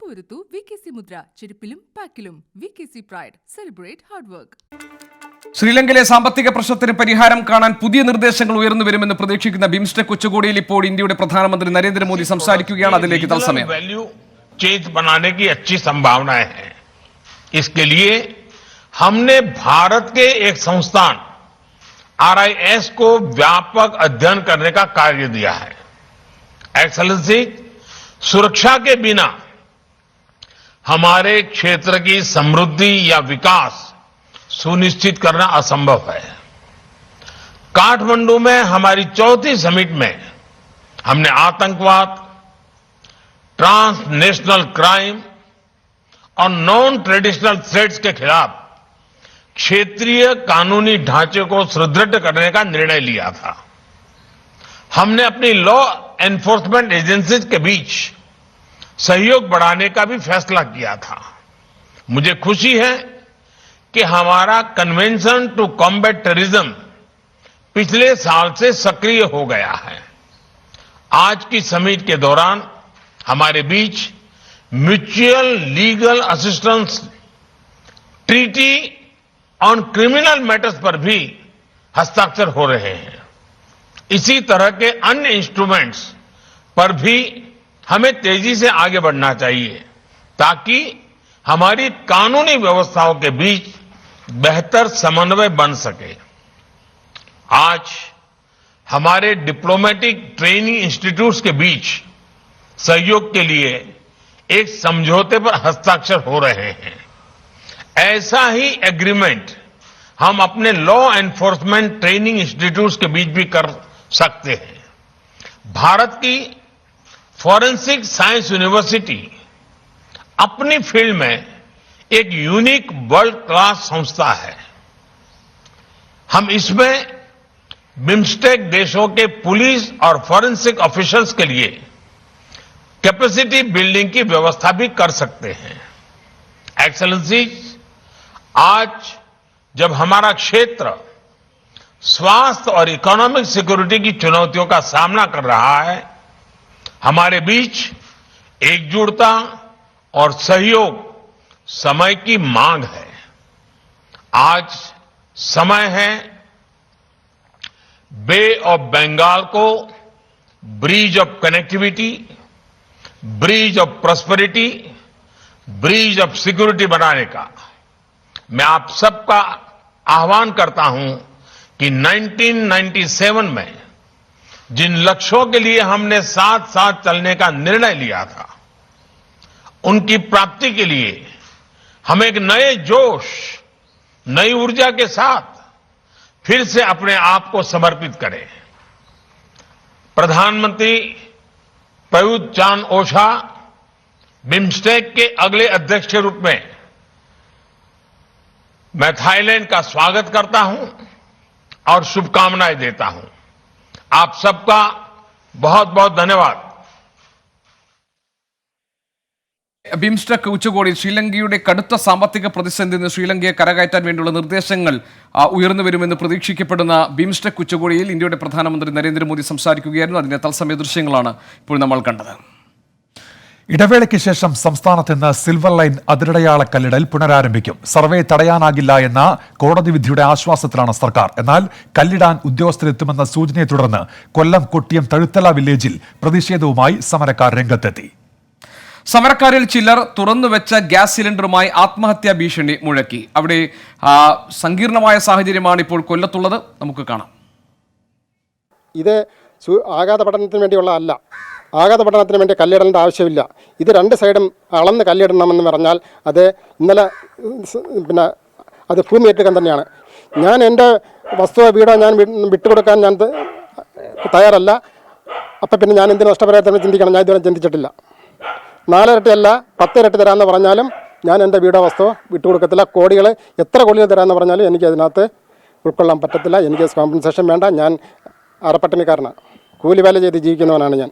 ഉറപ്പുവരുത്തൂ VKC മുദ്ര ചെരുപ്പിലും പാക്കിലും. VKC Pride. Celebrate hard work. ശ്രീലങ്കയിലെ സാമ്പത്തിക പ്രശ്നത്തിന് പരിഹാരം കാണാൻ പുതിയ നിർദ്ദേശങ്ങൾ ഉയർന്നു വരുമെന്ന് പ്രതീക്ഷിക്കുന്ന ബിംസ്റ്റെക് ഉച്ചകോടിയിൽ ഇപ്പോൾ ഇന്ത്യയുടെ പ്രധാനമന്ത്രി നരേന്ദ്രമോദി സംസാരിക്കുകയാണ്. അതിലേക്ക് തത്സമയം चेंज बनाने की अच्छी संभावनाएं हैं. इसके लिए हमने भारत के एक संस्थान RIS को व्यापक अध्ययन करने का कार्य दिया है. एक्सेलेंसी, सुरक्षा के बिना हमारे क्षेत्र की समृद्धि या विकास सुनिश्चित करना असंभव है. काठमांडू में हमारी चौथी समिट में हमने आतंकवाद, ट्रांसनेशनल क्राइम और नॉन ट्रेडिशनल थ्रेट्स के खिलाफ क्षेत्रीय कानूनी ढांचे को सुदृढ़ करने का निर्णय लिया था. हमने अपनी लॉ एनफोर्समेंट एजेंसीज के बीच सहयोग बढ़ाने का भी फैसला किया था. मुझे खुशी है कि हमारा कन्वेंशन टू कॉम्बैट टेररिज्म पिछले साल से सक्रिय हो गया है. आज की समिट के दौरान हमारे बीच mutual legal assistance treaty on criminal matters पर भी हस्ताक्षर हो रहे हैं. इसी तरह के अन्य इंस्ट्रूमेंट्स पर भी हमें तेजी से आगे बढ़ना चाहिए ताकि हमारी कानूनी व्यवस्थाओं के बीच बेहतर समन्वय बन सके. आज हमारे डिप्लोमेटिक ट्रेनिंग इंस्टीट्यूट्स के बीच सहयोग के लिए एक समझौते पर हस्ताक्षर हो रहे हैं. ऐसा ही एग्रीमेंट हम अपने लॉ एनफोर्समेंट ट्रेनिंग इंस्टीट्यूट्स के बीच भी कर सकते हैं. भारत की फॉरेंसिक साइंस यूनिवर्सिटी अपनी फील्ड में एक यूनिक वर्ल्ड क्लास संस्था है. हम इसमें बिम्स्टेक देशों के पुलिस और फॉरेंसिक ऑफिसर्स के लिए कैपेसिटी बिल्डिंग की व्यवस्था भी कर सकते हैं. एक्सेलेंसी, आज जब हमारा क्षेत्र स्वास्थ्य और इकोनॉमिक सिक्योरिटी की चुनौतियों का सामना कर रहा है, हमारे बीच एकजुटता और सहयोग समय की मांग है. आज समय है बे ऑफ बंगाल को bridge of connectivity, bridge of prosperity, bridge of security बनाने का. मैं आप सबका आह्वान करता हूं कि 1997 में जिन लक्ष्यों के लिए हमने साथ साथ चलने का निर्णय लिया था, उनकी प्राप्ति के लिए हम एक नए जोश, नई ऊर्जा के साथ फिर से अपने आप को समर्पित करें. प्रधानमंत्री प्रयुत चान ओछा बिम्स्टेक के अगले अध्यक्ष के रूप में मैं थाईलैंड का स्वागत करता हूं और शुभकामनाएं देता हूं. आप सबका बहुत बहुत धन्यवाद. ബിംസ്റ്റെക് ഉച്ചകോടി ശ്രീലങ്കയുടെ കടുത്ത സാമ്പത്തിക പ്രതിസന്ധിയിൽ നിന്ന് ശ്രീലങ്കയെ കരകയറ്റാൻ വേണ്ടിയുള്ള നിർദ്ദേശങ്ങൾ ഉയർന്നു വരുമെന്ന് പ്രതീക്ഷിക്കപ്പെടുന്ന ബിംസ്റ്റെക് ഉച്ചകോടിയിൽ ഇന്ത്യയുടെ പ്രധാനമന്ത്രി നരേന്ദ്രമോദി സംസാരിക്കുകയായിരുന്നു. അതിന്റെ തത്സമയ ദൃശ്യങ്ങളാണ് ഇപ്പോൾ നമ്മൾ കണ്ടത്. ഇടവേളയ്ക്ക് ശേഷം സംസ്ഥാനത്ത് ഇന്ന് സിൽവർ ലൈൻ അതിരടയാള കല്ലിടൽ പുനരാരംഭിക്കും. സർവേ തടയാനാകില്ല എന്ന കോടതി വിധിയുടെ ആശ്വാസത്തിലാണ് സർക്കാർ. എന്നാൽ കല്ലിടാൻ ഉദ്യോഗസ്ഥരെത്തുമെന്ന സൂചനയെ തുടർന്ന് കൊല്ലം കൊട്ടിയം തഴുത്തല വില്ലേജിൽ പ്രതിഷേധവുമായി സമരക്കാർ രംഗത്തെത്തി. സമരക്കാരിൽ ചിലർ തുറന്നുവെച്ച ഗ്യാസ് സിലിണ്ടറുമായി ആത്മഹത്യാ ഭീഷണി മുഴക്കി. അവിടെ സങ്കീർണമായ സാഹചര്യമാണ് ഇപ്പോൾ കൊല്ലത്തുള്ളത്. നമുക്ക് കാണാം. ഇത് ആഘാത പഠനത്തിന് വേണ്ടിയുള്ള അല്ല. ആഘാത പഠനത്തിന് വേണ്ടി കല്ലിടേണ്ട ആവശ്യമില്ല. ഇത് രണ്ട് സൈഡും അളന്ന് കല്ലിടണമെന്ന് പറഞ്ഞാൽ അത് ഇന്നലെ അത് ഭൂമി ഏറ്റെടുക്കാൻ തന്നെയാണ്. ഞാൻ എൻ്റെ വസ്തുവോ വീടോ ഞാൻ വിട്ടുകൊടുക്കാൻ ഞാൻ തയ്യാറല്ല. അപ്പം പിന്നെ ഞാൻ എന്തിനു നഷ്ടപരിഹാരത്തിന് ചിന്തിക്കണം? ഞാൻ ഇതുവരെ ചിന്തിച്ചിട്ടില്ല. 4 ഇരട്ടിയല്ല 10 ഇരട്ടി തരാമെന്ന് പറഞ്ഞാലും ഞാൻ എൻ്റെ വീടോ വസ്തുവോ വിട്ടുകൊടുക്കത്തില്ല. എത്ര കോടികൾ തരാമെന്ന് പറഞ്ഞാലും എനിക്ക് അതിനകത്ത് ഉൾക്കൊള്ളാൻ പറ്റത്തില്ല. എനിക്ക് കോമ്പൻസേഷൻ വേണ്ട. ഞാൻ അറപ്പട്ടിണിക്കാരനാണ്. കൂലിവേല ചെയ്ത് ജീവിക്കുന്നവനാണ് ഞാൻ.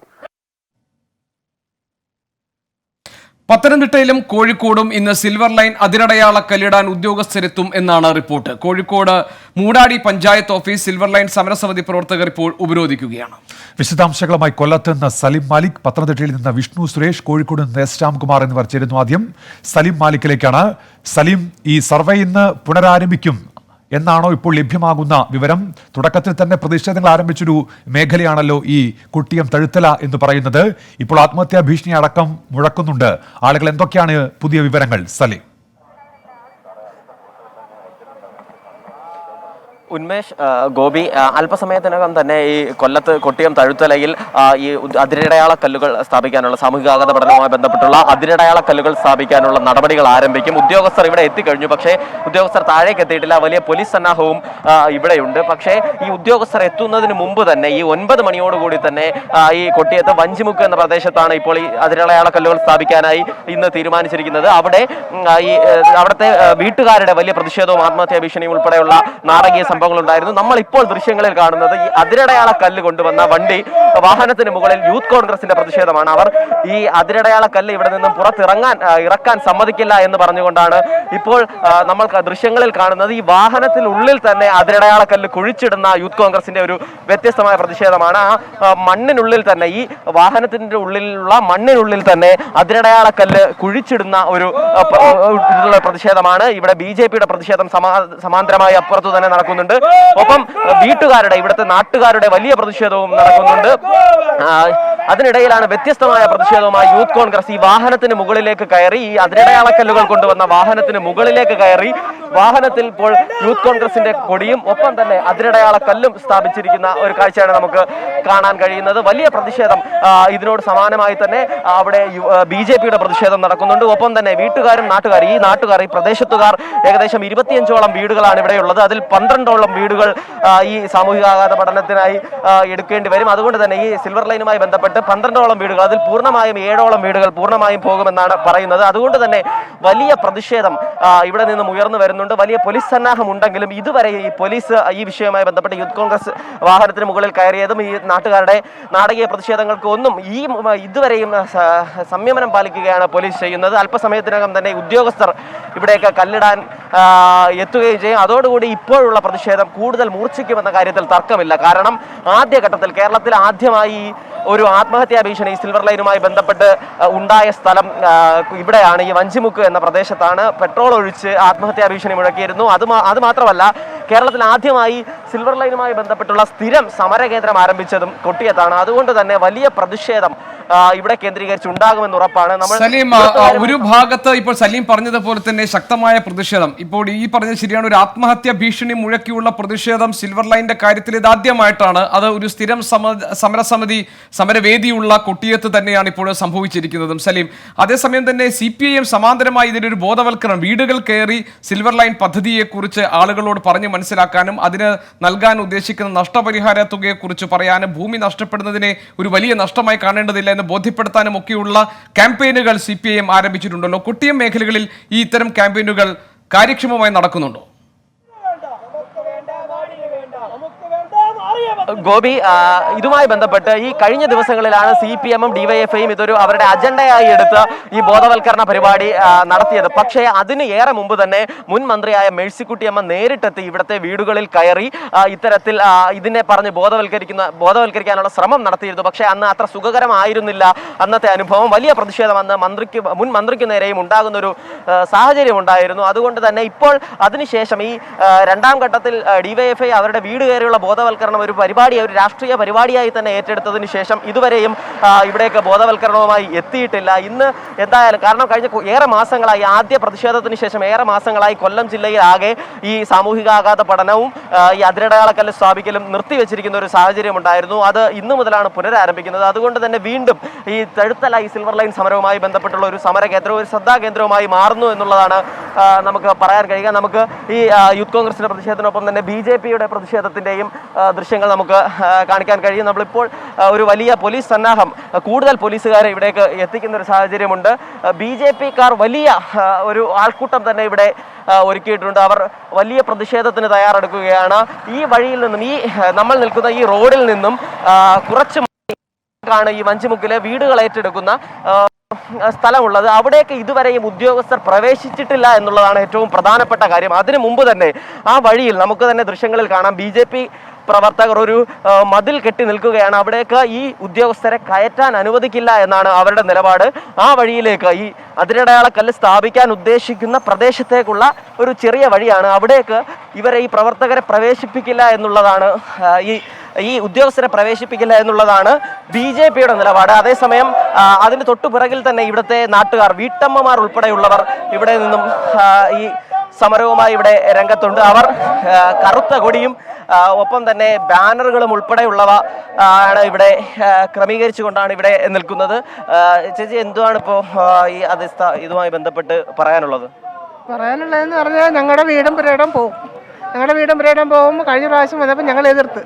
പത്തനംതിട്ടയിലും കോഴിക്കോടും ഇന്ന് സിൽവർ ലൈൻ അതിരടയാള കല്ലിടാൻ ഉദ്യോഗസ്ഥരെത്തും എന്നാണ് report. Kozhikode Moodadi panchayat office silver line സമരസമിതി പ്രവർത്തകർ ഇപ്പോൾ ഉപരോധിക്കുകയാണ്. വിശദാംശങ്ങളുമായി കൊല്ലത്ത് നിന്ന് സലിം മാലിക്, പത്തനംതിട്ടയിൽ നിന്ന് വിഷ്ണു സുരേഷ്, കോഴിക്കോട് നിന്ന് എസ് രാംകുമാർ എന്നിവർ ചേരുന്നു. ആദ്യം സലിം മാലിക്കിലേക്കാണ്. സലിം, ഈ സർവേ ഇന്ന് പുനരാരംഭിക്കും എന്നാണോ ഇപ്പോൾ ലഭ്യമാകുന്ന വിവരം? തുടക്കത്തിൽ തന്നെ പ്രതിഷേധങ്ങൾ ആരംഭിച്ചൊരു മേഖലയാണല്ലോ ഈ കുട്ടിയം തഴുത്തല എന്ന് പറയുന്നത്. ഇപ്പോൾ ആത്മഹത്യാ ഭീഷണി അടക്കം മുഴക്കുന്നുണ്ട് ആളുകൾ. എന്തൊക്കെയാണ് പുതിയ വിവരങ്ങൾ സലീം? ഉന്മേഷ്, ഗോപി, അല്പസമയത്തിനകം തന്നെ ഈ കൊല്ലത്ത് കൊട്ടിയം തഴുത്തലയിൽ ഈ അതിരടയാള കല്ലുകൾ സ്ഥാപിക്കാനുള്ള സാമൂഹികാഘാത പഠനവുമായി ബന്ധപ്പെട്ടുള്ള അതിരടയാള കല്ലുകൾ സ്ഥാപിക്കാനുള്ള നടപടികൾ ആരംഭിക്കും. ഉദ്യോഗസ്ഥർ ഇവിടെ എത്തിക്കഴിഞ്ഞു, പക്ഷേ ഉദ്യോഗസ്ഥർ താഴേക്ക് എത്തിയിട്ടില്ല. വലിയ പോലീസ് സന്നാഹവും ഇവിടെയുണ്ട്. പക്ഷേ ഈ ഉദ്യോഗസ്ഥർ എത്തുന്നതിന് മുമ്പ് തന്നെ ഈ 9 മണിയോടുകൂടി തന്നെ ഈ കൊട്ടിയത്ത് വഞ്ചിമുക്ക് എന്ന പ്രദേശത്താണ് ഇപ്പോൾ ഈ അതിരടയാള കല്ലുകൾ സ്ഥാപിക്കാനായി ഇന്ന് തീരുമാനിച്ചിരിക്കുന്നത്. അവിടുത്തെ വീട്ടുകാരുടെ വലിയ പ്രതിഷേധവും ആത്മഹത്യാ ഭീഷണിയും ഉൾപ്പെടെയുള്ള നാടകീയ സംഭവങ്ങളുണ്ടായിരുന്നു. നമ്മൾ ഇപ്പോൾ ദൃശ്യങ്ങളിൽ കാണുന്നത് ഈ അതിരടയാള കല്ല് കൊണ്ടുവന്ന വണ്ടി വാഹനത്തിന് മുകളിൽ യൂത്ത് കോൺഗ്രസിന്റെ പ്രതിഷേധമാണ്. അവർ ഈ അതിരടയാള കല്ല് ഇവിടെ നിന്നും ഇറക്കാൻ സമ്മതിക്കില്ല എന്ന് പറഞ്ഞുകൊണ്ടാണ് ഇപ്പോൾ നമ്മൾ ദൃശ്യങ്ങളിൽ കാണുന്നത്. ഈ വാഹനത്തിനുള്ളിൽ തന്നെ അതിരടയാള കല്ല് കുഴിച്ചിടുന്ന യൂത്ത് കോൺഗ്രസിന്റെ ഒരു വ്യത്യസ്തമായ പ്രതിഷേധമാണ്. ആ മണ്ണിനുള്ളിൽ തന്നെ, ഈ വാഹനത്തിന്റെ ഉള്ളിലുള്ള മണ്ണിനുള്ളിൽ തന്നെ അതിരടയാള കല്ല് കുഴിച്ചിടുന്ന ഒരു പ്രതിഷേധമാണ്. ഇവിടെ BJPയുടെ പ്രതിഷേധം സമാന്തരമായി അപ്പുറത്തു തന്നെ നടക്കുന്നുണ്ട്. ഒപ്പം വീട്ടുകാരുടെ, ഇവിടുത്തെ നാട്ടുകാരുടെ വലിയ പ്രതിഷേധവും നടക്കുന്നുണ്ട്. അതിനിടയിലാണ് വ്യത്യസ്തമായ പ്രതിഷേധവുമായി യൂത്ത് കോൺഗ്രസ് ഈ വാഹനത്തിന് മുകളിലേക്ക് കയറി, ഈ അതിരടയാളക്കല്ലുകൾ കൊണ്ടുവന്ന വാഹനത്തിന് മുകളിലേക്ക് കയറി വാഹനത്തിൽ ഇപ്പോൾ യൂത്ത് കോൺഗ്രസിന്റെ കൊടിയും ഒപ്പം തന്നെ അതിരടയാള കല്ലും സ്ഥാപിച്ചിരിക്കുന്ന ഒരു കാഴ്ചയാണ് നമുക്ക് കാണാൻ കഴിയുന്നത്. വലിയ പ്രതിഷേധം. ഇതിനോട് സമാനമായി തന്നെ അവിടെ BJPയുടെ പ്രതിഷേധം നടക്കുന്നുണ്ട്. ഒപ്പം തന്നെ വീട്ടുകാരും നാട്ടുകാർ ഈ പ്രദേശത്തുകാർ ഏകദേശം 25ഓളം വീടുകളാണ് ഇവിടെയുള്ളത്. അതിൽ 12ഓളം വീടുകൾ ഈ സാമൂഹികാഘാത പഠനത്തിനായി എടുക്കേണ്ടി വരും. അതുകൊണ്ട് തന്നെ ഈ സിൽവർ ലൈനുമായി ബന്ധപ്പെട്ട് 12ഓളം വീടുകൾ, അതിൽ പൂർണ്ണമായും 7ഓളം വീടുകൾ പൂർണ്ണമായും പോകുമെന്നാണ് പറയുന്നത്. അതുകൊണ്ട് തന്നെ വലിയ പ്രതിഷേധം ഇവിടെ നിന്നും ഉയർന്നു വരുന്നുണ്ട്. വലിയ പോലീസ് സന്നാഹം ഉണ്ടെങ്കിലും ഇതുവരെ ഈ പോലീസ് ഈ വിഷയവുമായി ബന്ധപ്പെട്ട് യൂത്ത് കോൺഗ്രസ് വാഹനത്തിന് മുകളിൽ കയറിയതും ഈ നാട്ടുകാരുടെ നാടകീയ പ്രതിഷേധങ്ങൾക്ക് ഒന്നും ഇതുവരെയും സംയമനം പാലിക്കുകയാണ് പോലീസ് ചെയ്യുന്നത്. അല്പസമയത്തിനകം തന്നെ ഉദ്യോഗസ്ഥർ ഇവിടേക്ക് കല്ലിടാൻ എത്തുകയും ചെയ്യും. അതോടുകൂടി ഇപ്പോഴുള്ള പ്രതിഷേധം കൂടുതൽ മൂർച്ഛിക്കുമെന്ന കാര്യത്തിൽ തർക്കമില്ല. കാരണം ആദ്യഘട്ടത്തിൽ കേരളത്തിൽ ആദ്യമായി ഒരു ആത്മഹത്യാ ഭീഷണി സിൽവർ ലൈനുമായി ബന്ധപ്പെട്ട് ഉണ്ടായ സ്ഥലം ഇവിടെയാണ്, ഈ വഞ്ചിമുക്ക് എന്ന പ്രദേശത്താണ്. പെട്രോൾ ഒഴിച്ച് ആത്മഹത്യാ ഭീഷണി മുഴക്കിയിരുന്നു. അത് മാത്രമല്ല, കേരളത്തിൽ ആദ്യമായി സിൽവർ ലൈനുമായി ബന്ധപ്പെട്ടുള്ള സ്ഥിരം സമരകേന്ദ്രം ആരംഭിച്ചതും കൊട്ടിയത്താണ്. അതുകൊണ്ട് തന്നെ വലിയ പ്രതിഷേധം ഇവിടെ കേന്ദ്രീകരിച്ച് ഉണ്ടാകുമെന്ന് ഉറപ്പാണ്. സലീം, ഒരു ഭാഗത്ത് ഇപ്പോൾ സലീം പറഞ്ഞതുപോലെ തന്നെ ശക്തമായ പ്രതിഷേധം. ഇപ്പോൾ ഈ പറഞ്ഞത് ശരിയാണ്, ഒരു ആത്മഹത്യാ ഭീഷണി മുഴക്കിയുള്ള പ്രതിഷേധം സിൽവർ ലൈനിന്റെ കാര്യത്തിൽ ഇത് ആദ്യമായിട്ടാണ്. അത് ഒരു സ്ഥിരം സമരവേദിയുള്ള കൊട്ടിയത്ത് തന്നെയാണ് ഇപ്പോൾ സംഭവിച്ചിരിക്കുന്നതും. സലീം, അതേസമയം തന്നെ CPIM സമാന്തരമായി ഇതിനൊരു ബോധവൽക്കരണം, വീടുകൾ കയറി സിൽവർ ലൈൻ പദ്ധതിയെക്കുറിച്ച് ആളുകളോട് പറഞ്ഞു മനസ്സിലാക്കാനും അതിന് നൽകാൻ ഉദ്ദേശിക്കുന്ന നഷ്ടപരിഹാര തുകയെക്കുറിച്ച് പറയാനും ഭൂമി നഷ്ടപ്പെടുന്നതിനെ ഒരു വലിയ നഷ്ടമായി കാണേണ്ടതില്ല എന്ന് ബോധ്യപ്പെടുത്താനും ഒക്കെയുള്ള ക്യാമ്പയിനുകൾ CPIM ആരംഭിച്ചിട്ടുണ്ടല്ലോ. കൊട്ടിയം മേഖലകളിൽ ഈ ഇത്തരം ക്യാമ്പയിനുകൾ കാര്യക്ഷമമായി നടക്കുന്നുണ്ടോ? ഗോപി, ഇതുമായി ബന്ധപ്പെട്ട് ഈ കഴിഞ്ഞ ദിവസങ്ങളിലാണ് CPM-ഉം DYFI-യും ഇതൊരു അവരുടെ അജണ്ടയായി എടുത്ത് ഈ ബോധവൽക്കരണ പരിപാടി നടത്തിയത്. പക്ഷേ അതിന് ഏറെ മുമ്പ് തന്നെ മുൻ മന്ത്രിയായ മേഴ്സിക്കുട്ടിയമ്മ നേരിട്ടെത്തി ഇവിടുത്തെ വീടുകളിൽ കയറി ഇത്തരത്തിൽ ഇതിനെ പറഞ്ഞ് ബോധവൽക്കരിക്കാനുള്ള ശ്രമം നടത്തിയിരുന്നു. പക്ഷേ അന്ന് അത്ര സുഖകരമായിരുന്നില്ല അന്നത്തെ അനുഭവം. വലിയ പ്രതിഷേധം അന്ന് മുൻ മന്ത്രിക്ക് നേരെയും ഉണ്ടാകുന്നൊരു സാഹചര്യം ഉണ്ടായിരുന്നു. അതുകൊണ്ട് തന്നെ ഇപ്പോൾ അതിനുശേഷം ഈ രണ്ടാം ഘട്ടത്തിൽ DYFI അവരുടെ വീട് കയറിയുള്ള ബോധവൽക്കരണം ഒരു രാഷ്ട്രീയ പരിപാടിയായി തന്നെ ഏറ്റെടുത്തതിന് ശേഷം ഇതുവരെയും ഇവിടേക്ക് ബോധവൽക്കരണവുമായി എത്തിയിട്ടില്ല. ഇന്ന് എന്തായാലും, കാരണം കഴിഞ്ഞ ഏറെ മാസങ്ങളായി, ആദ്യ പ്രതിഷേധത്തിന് ശേഷം ഏറെ മാസങ്ങളായി കൊല്ലം ജില്ലയിൽ ആകെ ഈ സാമൂഹികാഘാത പഠനവും ഈ അതിരടയാളക്കല്ല് സ്ഥാപിക്കലും നിർത്തിവെച്ചിരിക്കുന്ന ഒരു സാഹചര്യം ഉണ്ടായിരുന്നു. അത് ഇന്നു മുതലാണ് പുനരാരംഭിക്കുന്നത്. അതുകൊണ്ട് തന്നെ വീണ്ടും ഈ തഴുത്തല ഈ സിൽവർ ലൈൻ സമരവുമായി ബന്ധപ്പെട്ടുള്ള ഒരു സമരകേന്ദ്രവും ഒരു ശ്രദ്ധാകേന്ദ്രവുമായി മാറുന്നു എന്നുള്ളതാണ് നമുക്ക് പറയാൻ കഴിയുക. നമുക്ക് ഈ യൂത്ത് കോൺഗ്രസിന്റെ പ്രതിഷേധത്തിനൊപ്പം തന്നെ BJPയുടെ പ്രതിഷേധത്തിന്റെയും ദൃശ്യങ്ങൾ നമുക്ക് കാണിക്കാൻ കഴിയും. നമ്മളിപ്പോൾ ഒരു വലിയ പോലീസ് സന്നാഹം, കൂടുതൽ പോലീസുകാരെ ഇവിടേക്ക് എത്തിക്കുന്ന ഒരു സാഹചര്യമുണ്ട്. BJPക്കാർ വലിയ ഒരു ആൾക്കൂട്ടം തന്നെ ഇവിടെ ഒരുക്കിയിട്ടുണ്ട്. അവർ വലിയ പ്രതിഷേധത്തിന് തയ്യാറെടുക്കുകയാണ്. ഈ വഴിയിൽ നിന്നും, നമ്മൾ നിൽക്കുന്ന ഈ റോഡിൽ നിന്നും കുറച്ച് ആണ് ഈ വഞ്ചിമുക്കിലെ വീടുകൾ ഏറ്റെടുക്കുന്ന സ്ഥലമുള്ളത്. അവിടേക്ക് ഇതുവരെയും ഉദ്യോഗസ്ഥർ പ്രവേശിച്ചിട്ടില്ല എന്നുള്ളതാണ് ഏറ്റവും പ്രധാനപ്പെട്ട കാര്യം. അതിനു മുമ്പ് തന്നെ ആ വഴിയിൽ നമുക്ക് തന്നെ ദൃശ്യങ്ങളിൽ കാണാം, BJP പ്രവർത്തകർ ഒരു മതിൽ കെട്ടി നിൽക്കുകയാണ്. അവിടേക്ക് ഈ ഉദ്യോഗസ്ഥരെ കയറ്റാൻ അനുവദിക്കില്ല എന്നാണ് അവരുടെ നിലപാട്. ആ വഴിയിലേക്ക് ഈ അതിരടയാളക്കല്ല് സ്ഥാപിക്കാൻ ഉദ്ദേശിക്കുന്ന പ്രദേശത്തേക്കുള്ള ഒരു ചെറിയ വഴിയാണ്. അവിടേക്ക് ഇവരെ ഈ പ്രവർത്തകരെ പ്രവേശിപ്പിക്കില്ല എന്നുള്ളതാണ് ഈ ഉദ്യോഗസ്ഥരെ പ്രവേശിപ്പിക്കില്ല എന്നുള്ളതാണ് BJPയുടെ നിലപാട്. അതേസമയം അതിന് തൊട്ടുപിറകിൽ തന്നെ ഇവിടുത്തെ നാട്ടുകാർ, വീട്ടമ്മമാർ ഉൾപ്പെടെയുള്ളവർ ഇവിടെ നിന്നും ഈ സമരവുമായി ഇവിടെ രംഗത്തുണ്ട്. അവർ കറുത്ത കൊടിയും ഒപ്പം തന്നെ ബാനറുകളും ഉൾപ്പെടെയുള്ളവ ആണ് ഇവിടെ ക്രമീകരിച്ചുകൊണ്ടാണ് ഇവിടെ നിൽക്കുന്നത്. ചേച്ചി, എന്തുവാണ് ഇപ്പോൾ ഈ ഇതുമായി ബന്ധപ്പെട്ട് പറയാനുള്ളതെന്ന് പറഞ്ഞാൽ ഞങ്ങളുടെ വീടും പുരയിടം പോകും. ഞങ്ങളുടെ വീടും പുരയിടം പോകുമ്പോൾ കഴിഞ്ഞ പ്രാവശ്യം വന്നപ്പോൾ ഞങ്ങൾ എതിർത്ത്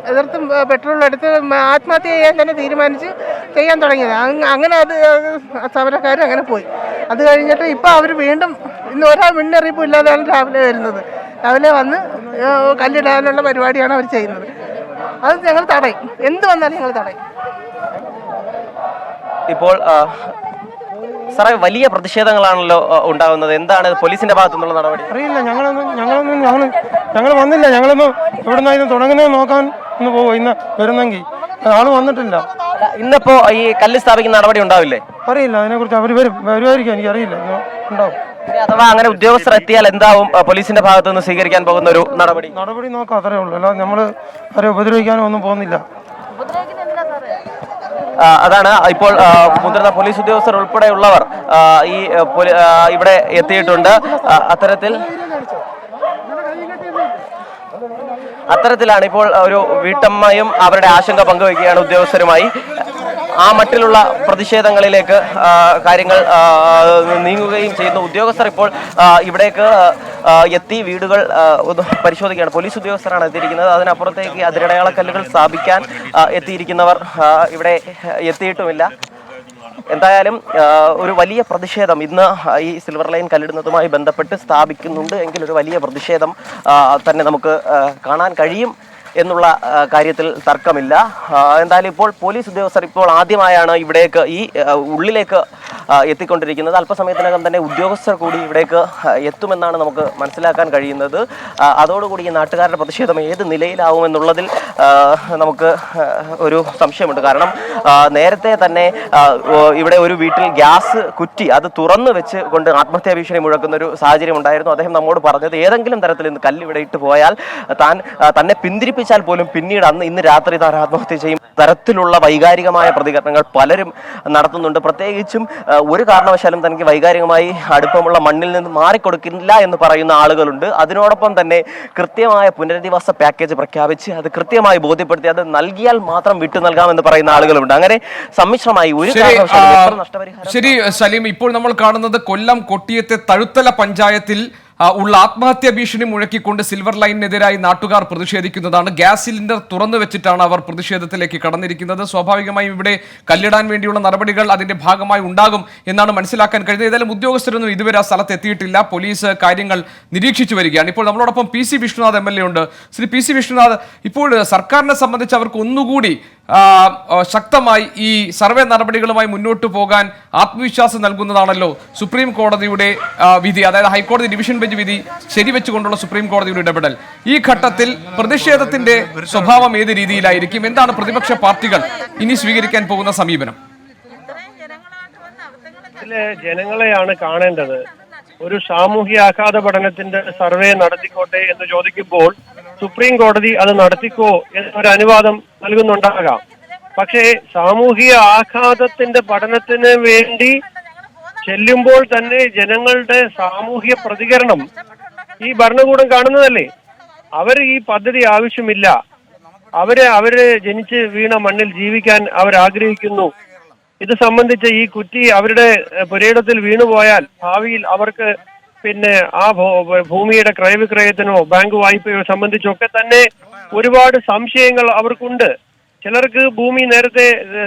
പെട്രോൾ എടുത്ത് ആത്മഹത്യ ചെയ്യാൻ തന്നെ തീരുമാനിച്ച് ചെയ്യാൻ തുടങ്ങിയത്. അങ്ങനെ അത് സമരക്കാരും അങ്ങനെ പോയി. അത് കഴിഞ്ഞിട്ട് ഇപ്പോൾ അവർ വീണ്ടും ഇന്ന് ഒരാൾ മുന്നറിയിപ്പും ഇല്ലാതെയാണ് രാവിലെ വരുന്നത്. രാവിലെ വന്ന് കല്ലിടാനുള്ള പരിപാടിയാണ് അവർ ചെയ്യുന്നത്. അത് ഞങ്ങൾ തടയും, എന്ത് വന്നാലും ഞങ്ങൾ തടയും. ഇപ്പോൾ സാറേ, വലിയ പ്രതിഷേധങ്ങളാണല്ലോ ഉണ്ടാകുന്നത്. എന്താണ് പോലീസിന്റെ ഭാഗത്തു നിന്നുള്ള നടപടി? അറിയില്ല, ഞങ്ങൾ വന്നില്ല. ഞങ്ങളൊന്ന് ഇവിടെ നിന്ന് തുടങ്ങുന്നത് നോക്കാൻ ഒന്ന് പോകും. ഇന്ന് വരുന്നെങ്കിൽ ആള് വന്നിട്ടില്ല. ഇന്നിപ്പോ ഈ കല്ല് സ്ഥാപിക്കുന്ന നടപടി ഉണ്ടാവില്ലേ? അറിയില്ല, അതിനെക്കുറിച്ച് അവർ വരുമായിരിക്കും, എനിക്കറിയില്ല. ഉണ്ടാവും. അഥവാ അങ്ങനെ ഉദ്യോഗസ്ഥർ എത്തിയാൽ എന്താവും പോലീസിന്റെ ഭാഗത്തു നിന്ന് സ്വീകരിക്കാൻ പോകുന്ന ഒരു നടപടി നോക്കാം, അത്രേ ഉള്ളൂ. അല്ലാതെ നമ്മൾ ആരെ ഉപദ്രവിക്കാനോ ഒന്നും പോകുന്നില്ല. അതാണ് ഇപ്പോൾ മുതിർന്ന പോലീസ് ഉദ്യോഗസ്ഥർ ഉൾപ്പെടെയുള്ളവർ ഈ ഇവിടെ എത്തിയിട്ടുണ്ട്. അത്തരത്തിലാണ് ഇപ്പോൾ ഒരു വീട്ടമ്മയും അവരുടെ ആശങ്ക പങ്കുവയ്ക്കുകയാണ് ഉദ്യോഗസ്ഥരുമായി. ആ മട്ടിലുള്ള പ്രതിഷേധങ്ങളിലേക്ക് കാര്യങ്ങൾ നീങ്ങുകയും ചെയ്യുന്നു. ഉദ്യോഗസ്ഥർ ഇപ്പോൾ ഇവിടേക്ക് എത്തി വീടുകൾ പരിശോധിക്കുകയാണ്. പോലീസ് ഉദ്യോഗസ്ഥരാണ് എത്തിയിരിക്കുന്നത്. അതിനപ്പുറത്തേക്ക് അതിരടയാളക്കല്ലുകൾ സ്ഥാപിക്കാൻ എത്തിയിരിക്കുന്നവർ ഇവിടെ എത്തിയിട്ടുമില്ല. എന്തായാലും ഒരു വലിയ പ്രതിഷേധം ഇന്ന് ഈ സിൽവർ ലൈൻ കല്ലിടുന്നതുമായി ബന്ധപ്പെട്ട് സ്ഥാപിക്കുന്നുണ്ട് എങ്കിൽ ഒരു വലിയ പ്രതിഷേധം തന്നെ നമുക്ക് കാണാൻ കഴിയും എന്നുള്ള കാര്യത്തിൽ തർക്കമില്ല. എന്തായാലും ഇപ്പോൾ പോലീസ് ഉദ്യോഗസ്ഥർ ഇപ്പോൾ ആദ്യമായാണ് ഇവിടേക്ക് ഈ ഉള്ളിലേക്ക് എത്തിക്കൊണ്ടിരിക്കുന്നത്. അല്പസമയത്തിനകം തന്നെ ഉദ്യോഗസ്ഥർ കൂടി ഇവിടേക്ക് എത്തുമെന്നാണ് നമുക്ക് മനസ്സിലാക്കാൻ കഴിയുന്നത്. അതോടുകൂടി ഈ നാട്ടുകാരുടെ പ്രതിഷേധം ഏത് നിലയിലാവുമെന്നുള്ളതിൽ നമുക്ക് ഒരു സംശയമുണ്ട്. കാരണം നേരത്തെ തന്നെ ഇവിടെ ഒരു വീട്ടിൽ ഗ്യാസ് കുറ്റി അത് തുറന്നു വെച്ച് കൊണ്ട് ആത്മഹത്യാ ഭീഷണി മുഴക്കുന്ന ഒരു സാഹചര്യം ഉണ്ടായിരുന്നു. അദ്ദേഹം നമ്മോട് പറഞ്ഞത് ഏതെങ്കിലും തരത്തിൽ ഇന്ന് കല്ല് ഇവിടെ ഇട്ട് പോയാൽ തന്നെ പിന്തിരിപ്പിച്ചാൽ പോലും പിന്നീട് ഇന്ന് രാത്രി താൻ ആത്മഹത്യ ചെയ്യും തരത്തിലുള്ള വൈകാരികമായ പ്രതികരണങ്ങൾ പലരും നടത്തുന്നുണ്ട്. പ്രത്യേകിച്ചും ഒരു കാരണവശാലും തനിക്ക് വൈകാരികമായി അടുപ്പമുള്ള മണ്ണിൽ നിന്ന് മാറിക്കൊടുക്കില്ല എന്ന് പറയുന്ന ആളുകളുണ്ട്. അതിനോടൊപ്പം തന്നെ കൃത്യമായ പുനരധിവാസ പാക്കേജ് പ്രഖ്യാപിച്ച് അത് കൃത്യമായി ബോധ്യപ്പെടുത്തി അത് നൽകിയാൽ മാത്രം വിട്ടു നൽകാമെന്ന് പറയുന്ന ആളുകളുണ്ട്. അങ്ങനെ സമ്മിശ്രമായി ഒരു നഷ്ടപരിഹാരം. ശരി സലീം, ഇപ്പോൾ നമ്മൾ കാണുന്നത് കൊല്ലം കൊട്ടിയത്തെ തഴുത്തല പഞ്ചായത്തിൽ ഉള്ള ആത്മഹത്യാ ഭീഷണി മുഴക്കിക്കൊണ്ട് സിൽവർ ലൈനിനെതിരായി നാട്ടുകാർ പ്രതിഷേധിക്കുന്നതാണ്. ഗ്യാസ് സിലിണ്ടർ തുറന്നു വെച്ചിട്ടാണ് അവർ പ്രതിഷേധത്തിലേക്ക് കടന്നിരിക്കുന്നത്. സ്വാഭാവികമായും ഇവിടെ കല്ലിടാൻ വേണ്ടിയുള്ള നടപടികൾ അതിന്റെ ഭാഗമായി ഉണ്ടാകും എന്നാണ് മനസ്സിലാക്കാൻ കഴിയുന്നത്. ഏതായാലും ഉദ്യോഗസ്ഥരൊന്നും ഇതുവരെ ആ സ്ഥലത്ത് എത്തിയിട്ടില്ല. പോലീസ് കാര്യങ്ങൾ നിരീക്ഷിച്ചു വരികയാണ്. ഇപ്പോൾ നമ്മളോടൊപ്പം PC വിഷ്ണുനാഥ് MLA ഉണ്ട്. ശ്രീ PC വിഷ്ണുനാഥ്, ഇപ്പോൾ സർക്കാരിനെ സംബന്ധിച്ച് അവർക്ക് ഒന്നുകൂടി ശക്തമായി ഈ സർവേ നടപടികളുമായി മുന്നോട്ട് പോകാൻ ആത്മവിശ്വാസം നൽകുന്നതാണല്ലോ സുപ്രീം കോടതിയുടെ വിധി, അതായത് ഹൈക്കോടതി ഡിവിഷൻ ബെഞ്ച് വിധി ശരിവെച്ചുകൊണ്ടുള്ള സുപ്രീം കോടതിയുടെ ഇടപെടൽ. ഈ ഘട്ടത്തിൽ പ്രതിഷേധത്തിന്റെ സ്വഭാവം ഏത് രീതിയിലായിരിക്കും? എന്താണ് പ്രതിപക്ഷ പാർട്ടികൾ ഇനി സ്വീകരിക്കാൻ പോകുന്ന സമീപനം? ജനങ്ങളെയാണ് കാണേണ്ടത്. ഒരു സാമൂഹ്യ ആഘാത പഠനത്തിന്റെ സർവേ നടത്തിക്കോട്ടെ എന്ന് ചോദിക്കുമ്പോൾ സുപ്രീം കോടതി അത് നടത്തിക്കോ എന്നൊരു അനുവാദം നൽകുന്നുണ്ടാകാം. പക്ഷേ സാമൂഹിക ആഘാതത്തിന്റെ പഠനത്തിന് വേണ്ടി ചെല്ലുമ്പോൾ തന്നെ ജനങ്ങളുടെ സാമൂഹ്യ പ്രതികരണം ഈ ഭരണകൂടം കാണുന്നതല്ലേ. ഈ പദ്ധതി ആവശ്യമില്ല. അവര് ജനിച്ച് വീണ മണ്ണിൽ ജീവിക്കാൻ അവർ ആഗ്രഹിക്കുന്നു. ഇത് സംബന്ധിച്ച് ഈ കുറ്റി അവരുടെ പുരയിടത്തിൽ വീണുപോയാൽ ഭാവിയിൽ അവർക്ക് പിന്നെ ആ ഭൂമിയുടെ ക്രയവിക്രയത്തിനോ ബാങ്ക് വായ്പയോ സംബന്ധിച്ചൊക്കെ തന്നെ ഒരുപാട് സംശയങ്ങൾ അവർക്കുണ്ട്. ചിലർക്ക് ഭൂമി നേരത്തെ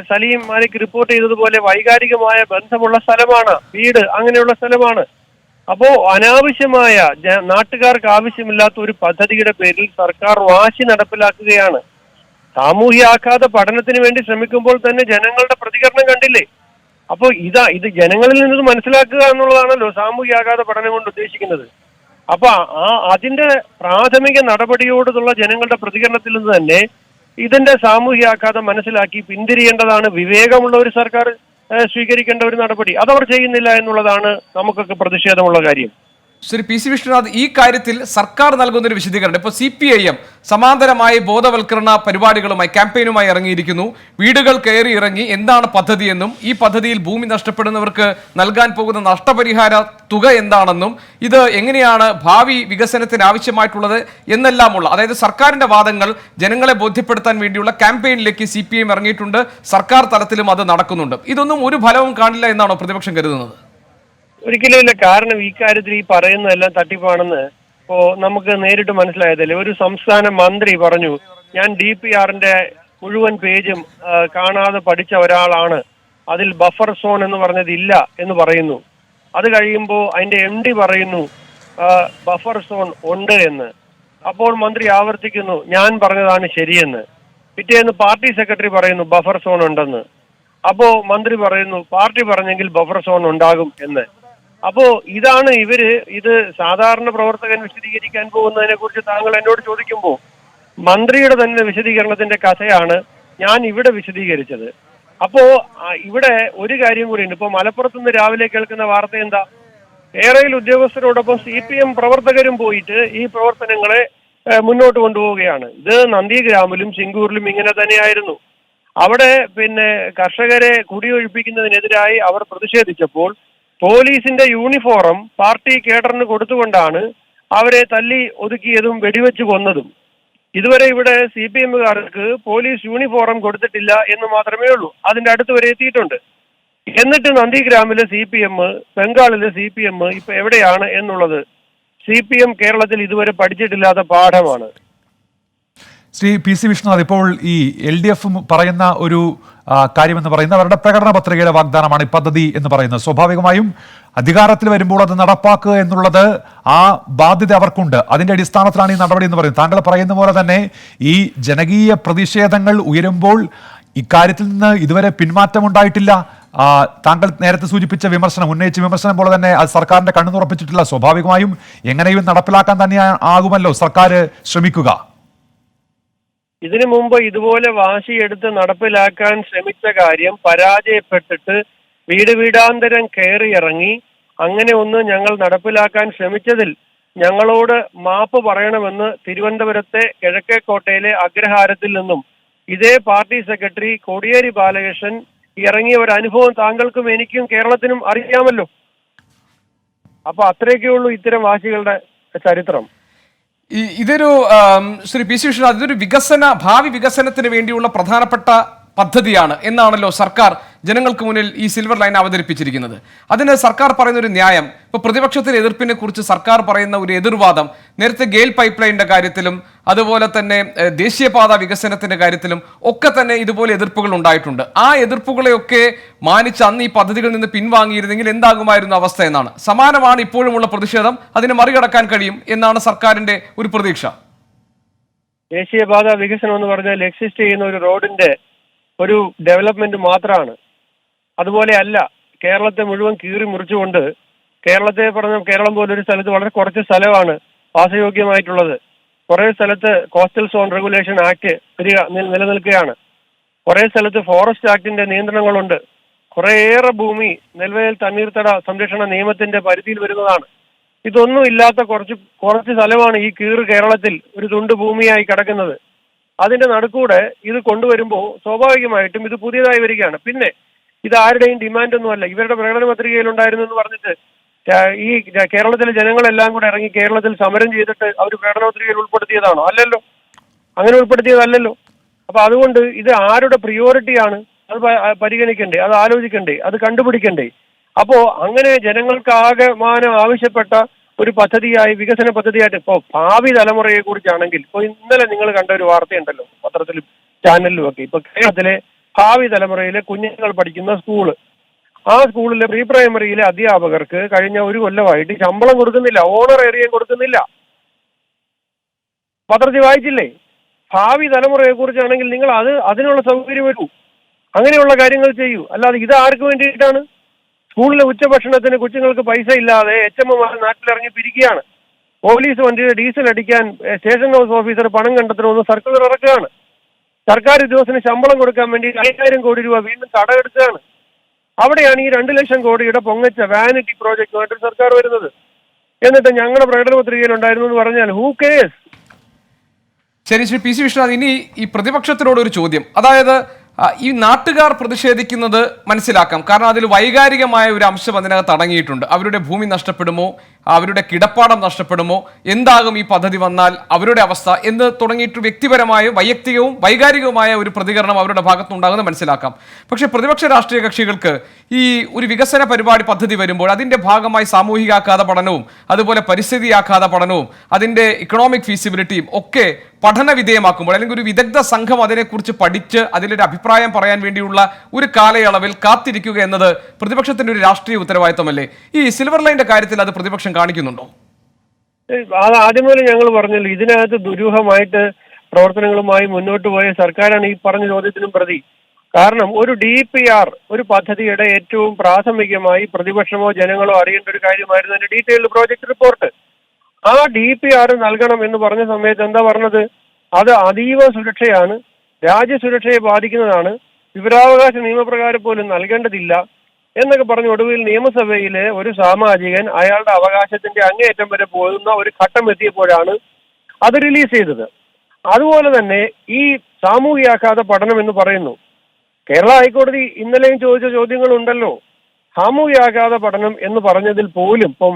സലീം മാലിക് റിപ്പോർട്ട് ചെയ്തതുപോലെ വൈകാരികമായ ബന്ധമുള്ള സ്ഥലമാണ്, വീട് അങ്ങനെയുള്ള സ്ഥലമാണ്. അപ്പോ അനാവശ്യമായ നാട്ടുകാർക്ക് ആവശ്യമില്ലാത്ത ഒരു പദ്ധതിയുടെ പേരിൽ സർക്കാർ വാശി നടപ്പിലാക്കുകയാണ്. സാമൂഹ്യാഘാത പഠനത്തിന് വേണ്ടി ശ്രമിക്കുമ്പോൾ തന്നെ ജനങ്ങളുടെ പ്രതികരണം കണ്ടില്ലേ? അപ്പോൾ ഇത് ജനങ്ങളിൽ നിന്ന് മനസ്സിലാക്കുക എന്നുള്ളതാണല്ലോ സാമൂഹ്യാഘാത പഠനം കൊണ്ട് ഉദ്ദേശിക്കുന്നത്. അപ്പൊ അതിന്റെ പ്രാഥമിക നടപടിയോടുള്ള ജനങ്ങളുടെ പ്രതികരണത്തിൽ നിന്ന് തന്നെ ഇതിന്റെ സാമൂഹ്യാഘാതം മനസ്സിലാക്കി പിന്തിരിയേണ്ടതാണ് വിവേകമുള്ള ഒരു സർക്കാർ സ്വീകരിക്കേണ്ട ഒരു നടപടി. അതവർ ചെയ്യുന്നില്ല എന്നുള്ളതാണ് നമുക്കൊക്കെ പ്രതിഷേധമുള്ള കാര്യം. ശ്രീ പി സി വിഷ്ണുനാഥ്, ഈ കാര്യത്തിൽ സർക്കാർ നൽകുന്നൊരു വിശദീകരണം ഇപ്പോൾ CPIM സമാന്തരമായ ബോധവൽക്കരണ പരിപാടികളുമായി ക്യാമ്പയിനുമായി ഇറങ്ങിയിരിക്കുന്നു. വീടുകൾ കയറി ഇറങ്ങി എന്താണ് പദ്ധതിയെന്നും ഈ പദ്ധതിയിൽ ഭൂമി നഷ്ടപ്പെടുന്നവർക്ക് നൽകാൻ പോകുന്ന നഷ്ടപരിഹാര തുക എന്താണെന്നും ഇത് എങ്ങനെയാണ് ഭാവി വികസനത്തിന് ആവശ്യമായിട്ടുള്ളത് എന്നെല്ലാമുള്ള, അതായത് സർക്കാരിന്റെ വാദങ്ങൾ ജനങ്ങളെ ബോധ്യപ്പെടുത്താൻ വേണ്ടിയുള്ള ക്യാമ്പയിനിലേക്ക് CPIM ഇറങ്ങിയിട്ടുണ്ട്. സർക്കാർ തലത്തിലും അത് നടക്കുന്നുണ്ട്. ഇതൊന്നും ഒരു ഫലവും കാണില്ല എന്നാണോ പ്രതിപക്ഷം കരുതുന്നത്? ഒരിക്കലും ഇല്ല. കാരണം ഈ കാര്യത്തിൽ ഈ പറയുന്നതെല്ലാം തട്ടിപ്പാണെന്ന് ഇപ്പോ നമുക്ക് നേരിട്ട് മനസ്സിലായതല്ലേ. ഒരു സംസ്ഥാന മന്ത്രി പറഞ്ഞു, ഞാൻ DPRന്റെ മുഴുവൻ പേജും കാണാതെ പഠിച്ച ഒരാളാണ്, അതിൽ ബഫർ സോൺ എന്ന് പറഞ്ഞത് ഇല്ല എന്ന് പറയുന്നു. അത് കഴിയുമ്പോൾ അതിന്റെ MD പറയുന്നു ബഫർ സോൺ ഉണ്ട് എന്ന്. അപ്പോൾ മന്ത്രി ആവർത്തിക്കുന്നു ഞാൻ പറഞ്ഞതാണ് ശരിയെന്ന്. പിറ്റേന്ന് പാർട്ടി സെക്രട്ടറി പറയുന്നു ബഫർ സോൺ ഉണ്ടെന്ന്. അപ്പോ മന്ത്രി പറയുന്നു പാർട്ടി പറഞ്ഞെങ്കിൽ ബഫർ സോൺ ഉണ്ടാകും എന്ന്. അപ്പോ ഇതാണ് ഇത് സാധാരണ പ്രവർത്തകൻ വിശദീകരിക്കാൻ പോകുന്നതിനെ കുറിച്ച് താങ്കൾ എന്നോട് ചോദിക്കുമ്പോൾ മന്ത്രിയുടെ തന്നെ വിശദീകരണത്തിന്റെ കഥയാണ് ഞാൻ ഇവിടെ വിശദീകരിച്ചത്. അപ്പോ ഇവിടെ ഒരു കാര്യം കൂടിയുണ്ട്. ഇപ്പൊ മലപ്പുറത്ത് നിന്ന് രാവിലെ കേൾക്കുന്ന വാർത്ത എന്താ? ഏറെയിൽ ഉദ്യോഗസ്ഥരോടൊപ്പം CPM പ്രവർത്തകരും പോയിട്ട് ഈ പ്രവർത്തനങ്ങളെ മുന്നോട്ട് കൊണ്ടുപോവുകയാണ്. ഇത് നന്ദിഗ്രാമിലും സിംഗൂരിലും ഇങ്ങനെ തന്നെയായിരുന്നു. അവിടെ കർഷകരെ കുടിയൊഴിപ്പിക്കുന്നതിനെതിരായി അവർ പ്രതിഷേധിച്ചപ്പോൾ പോലീസിന്റെ യൂണിഫോം പാർട്ടി കേഡറിന് കൊടുത്തുകൊണ്ടാണ് അവരെ തല്ലി ഒതുക്കിയതും വെടിവെച്ച് കൊന്നതും. ഇതുവരെ ഇവിടെ CPMകാർക്ക് പോലീസ് യൂണിഫോം കൊടുത്തിട്ടില്ല എന്ന് മാത്രമേ ഉള്ളൂ. അതിന്റെ അടുത്ത് വരെ എത്തിയിട്ടുണ്ട്. എന്നിട്ട് നന്ദിഗ്രാമിലെ CPM, ബംഗാളിലെ CPM ഇപ്പൊ എവിടെയാണ് എന്നുള്ളത് CPM കേരളത്തിൽ ഇതുവരെ പഠിച്ചിട്ടില്ലാത്ത പാഠമാണ്. ശ്രീ പി സി വിഷ്ണുനാഥ്, ഇപ്പോൾ ഈ LDF പറയുന്ന ഒരു കാര്യമെന്ന് പറയുന്നത് അവരുടെ പ്രകടന പത്രികയുടെ വാഗ്ദാനമാണ് ഈ പദ്ധതി എന്ന് പറയുന്നത്. സ്വാഭാവികമായും അധികാരത്തിൽ വരുമ്പോൾ അത് നടപ്പാക്കുക എന്നുള്ളത് ആ ബാധ്യത അവർക്കുണ്ട്. അതിന്റെ അടിസ്ഥാനത്തിലാണ് ഈ നടപടി എന്ന് പറയുന്നത്. താങ്കൾ പറയുന്ന പോലെ തന്നെ ഈ ജനകീയ പ്രതിഷേധങ്ങൾ ഉയരുമ്പോൾ ഇക്കാര്യത്തിൽ നിന്ന് ഇതുവരെ പിന്മാറ്റമുണ്ടായിട്ടില്ല. താങ്കൾ നേരത്തെ സൂചിപ്പിച്ച ഉന്നയിച്ച വിമർശനം പോലെ തന്നെ അത് സർക്കാരിന്റെ കണ്ണു തുറപ്പിച്ചിട്ടില്ല. സ്വാഭാവികമായും എങ്ങനെയും നടപ്പിലാക്കാൻ തന്നെ ആകുമല്ലോ സർക്കാർ ശ്രമിക്കുക. ഇതിനു മുമ്പ് ഇതുപോലെ വാശിയെടുത്ത് നടപ്പിലാക്കാൻ ശ്രമിച്ച കാര്യം പരാജയപ്പെട്ടിട്ട് വീടാന്തരം കയറി ഇറങ്ങി അങ്ങനെ ഒന്ന് ഞങ്ങൾ നടപ്പിലാക്കാൻ ശ്രമിച്ചതിൽ ഞങ്ങളോട് മാപ്പ് പറയണമെന്ന് തിരുവനന്തപുരത്തെ കിഴക്കേക്കോട്ടയിലെ അഗ്രഹാരത്തിൽ നിന്നും ഇതേ പാർട്ടി സെക്രട്ടറി കോടിയേരി ബാലകൃഷ്ണൻ ഇറങ്ങിയ ഒരു അനുഭവം താങ്കൾക്കും എനിക്കും കേരളത്തിനും അറിയാമല്ലോ. അപ്പൊ അത്രയൊക്കെ ഉള്ളൂ ഇത്തരം വാശികളുടെ ചരിത്രം. ഇതൊരു ശ്രീ പി സി വിഷ്ണുനാഥ്, ഇതൊരു ഭാവി വികസനത്തിന് വേണ്ടിയുള്ള പ്രധാനപ്പെട്ട പദ്ധതിയാണ് എന്നാണല്ലോ സർക്കാർ ജനങ്ങൾക്ക് മുന്നിൽ ഈ സിൽവർ ലൈൻ അവതരിപ്പിച്ചിരിക്കുന്നത്. അതിന് സർക്കാർ പറയുന്ന ഒരു ന്യായം, ഇപ്പൊ പ്രതിപക്ഷത്തിന്റെ എതിർപ്പിനെ കുറിച്ച് സർക്കാർ പറയുന്ന ഒരു എതിർവാദം നേരത്തെ ഗെയിൽ പൈപ്പ് ലൈനിന്റെ കാര്യത്തിലും അതുപോലെ തന്നെ ദേശീയപാത വികസനത്തിന്റെ കാര്യത്തിലും ഒക്കെ തന്നെ ഇതുപോലെ എതിർപ്പുകൾ ഉണ്ടായിട്ടുണ്ട്. ആ എതിർപ്പുകളെയൊക്കെ മാനിച്ച് അന്ന് ഈ പദ്ധതികളിൽ നിന്ന് പിൻവാങ്ങിയിരുന്നെങ്കിൽ എന്താകുമായിരുന്നു അവസ്ഥ എന്നാണ്. സമാനമാണ് ഇപ്പോഴുമുള്ള പ്രതിഷേധം. അതിനെ മറികടക്കാൻ കഴിയും എന്നാണ് സർക്കാരിന്റെ ഒരു പ്രതീക്ഷ. ദേശീയപാത വികസനം എന്ന് പറഞ്ഞാൽ എക്സിസ്റ്റ് ചെയ്യുന്ന ഒരു റോഡിന്റെ ഒരു ഡെവലപ്മെന്റ് മാത്രമാണ്. അതുപോലെ അല്ല കേരളത്തെ മുഴുവൻ കീറി മുറിച്ചുകൊണ്ട് കേരളം പോലൊരു സ്ഥലത്ത് വളരെ കുറച്ച് സ്ഥലമാണ് വാസയോഗ്യമായിട്ടുള്ളത്. കുറെ സ്ഥലത്ത് കോസ്റ്റൽ സോൺ റെഗുലേഷൻ ആക്ട് നിലനിൽക്കുകയാണ്. കുറെ സ്ഥലത്ത് ഫോറസ്റ്റ് ആക്ടിന്റെ നിയന്ത്രണങ്ങളുണ്ട്. കുറേയേറെ ഭൂമി നെൽവയൽ തണ്ണീർത്തട സംരക്ഷണ നിയമത്തിന്റെ പരിധിയിൽ വരുന്നതാണ്. ഇതൊന്നും ഇല്ലാത്ത കുറച്ച് സ്ഥലമാണ് ഈ കേരളത്തിൽ ഒരു തുണ്ട് ഭൂമിയായി കിടക്കുന്നത്. അതിന്റെ നടുക്കൂടെ ഇത് കൊണ്ടുവരുമ്പോൾ സ്വാഭാവികമായിട്ടും ഇത് പുതിയതായി വരികയാണ്. പിന്നെ ഇത് ആരുടെയും ഡിമാൻഡ് ഒന്നുമല്ല. ഇവരുടെ പ്രകടന പത്രികയിൽ ഉണ്ടായിരുന്നു എന്ന് പറഞ്ഞിട്ട് ഈ കേരളത്തിലെ ജനങ്ങളെല്ലാം കൂടെ ഇറങ്ങി കേരളത്തിൽ സമരം ചെയ്തിട്ട് അവർ പ്രകടന പത്രികയിൽ ഉൾപ്പെടുത്തിയതാണോ? അല്ലല്ലോ, അങ്ങനെ ഉൾപ്പെടുത്തിയതല്ലല്ലോ. അപ്പൊ അതുകൊണ്ട് ഇത് ആരുടെ പ്രിയോറിറ്റിയാണ് അത് പരിഗണിക്കണ്ടേ, അത് ആലോചിക്കണ്ടേ, അത് കണ്ടുപിടിക്കണ്ടേ. അപ്പോ അങ്ങനെ ജനങ്ങൾക്ക് ആകമാനം ആവശ്യപ്പെട്ട ഒരു പദ്ധതിയായി, വികസന പദ്ധതിയായിട്ട് ഇപ്പോൾ ഭാവി തലമുറയെ കുറിച്ചാണെങ്കിൽ ഇപ്പൊ ഇന്നലെ നിങ്ങൾ കണ്ട ഒരു വാർത്തയുണ്ടല്ലോ പത്രത്തിലും ചാനലിലും ഒക്കെ. ഇപ്പൊ കേരളത്തിലെ ഭാവി തലമുറയിലെ കുഞ്ഞുങ്ങൾ പഠിക്കുന്ന സ്കൂള്, ആ സ്കൂളിലെ പ്രീ പ്രൈമറിയിലെ അധ്യാപകർക്ക് കഴിഞ്ഞ ഒരു കൊല്ലമായിട്ട് ശമ്പളം കൊടുക്കുന്നില്ല, ഓണർ ഏറിയം കൊടുക്കുന്നില്ല. പത്രത്തിൽ വായിച്ചില്ലേ? ഭാവി തലമുറയെ കുറിച്ചാണെങ്കിൽ നിങ്ങൾ അതിനുള്ള സൗകര്യം വരൂ, അങ്ങനെയുള്ള കാര്യങ്ങൾ ചെയ്യൂ. അല്ലാതെ ഇത് ആർക്ക് വേണ്ടിയിട്ടാണ്? സ്കൂളിലെ ഉച്ചഭക്ഷണത്തിന് കൊച്ചുങ്ങൾക്ക് പൈസ ഇല്ലാതെ HMമാർ നാട്ടിലിറങ്ങി പിരിക്കുകയാണ്. പോലീസ് വണ്ടിയുടെ ഡീസൽ അടിക്കാൻ സ്റ്റേഷൻ ഹൗസ് ഓഫീസർ പണം കണ്ടെത്തണമെന്ന് സർക്കുലർ ഇറക്കുകയാണ്. സർക്കാർ ഉദ്യോഗസ്ഥന് ശമ്പളം കൊടുക്കാൻ വേണ്ടി 5000 കോടി രൂപ വീണ്ടും കടമെടുക്കുകയാണ്. അവിടെയാണ് ഈ 2 ലക്ഷം കോടിയുടെ പൊങ്ങച്ച വാനിറ്റി പ്രോജക്റ്റുമായിട്ട് സർക്കാർ വരുന്നത്. എന്നിട്ട് ഞങ്ങളുടെ പ്രകടന പത്രികയിൽ ഉണ്ടായിരുന്നു എന്ന് പറഞ്ഞാൽ ഹൂ കേസ്? ശരി, ശ്രീ PC വിശ്വനാഥ്, ഇനി ഈ പ്രതിപക്ഷത്തിനോട് ഒരു ചോദ്യം. അതായത് ഈ നാട്ടുകാർ പ്രതിഷേധിക്കുന്നത് മനസ്സിലാക്കാം, കാരണം അതിൽ വൈകാരികമായ ഒരു അംശം അതിനകത്ത് അടങ്ങിയിട്ടുണ്ട്. അവരുടെ ഭൂമി നഷ്ടപ്പെടുമോ, അവരുടെ കിടപ്പാടം നഷ്ടപ്പെടുമോ, എന്താകും ഈ പദ്ധതി വന്നാൽ അവരുടെ അവസ്ഥ എന്ന് തുടങ്ങിയിട്ട് വ്യക്തിപരമായ വൈയക്തികവും വൈകാരികവുമായ ഒരു പ്രതികരണം അവരുടെ ഭാഗത്തുനിന്നുണ്ടാകുന്നത് മനസ്സിലാക്കാം. പക്ഷേ പ്രതിപക്ഷ രാഷ്ട്രീയ കക്ഷികൾക്ക് ഈ ഒരു വികസന പരിപാടി പദ്ധതി വരുമ്പോൾ അതിൻ്റെ ഭാഗമായി സാമൂഹികാഘാത പഠനവും അതുപോലെ പരിസ്ഥിതി ആഘാത പഠനവും അതിൻ്റെ ഇക്കണോമിക് ഫീസിബിലിറ്റിയും ഒക്കെ പഠന വിധേയമാക്കുമ്പോൾ, അല്ലെങ്കിൽ ഒരു വിദഗ്ധ സംഘം അതിനെക്കുറിച്ച് പഠിച്ച് അതിലൊരു അഭിപ്രായം പറയാൻ വേണ്ടിയുള്ള ഒരു കാലയളവിൽ കാത്തിരിക്കുക എന്നത് പ്രതിപക്ഷത്തിന്റെ ഒരു രാഷ്ട്രീയ ഉത്തരവാദിത്തമല്ലേ? ഈ സിൽവർ ലൈനിന്റെ കാര്യത്തിൽ അത് പ്രതിപക്ഷം കാണിക്കുന്നുണ്ടോ? അത് ആദ്യം മുതൽ ഞങ്ങൾ പറഞ്ഞല്ലോ, ഇതിനകത്ത് ദുരൂഹമായിട്ട് പ്രവർത്തനങ്ങളുമായി മുന്നോട്ട് പോയ സർക്കാരാണ് ഈ പറഞ്ഞ ചോദ്യത്തിനും പ്രതി. കാരണം ഒരു DPR ഒരു പദ്ധതിയുടെ ഏറ്റവും പ്രാഥമികമായി പ്രതിപക്ഷമോ ജനങ്ങളോ അറിയേണ്ട ഒരു കാര്യമായിരുന്നു അതിന്റെ ഡീറ്റെയിൽഡ് പ്രോജക്ട് റിപ്പോർട്ട്. ആ DPR നൽകണം എന്ന് പറഞ്ഞ സമയത്ത് എന്താ പറഞ്ഞത്? അത് അതീവ സുരക്ഷയാണ്, രാജ്യസുരക്ഷയെ ബാധിക്കുന്നതാണ്, വിവരാവകാശ നിയമപ്രകാരം പോലും നൽകേണ്ടതില്ല എന്നൊക്കെ പറഞ്ഞ് ഒടുവിൽ നിയമസഭയിലെ ഒരു സാമാജികൻ അയാളുടെ അവകാശത്തിന്റെ അങ്ങേയറ്റം വരെ പോകുന്ന ഒരു ഘട്ടം എത്തിയപ്പോഴാണ് അത് റിലീസ് ചെയ്തത്. അതുപോലെ തന്നെ ഈ സാമൂഹികാഘാത പഠനം എന്ന് പറയുന്നു. കേരള ഹൈക്കോടതി ഇന്നലെയും ചോദിച്ച ചോദ്യങ്ങളുണ്ടല്ലോ. സാമൂഹികാഘാത പഠനം എന്ന് പറഞ്ഞതിൽ പോലും ഇപ്പം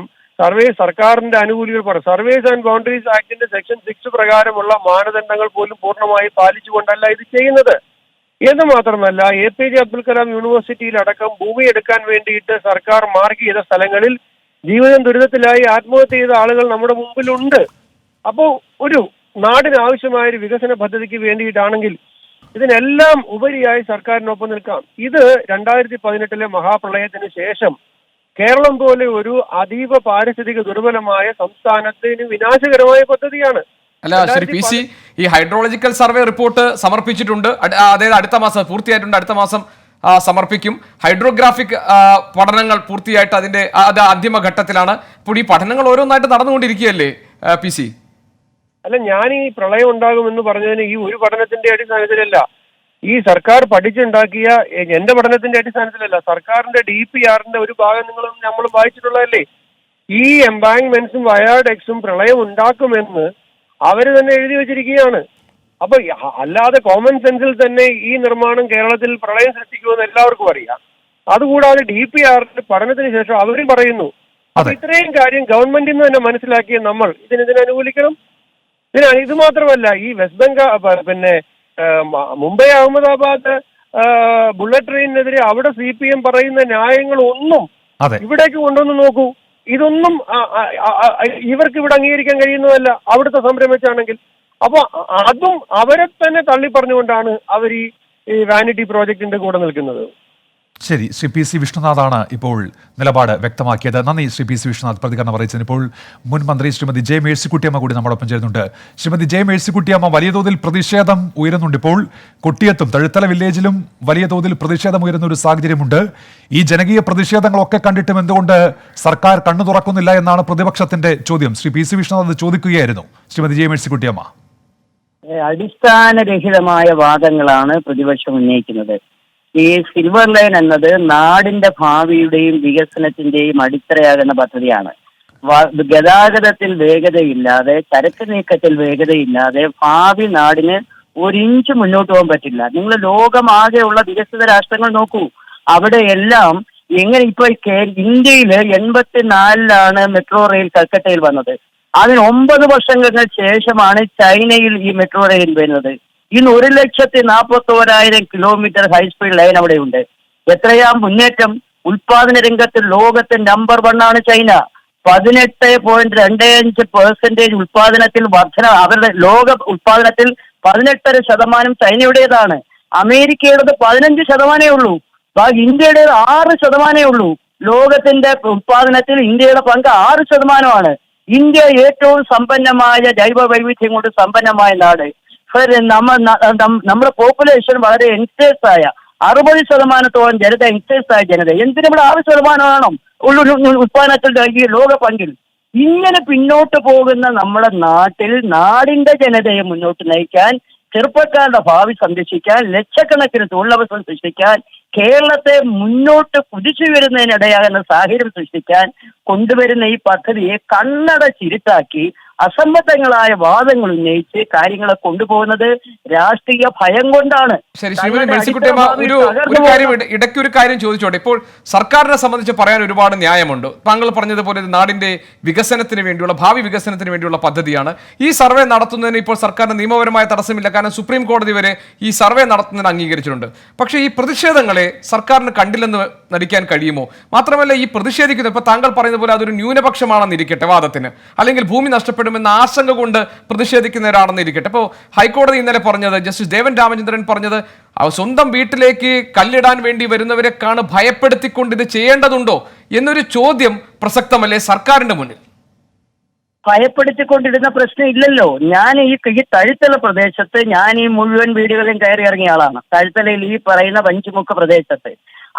സർക്കാരിന്റെ അനുകൂലികൾ സർവേസ് ആൻഡ് ബൗണ്ടറീസ് ആക്ടിന്റെ സെക്ഷൻ 6 പ്രകാരമുള്ള മാനദണ്ഡങ്ങൾ പോലും പൂർണ്ണമായി പാലിച്ചുകൊണ്ടല്ല ഇത് ചെയ്യുന്നത് എന്ന് മാത്രമല്ല, APJ അബ്ദുൽ കലാം യൂണിവേഴ്സിറ്റിയിലടക്കം ഭൂമി എടുക്കാൻ വേണ്ടിയിട്ട് സർക്കാർ മാർക്ക് ചെയ്ത സ്ഥലങ്ങളിൽ ജീവിതം ദുരിതത്തിലായി ആത്മഹത്യ ചെയ്ത ആളുകൾ നമ്മുടെ മുമ്പിലുണ്ട്. അപ്പോൾ ഒരു നാടിന് ആവശ്യമായ ഒരു വികസന പദ്ധതിക്ക് വേണ്ടിയിട്ടാണെങ്കിൽ ഇതിനെല്ലാം ഉപരിയായി സർക്കാരിനൊപ്പം നിൽക്കാം. ഇത് 2018 മഹാപ്രളയത്തിന് ശേഷം കേരളം പോലെ ഒരു അതീവ പാരിസ്ഥിതിക ദുർബലമായ സംസ്ഥാനത്തിന് വിനാശകരമായ പദ്ധതിയാണ്. അല്ല ശ്രീ PC, ഈ ഹൈഡ്രോളജിക്കൽ സർവേ റിപ്പോർട്ട് സമർപ്പിച്ചിട്ടുണ്ട്, അതായത് അടുത്ത മാസം പൂർത്തിയായിട്ടുണ്ട്, അടുത്ത മാസം സമർപ്പിക്കും. ഹൈഡ്രോഗ്രാഫിക് പഠനങ്ങൾ പൂർത്തിയായിട്ട് അത് അന്തിമഘട്ടത്തിലാണ്. ഇപ്പോൾ ഈ പഠനങ്ങൾ ഓരോന്നായിട്ട് നടന്നുകൊണ്ടിരിക്കുകയല്ലേ PC? അല്ല, ഞാൻ ഈ പ്രളയം ഉണ്ടാകുമെന്ന് പറഞ്ഞതിന് ഈ ഒരു പഠനത്തിന്റെ അടിസ്ഥാനത്തിലല്ല, ഈ സർക്കാർ പഠിച്ചുണ്ടാക്കിയ എന്റെ പഠനത്തിന്റെ അടിസ്ഥാനത്തിലല്ല, സർക്കാരിന്റെ DPRന്റെ ഒരു ഭാഗം നമ്മൾ വായിച്ചിട്ടുള്ളതല്ലേ. ഈ എംബാങ്ക്മെന്റ്സും വയാഡെക്സും പ്രളയം ഉണ്ടാക്കുമെന്ന് അവര് തന്നെ എഴുതി വെച്ചിരിക്കുകയാണ്. അപ്പൊ അല്ലാതെ കോമൺ സെൻസിൽ തന്നെ ഈ നിർമ്മാണം കേരളത്തിൽ പ്രളയം സൃഷ്ടിക്കുമെന്ന് എല്ലാവർക്കും അറിയാം. അതുകൂടാതെ DPRന്റെ പഠനത്തിന് ശേഷം അവരും പറയുന്നു. ഇത്രയും കാര്യം ഗവൺമെന്റിൽ നിന്ന് തന്നെ മനസ്സിലാക്കിയ നമ്മൾ ഇതിനെ അനുകൂലിക്കണം. ഇത് മാത്രമല്ല, ഈ വെസ്റ്റ് ബംഗാൾ പിന്നെ മുംബൈ അഹമ്മദാബാദ് ബുള്ളറ്റ് ട്രെയിനിനെതിരെ അവിടെ CPM പറയുന്ന ന്യായങ്ങളൊന്നും ഇവിടേക്ക് കൊണ്ടുവന്ന് നോക്കൂ. ഇതൊന്നും ഇവർക്ക് ഇവിടെ അംഗീകരിക്കാൻ കഴിയുന്നതല്ല അവിടുത്തെ സമരം വെച്ചാണെങ്കിൽ. അപ്പൊ അതും അവരെ തന്നെ തള്ളി പറഞ്ഞുകൊണ്ടാണ് അവർ ഈ വാനിറ്റി പ്രോജക്ടിന്റെ കൂടെ നിൽക്കുന്നത്. ശരി, ശ്രീ PC വിഷ്ണുനാഥാണ് ഇപ്പോൾ നിലപാട് വ്യക്തമാക്കിയത്. നന്ദി ശ്രീ PC വിഷ്ണുനാഥ് പ്രതികരണം അറിയിച്ചതിന്. ഇപ്പോൾ മുൻ മന്ത്രി ശ്രീമതി ജെ മേഴ്സിക്കുട്ടിയമ്മ കൂടി നമ്മോടൊപ്പം ചേരുന്നുണ്ട്. ശ്രീമതി ജെ മേഴ്സിക്കുട്ടിയമ്മ, വലിയ തോതിൽ പ്രതിഷേധം ഉയരുന്നുണ്ട്. ഇപ്പോൾ കൊട്ടിയത്തും തഴുത്തല വില്ലേജിലും വലിയ തോതിൽ പ്രതിഷേധം ഉയരുന്ന ഒരു സാഹചര്യമുണ്ട്. ഈ ജനകീയ പ്രതിഷേധങ്ങളൊക്കെ കണ്ടിട്ടും എന്തുകൊണ്ട് സർക്കാർ കണ്ണു തുറക്കുന്നില്ല എന്നാണ് പ്രതിപക്ഷത്തിന്റെ ചോദ്യം. ശ്രീ PC വിഷ്ണുനാഥ് ചോദിക്കുകയായിരുന്നു. ശ്രീമതി ജെ മേഴ്സിക്കുട്ടിയമ്മ, അടിസ്ഥാനരഹിതമായ വാദങ്ങളാണ് പ്രതിപക്ഷം ഉന്നയിക്കുന്നത്. ഈ സിൽവർ ലൈൻ എന്നത് നാടിന്റെ ഭാവിയുടെയും വികസനത്തിന്റെയും അടിത്തറയാകുന്ന പദ്ധതിയാണ്. ഗതാഗതത്തിൽ വേഗതയില്ലാതെ, ചരക്ക് നീക്കത്തിൽ വേഗതയില്ലാതെ ഭാവി നാടിന് ഒരിഞ്ച് മുന്നോട്ട് പോകാൻ പറ്റില്ല. നിങ്ങൾ ലോകമാകെയുള്ള വികസിത രാഷ്ട്രങ്ങൾ നോക്കൂ, അവിടെയെല്ലാം എങ്ങനെ ഇപ്പൊ ഇന്ത്യയിൽ 84-ലാണ് മെട്രോ റെയിൽ കൽക്കട്ടയിൽ വന്നത്. അതിന് 9 വർഷങ്ങൾക്ക് ശേഷമാണ് ചൈനയിൽ ഈ മെട്രോ റെയിൽ വരുന്നത്. ഇന്ന് 1,41,000 കിലോമീറ്റർ ഹൈസ്പീഡ് ലൈൻ അവിടെയുണ്ട്. എത്രയാ മുന്നേറ്റം! ഉൽപാദന രംഗത്ത് ലോകത്തെ നമ്പർ 1 ആണ് ചൈന. 18.25% ഉൽപാദനത്തിൽ വർധന. അവരുടെ ലോക ഉൽപാദനത്തിൽ 18% ചൈനയുടേതാണ്. അമേരിക്കയുടേത് 15% ഉള്ളൂ. ഇന്ത്യയുടേത് 6% ഉള്ളൂ. ലോകത്തിന്റെ ഉൽപാദനത്തിൽ ഇന്ത്യയുടെ പങ്ക് 6%. ഇന്ത്യ ഏറ്റവും സമ്പന്നമായ ജൈവ വൈവിധ്യം കൊണ്ട് സമ്പന്നമായ നാട്. നമ്മുടെ പോപ്പുലേഷൻ വളരെ യങ്സ്റ്റേഴ്സ് ആയ 60% ജനത യങ്സ്റ്റേഴ്സ് ആയ ജനത എന്തിനും ഇവിടെ 6% ഉത്പാദനത്തിൽ ഈ ലോക പങ്കിൽ ഇങ്ങനെ പിന്നോട്ട് പോകുന്ന നമ്മുടെ നാട്ടിൽ നാടിന്റെ ജനതയെ മുന്നോട്ട് നയിക്കാൻ, ചെറുപ്പക്കാരുടെ ഭാവി സംരക്ഷിക്കാൻ, ലക്ഷക്കണക്കിന് തൊഴിലവസരം സൃഷ്ടിക്കാൻ, കേരളത്തെ മുന്നോട്ട് കുതിച്ചുയരുന്നതിനിടയാകുന്ന സാഹചര്യം സൃഷ്ടിക്കാൻ കൊണ്ടുവരുന്ന ഈ പദ്ധതിയെ കണ്ണടച്ചിരുത്താക്കി അസംബദ്ധങ്ങളായ വാദങ്ങൾ ഉന്നയിച്ച് കാര്യങ്ങളെ കൊണ്ടുപോകുന്നത് രാഷ്ട്രീയ ഭയം കൊണ്ടാണ്. ശരി, ശ്രീമതി മേഴ്സിക്കുട്ടിയമ്മ, ഒരു കാര്യം ചോദിച്ചോട്ടെ. ഇപ്പോൾ സർക്കാരിനെ സംബന്ധിച്ച് പറയാൻ ഒരുപാട് ന്യായമുണ്ട്. താങ്കൾ പറഞ്ഞതുപോലെ ഇത് നാടിന്റെ വികസനത്തിന് വേണ്ടിയുള്ള, ഭാവി വികസനത്തിന് വേണ്ടിയുള്ള പദ്ധതിയാണ്. ഈ സർവേ നടത്തുന്നതിന് ഇപ്പോൾ സർക്കാരിന് നിയമപരമായ തടസ്സമില്ല. കാരണം സുപ്രീം കോടതി വരെ ഈ സർവേ നടത്തുന്നതിന് അംഗീകരിച്ചിട്ടുണ്ട്. പക്ഷേ ഈ പ്രതിഷേധങ്ങളെ സർക്കാരിന് കണ്ടില്ലെന്ന് നടിക്കാൻ കഴിയുമോ? മാത്രമല്ല, ഈ പ്രതിഷേധിക്കുന്നത്, ഇപ്പൊ താങ്കൾ പറയുന്ന പോലെ അതൊരു ന്യൂനപക്ഷമാണെന്നിരിക്കട്ടെ വാദത്തിന്, അല്ലെങ്കിൽ ഭൂമി നഷ്ടപ്പെടുമെന്ന ആശങ്ക കൊണ്ട് പ്രതിഷേധിക്കുന്നവരാണെന്നിരിക്കട്ടെ. ഇപ്പോൾ ഹൈക്കോടതി ഇന്നലെ പറഞ്ഞത്, ജസ്റ്റിസ് ദേവൻ രാമചന്ദ്രൻ പറഞ്ഞത്, സ്വന്തം വീട്ടിലേക്ക് കല്ലിടാൻ വേണ്ടി വരുന്നവരെക്കാണ് ഭയപ്പെടുത്തിക്കൊണ്ട് ഇത് ചെയ്യേണ്ടതുണ്ടോ എന്നൊരു ചോദ്യം പ്രസക്തമല്ലേ സർക്കാരിന്റെ മുന്നിൽ? ഭയപ്പെടുത്തിക്കൊണ്ടിരുന്ന പ്രശ്നം ഇല്ലല്ലോ. ഞാൻ ഈ തഴുത്തല പ്രദേശത്ത് ഞാൻ ഈ മുഴുവൻ വീടുകളിലും കയറി ഇറങ്ങിയ ആളാണ്. തഴുത്തലയിൽ ഈ പറയുന്ന വഞ്ചിമുക്ക് പ്രദേശത്ത്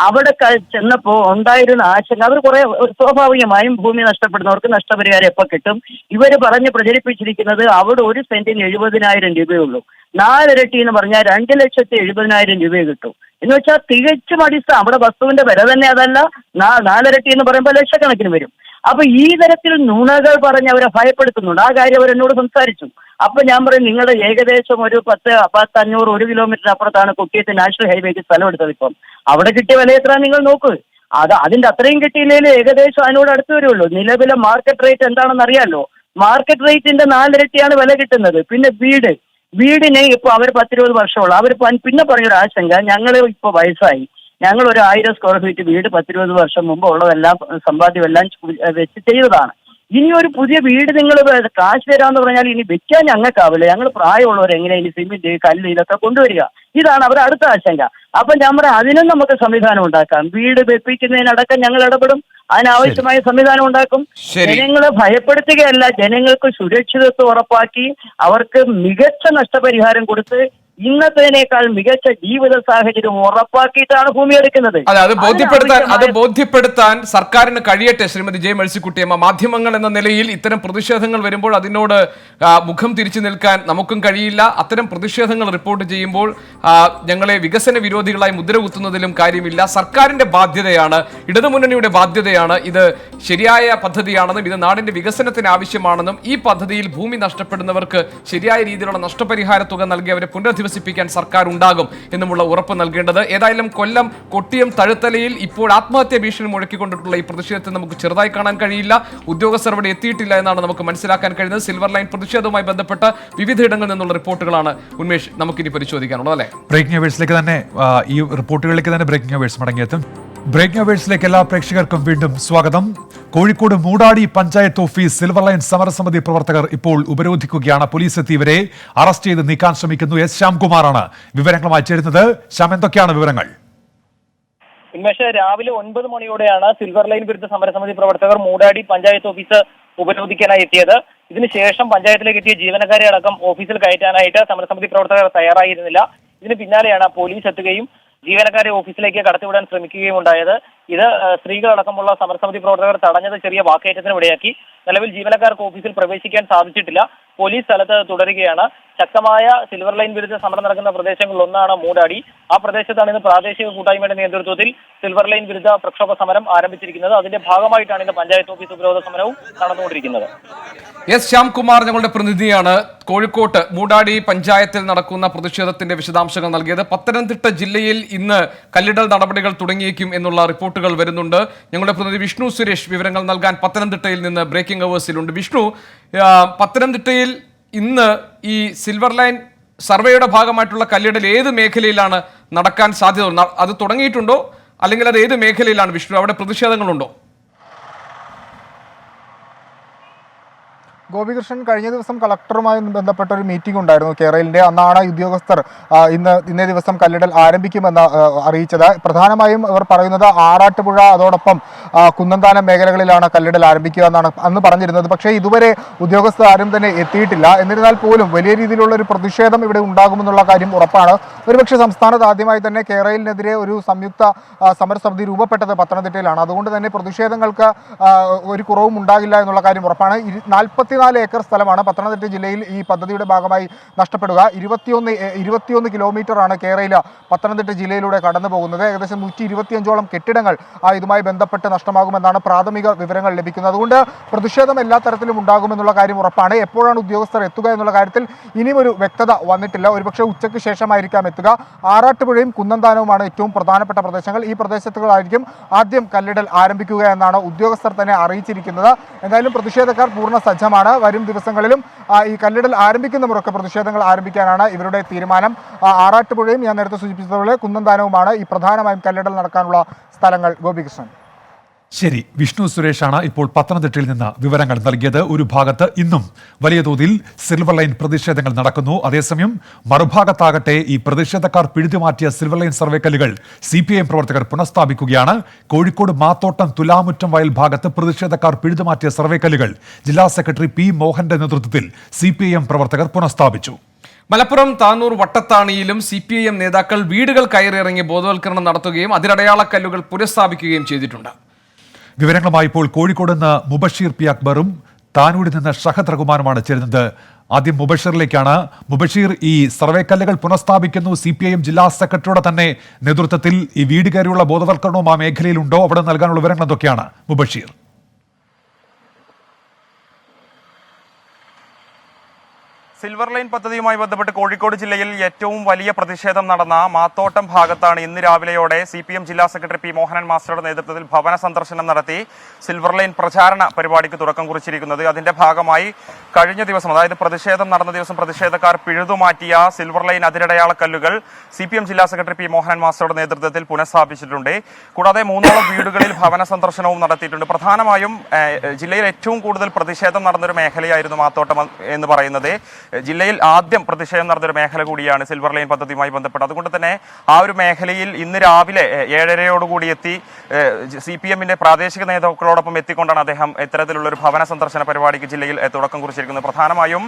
അവിടെ ചെന്നപ്പോ ഉണ്ടായിരുന്ന ആശങ്ക, അവർ കുറെ സ്വാഭാവികമായും ഭൂമി നഷ്ടപ്പെടുന്നവർക്ക് നഷ്ടപരിഹാരം എപ്പോൾ കിട്ടും, ഇവര് പറഞ്ഞ് പ്രചരിപ്പിച്ചിരിക്കുന്നത് അവിടെ ഒരു സെന്റിന് 70,000 രൂപയുള്ളൂ, 4 ഇരട്ടി എന്ന് പറഞ്ഞാൽ 2,70,000 രൂപയെ കിട്ടും എന്ന് വെച്ചാൽ തികച്ചും അടിസ്ഥാനം. അവിടെ വസ്തുവിന്റെ വില തന്നെ അതല്ല, 4 ഇരട്ടി എന്ന് പറയുമ്പോൾ ലക്ഷക്കണക്കിന് വരും. അപ്പൊ ഈ തരത്തിൽ നുണകൾ പറഞ്ഞ് അവരെ ഭയപ്പെടുത്തുന്നുണ്ട്. ആ കാര്യം അവരെന്നോട് സംസാരിച്ചു. അപ്പൊ ഞാൻ പറയും, നിങ്ങളുടെ ഏകദേശം ഒരു 10-500 1 കിലോമീറ്റർ അപ്പുറത്താണ് കൊട്ടിയത്ത് നാഷണൽ ഹൈവേക്ക് സ്ഥലം എടുത്തത്. ഇപ്പം അവിടെ കിട്ടിയ വില എത്ര നിങ്ങൾ നോക്ക്. അതിന്റെ അത്രയും കിട്ടിയില്ലെങ്കിൽ ഏകദേശം അതിനോട് അടുത്ത് വരുള്ളൂ. നിലവിലെ മാർക്കറ്റ് റേറ്റ് എന്താണെന്ന് അറിയാമല്ലോ. മാർക്കറ്റ് റേറ്റിന്റെ 4 ഇരട്ടിയാണ് വില കിട്ടുന്നത്. പിന്നെ വീടിന് ഇപ്പൊ അവർ 10-20 വർഷമുള്ള അവർ പിന്നെ പറഞ്ഞൊരു ആശങ്ക, ഞങ്ങൾ ഇപ്പൊ വയസ്സായി, ഞങ്ങൾ ഒരു 1000 സ്ക്വയർ ഫീറ്റ് വീട് 10-20 വർഷം മുമ്പ് ഉള്ളതെല്ലാം സമ്പാദ്യമെല്ലാം വെച്ച് ചെയ്തതാണ്. ഇനി ഒരു പുതിയ വീട് നിങ്ങൾ കാശ് തരാമെന്ന് പറഞ്ഞാൽ ഇനി വെക്കാൻ ഞങ്ങൾക്കാവില്ല, ഞങ്ങൾ പ്രായമുള്ളവർ എങ്ങനെ ഇനി സിമെന്റ് കല്ല് ഇതൊക്കെ കൊണ്ടുവരിക, ഇതാണ് അവരുടെ അടുത്ത ആശങ്ക. അപ്പൊ നമ്മുടെ അതിനും നമുക്ക് സംവിധാനം ഉണ്ടാക്കാം. വീട് വെപ്പിക്കുന്നതിനടക്കം ഞങ്ങൾ ഇടപെടും, അതിനാവശ്യമായ സംവിധാനം ഉണ്ടാക്കും. ജനങ്ങളെ ഭയപ്പെടുത്തുകയല്ല, ജനങ്ങൾക്ക് സുരക്ഷിതത്വം ഉറപ്പാക്കി അവർക്ക് മികച്ച നഷ്ടപരിഹാരം കൊടുത്ത് ഇന്നത്തേനേക്കാൾ മികച്ച ജീവിത സാഹചര്യം ഉറപ്പാക്കിയിട്ടാണ് ഭൂമി എടുക്കുന്നത്. അത് ബോധ്യപ്പെടുത്താൻ സർക്കാരിന് കഴിയട്ടെ. ശ്രീമതി ജെ മേഴ്സിക്കുട്ടിയമ്മ, മാധ്യമങ്ങൾ എന്ന നിലയിൽ ഇത്തരം പ്രതിഷേധങ്ങൾ വരുമ്പോൾ അതിനോട് മുഖം തിരിച്ചു നിൽക്കാൻ നമുക്കും കഴിയില്ല. അത്തരം പ്രതിഷേധങ്ങൾ റിപ്പോർട്ട് ചെയ്യുമ്പോൾ ഞങ്ങളെ വികസന വിരോധികളായി മുദ്രകുത്തുന്നതിലും കാര്യമില്ല. സർക്കാരിന്റെ ബാധ്യതയാണ്, ഇടതുമുന്നണിയുടെ ബാധ്യതയാണ്. ഇത് ശരിയായ പദ്ധതിയാണെന്നും ഇത് നാടിന്റെ വികസനത്തിന് ആവശ്യമാണെന്നും ഈ പദ്ധതിയിൽ ഭൂമി നഷ്ടപ്പെടുന്നവർക്ക് ശരിയായ രീതിയിലുള്ള നഷ്ടപരിഹാര തുക നൽകി അവരെ പുനരധിവസിപ്പിക്കാൻ സർക്കാർ ഉണ്ടാകും എന്നുമുള്ള ഉറപ്പ് നൽകേണ്ടത്. ഏതായാലും കൊല്ലം കൊട്ടിയം തഴുത്തലയിൽ ഇപ്പോൾ ആത്മഹത്യാ ഭീഷണി മുഴക്കിക്കൊണ്ടിട്ടുള്ള ഈ പ്രതിഷേധത്തെ നമുക്ക് ചെറുതായി കാണാൻ കഴിയില്ല. ഉദ്യോഗസ്ഥർ അവിടെ എത്തിയിട്ടില്ല എന്നാണ് നമുക്ക് മനസ്സിലാക്കാൻ കഴിയുന്നത്. സിൽവർ ലൈൻ പ്രതിഷേധവുമായി ബന്ധപ്പെട്ട വിവിധയിടങ്ങളിൽ നിന്നുള്ള റിപ്പോർട്ടുകളാണ് ഉന്മേഷ് നമുക്കിനി പരിശോധിക്കാനുള്ളത്, അല്ലേ? ബ്രേക്കിംഗ് അവേഴ്സിലേക്ക് തന്നെ ഈ റിപ്പോർട്ടുകളിലേക്ക് തന്നെ ബ്രേക്കിംഗ് അവേഴ്സ് മടങ്ങിയെത്തും. ബ്രേക്കിംഗ് അവേഴ്സിലേക്ക് എല്ലാ പ്രേക്ഷകർക്കും വീണ്ടും സ്വാഗതം. Kozhikode Moodadi panchayat office silver line സമരസമിതി പ്രവർത്തകർ ഇപ്പോൾ ഉപരോധിക്കുകയാണ്. പോലീസ് എത്തി ഇവരെ അറസ്റ്റ് ചെയ്ത് നീക്കാൻ ശ്രമിക്കുന്നു. എസ് ശ്യാംകുമാറാണ് വിവരങ്ങളുമായി ചേരുന്നത്. ശ്യാം, എന്തൊക്കെയാണ് വിവരങ്ങൾ? ഉന്മേഷ്, രാവിലെ 9 മണിയോടെയാണ് സിൽവർ ലൈൻ വിരുദ്ധ സമരസമിതി പ്രവർത്തകർ മൂടാടി പഞ്ചായത്ത് ഓഫീസ് ഉപരോധിക്കാനായി എത്തിയത്. ഇതിനുശേഷം പഞ്ചായത്തിലേക്ക് എത്തിയ ജീവനക്കാരെ അടക്കം ഓഫീസിൽ കയറ്റാനായിട്ട് സമരസമിതി പ്രവർത്തകർ തയ്യാറായിരുന്നില്ല. ഇതിന് പിന്നാലെയാണ് പോലീസ് എത്തുകയും ജീവനക്കാരെ ഓഫീസിലേക്ക് കടത്തിവിടാൻ ശ്രമിക്കുകയും ഉണ്ടായത്. ഇത് സ്ത്രീകളടക്കമുള്ള സമരസമിതി പ്രവർത്തകർ തടഞ്ഞത് ചെറിയ വാക്കേറ്റത്തിനും ഇടയാക്കി. നിലവിൽ ജീവനക്കാർക്ക് ഓഫീസിൽ പ്രവേശിക്കാൻ സാധിച്ചിട്ടില്ല. പോലീസ് സ്ഥലത്ത് തുടരുകയാണ്. ശക്തമായ സിൽവർ ലൈൻ വിരുദ്ധ സമരം നടക്കുന്ന പ്രദേശങ്ങളിൽ ഒന്നാണ് മൂടാടി. ആ പ്രദേശത്താണ് ഇന്ന് പ്രാദേശിക കൂട്ടായ്മയുടെ നേതൃത്വത്തിൽ സിൽവർ ലൈൻ വിരുദ്ധ പ്രക്ഷോഭ സമരം ആരംഭിച്ചിരിക്കുന്നത്. അതിന്റെ ഭാഗമായിട്ടാണ് ഇന്ന് പഞ്ചായത്ത് ഓഫീസ് ഉപരോധ സമരവും നടന്നുകൊണ്ടിരിക്കുന്നത്. എസ് ശ്യാംകുമാർ ഞങ്ങളുടെ പ്രതിനിധിയാണ് കോഴിക്കോട്ട് മൂടാടി പഞ്ചായത്തിൽ നടക്കുന്ന പ്രതിഷേധത്തിന്റെ വിശദാംശങ്ങൾ നൽകിയത്. പത്തനംതിട്ട ജില്ലയിൽ ഇന്ന് കല്ലിടൽ നടപടികൾ തുടങ്ങിയേക്കും എന്നുള്ള റിപ്പോർട്ടുകൾ വരുന്നുണ്ട്. ഞങ്ങളുടെ പ്രതിനിധി വിഷ്ണു സുരേഷ് വിവരങ്ങൾ നൽകാൻ പത്തനംതിട്ടയിൽ നിന്ന് ബ്രേക്കിംഗ് അവേഴ്സിലുണ്ട്. വിഷ്ണു, പത്തനംതിട്ടയിൽ ഇന്ന് ഈ സിൽവർ ലൈൻ സർവേയുടെ ഭാഗമായിട്ടുള്ള കല്ലിടൽ ഏത് മേഖലയിലാണ് നടക്കാൻ സാധ്യത? അത് തുടങ്ങിയിട്ടുണ്ടോ, അല്ലെങ്കിൽ അത് ഏത് മേഖലയിലാണ് വിഷ്ണു? അവിടെ പ്രതിഷേധങ്ങളുണ്ടോ? ഗോപികൃഷ്ണൻ, കഴിഞ്ഞ ദിവസം കളക്ടറുമായി ബന്ധപ്പെട്ട ഒരു മീറ്റിംഗ് ഉണ്ടായിരുന്നു കേരളയിലെ. അന്നാണ് ഉദ്യോഗസ്ഥർ ഇന്നേ ദിവസം കല്ലിടൽ ആരംഭിക്കുമെന്ന് അറിയിച്ചത്. പ്രധാനമായും അവർ പറയുന്നത് ആറാട്ടുപുഴ അതോടൊപ്പം കുന്നന്താനം മേഖലകളിലാണ് കല്ലിടൽ ആരംഭിക്കുക എന്നാണ് അന്ന് പറഞ്ഞിരുന്നത്. പക്ഷേ ഇതുവരെ ഉദ്യോഗസ്ഥർ ആരും തന്നെ എത്തിയിട്ടില്ല. എന്നിരുന്നാൽ പോലും വലിയ രീതിയിലുള്ള ഒരു പ്രതിഷേധം ഇവിടെ ഉണ്ടാകുമെന്നുള്ള കാര്യം ഉറപ്പാണ്. ഒരുപക്ഷെ സംസ്ഥാനത്ത് ആദ്യമായി തന്നെ കേരളത്തിനെതിരെ ഒരു സംയുക്ത സമരസമിതി രൂപപ്പെട്ടത് പത്തനംതിട്ടയിലാണ്. അതുകൊണ്ട് തന്നെ പ്രതിഷേധങ്ങൾക്ക് ഒരു കുറവും ഉണ്ടാകില്ല എന്നുള്ള കാര്യം ഉറപ്പാണ്. 44 ഏക്കർ സ്ഥലമാണ് പത്തനംതിട്ട ജില്ലയിൽ ഈ പദ്ധതിയുടെ ഭാഗമായി നഷ്ടപ്പെടുക. 21 കിലോമീറ്ററാണ് കേരള പത്തനംതിട്ട ജില്ലയിലൂടെ കടന്നു പോകുന്നത്. ഏകദേശം 125ഓളം കെട്ടിടങ്ങൾ ഇതുമായി ബന്ധപ്പെട്ട് നഷ്ടമാകുമെന്നാണ് പ്രാഥമിക വിവരങ്ങൾ ലഭിക്കുന്നത്. അതുകൊണ്ട് പ്രതിഷേധം എല്ലാ തരത്തിലും ഉണ്ടാകുമെന്നുള്ള കാര്യം ഉറപ്പാണ്. എപ്പോഴാണ് ഉദ്യോഗസ്ഥർ എത്തുക എന്നുള്ള കാര്യത്തിൽ ഇനിയും ഒരു വ്യക്തത വന്നിട്ടില്ല. ഒരുപക്ഷെ ഉച്ചയ്ക്ക് ശേഷമായിരിക്കാം എത്തുക. ആറാട്ടുപുഴയും കുന്നന്താനവുമാണ് ഏറ്റവും പ്രധാനപ്പെട്ട പ്രദേശങ്ങൾ. ഈ പ്രദേശത്തുകളായിരിക്കും ആദ്യം കല്ലിടൽ ആരംഭിക്കുക എന്നാണ് ഉദ്യോഗസ്ഥർ തന്നെ അറിയിച്ചിരിക്കുന്നത്. എന്തായാലും പ്രതിഷേധക്കാർ പൂർണ്ണ സജ്ജമാണ്. വരും ദിവസങ്ങളിലും ഈ കല്ലിടൽ ആരംഭിക്കുന്ന മുറക്ക് പ്രതിഷേധങ്ങൾ ആരംഭിക്കാനാണ് ഇവരുടെ തീരുമാനം. ആറാട്ടുപുഴയും ഞാൻ നേരത്തെ സൂചിപ്പിച്ചതുപോലെ കുന്നന്താനവുമാണ് ഈ പ്രധാനമായും കല്ലിടൽ നടക്കാനുള്ള സ്ഥലങ്ങൾ. ഗോപികൃഷ്ണൻ. ശരി, വിഷ്ണു സുരേഷാണ് ഇപ്പോൾ പത്തനംതിട്ടയിൽ നിന്ന് വിവരങ്ങൾ നൽകിയത്. ഒരു ഭാഗത്ത് ഇന്നും വലിയ തോതിൽ സിൽവർ ലൈൻ പ്രതിഷേധങ്ങൾ നടക്കുന്നു. അതേസമയം മറുഭാഗത്താകട്ടെ ഈ പ്രതിഷേധക്കാർ പിഴുതുമാറ്റിയ സിൽവർ ലൈൻ സർവേക്കല്ലുകൾ CPIM പ്രവർത്തകർ പുനഃസ്ഥാപിക്കുകയാണ്. കോഴിക്കോട് മാത്തോട്ടം തുലാമുറ്റം വയൽ ഭാഗത്ത് പ്രതിഷേധക്കാർ പിഴുതുമാറ്റിയ സർവേക്കല്ലുകൾ ജില്ലാ സെക്രട്ടറി P. മോഹന്റെ നേതൃത്വത്തിൽ CPIM പ്രവർത്തകർ പുനഃസ്ഥാപിച്ചു. മലപ്പുറം താനൂർ വട്ടത്താണിയിലും CPIM നേതാക്കൾ വീടുകൾ കയറിയിറങ്ങി ബോധവൽക്കരണം നടത്തുകയും അതിരടയാളക്കല്ലുകൾ പുനഃസ്ഥാപിക്കുകയും ചെയ്തിട്ടുണ്ട്. വിവരങ്ങളുമായി ഇപ്പോൾ കോഴിക്കോട് നിന്ന് മുബഷീർ P. അക്ബറും താനൂരിൽ നിന്ന് ഷഹദ് റഹ്മാനുമാണ് ചേരുന്നത്. ആദ്യം മുബഷീറിലേക്കാണ്. മുബഷീർ, ഈ സർവേക്കല്ലുകൾ പുനഃസ്ഥാപിക്കുന്നു. CPIM ജില്ലാ സെക്രട്ടറിയുടെ തന്നെ നേതൃത്വത്തിൽ ഈ വീട് കയറിയുള്ള ബോധവൽക്കരണവും ആ മേഖലയിലുണ്ടോ? അവിടെ നൽകാനുള്ള വിവരങ്ങൾ എന്തൊക്കെയാണ് മുബഷീർ? സിൽവർ ലൈൻ പദ്ധതിയുമായി ബന്ധപ്പെട്ട് കോഴിക്കോട് ജില്ലയിൽ ഏറ്റവും വലിയ പ്രതിഷേധം നടന്ന മാത്തോട്ടം ഭാഗത്താണ് ഇന്ന് രാവിലെയോടെ CPIM ജില്ലാ സെക്രട്ടറി P. മോഹനൻ മാസ്റ്ററുടെ നേതൃത്വത്തിൽ ഭവന സന്ദർശനം നടത്തി സിൽവർ ലൈൻ പ്രചാരണ പരിപാടിക്ക് തുടക്കം കുറിച്ചിരിക്കുന്നത്. അതിന്റെ ഭാഗമായി കഴിഞ്ഞ ദിവസം, അതായത് പ്രതിഷേധം നടന്ന ദിവസം, പ്രതിഷേധക്കാർ പിഴുതുമാറ്റിയ സിൽവർ ലൈൻ അതിരടയാള കല്ലുകൾ CPIM ജില്ലാ സെക്രട്ടറി P. മോഹനൻ മാസ്റ്ററുടെ നേതൃത്വത്തിൽ പുനഃസ്ഥാപിച്ചിട്ടുണ്ട്. കൂടാതെ 3ഓളം വീടുകളിൽ ഭവന സന്ദർശനവും നടത്തിയിട്ടുണ്ട്. പ്രധാനമായും ജില്ലയിൽ ഏറ്റവും കൂടുതൽ പ്രതിഷേധം നടന്നൊരു മേഖലയായിരുന്നു മാത്തോട്ടം എന്ന് പറയുന്നത്. ജില്ലയിൽ ആദ്യം പ്രതിഷേധം നടന്നൊരു മേഖല കൂടിയാണ് സിൽവർ ലൈൻ പദ്ധതിയുമായി ബന്ധപ്പെട്ട്. അതുകൊണ്ട് തന്നെ ആ ഒരു മേഖലയിൽ ഇന്ന് രാവിലെ 7:30യോടുകൂടി എത്തി CPIMന്റെ പ്രാദേശിക നേതാക്കളോടൊപ്പം എത്തിക്കൊണ്ടാണ് അദ്ദേഹം ഇത്തരത്തിലുള്ള ഒരു ഭവന സന്ദർശന പരിപാടിക്ക് ജില്ലയിൽ തുടക്കം കുറിച്ചിരിക്കുന്നത്. പ്രധാനമായും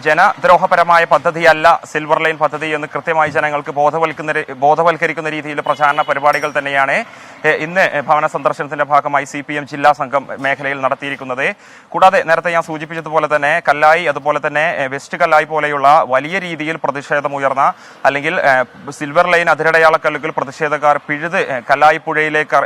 ജനദ്രോഹപരമായ പദ്ധതിയല്ല സിൽവർ ലൈൻ പദ്ധതി എന്ന് കൃത്യമായി ജനങ്ങൾക്ക് ബോധവൽക്കരിക്കുന്ന രീതിയിലുള്ള പ്രചാരണ പരിപാടികൾ തന്നെയാണ് ഇന്ന് ഭവന സന്ദർശനത്തിന്റെ ഭാഗമായി CPIM ജില്ലാ സംഘം മേഖലയിൽ നടത്തിയിരിക്കുന്നത്. കൂടാതെ നേരത്തെ ഞാൻ സൂചിപ്പിച്ചതുപോലെ തന്നെ കല്ലായി, അതുപോലെ തന്നെ വെസ്റ്റ് കല്ലായി പോലെയുള്ള വലിയ രീതിയിൽ പ്രതിഷേധമുയർന്ന, അല്ലെങ്കിൽ സിൽവർ ലൈൻ അതിരടയാള കല്ലുകൾ പ്രതിഷേധക്കാർ പിഴുത് കല്ലായി പുഴയിലേക്ക്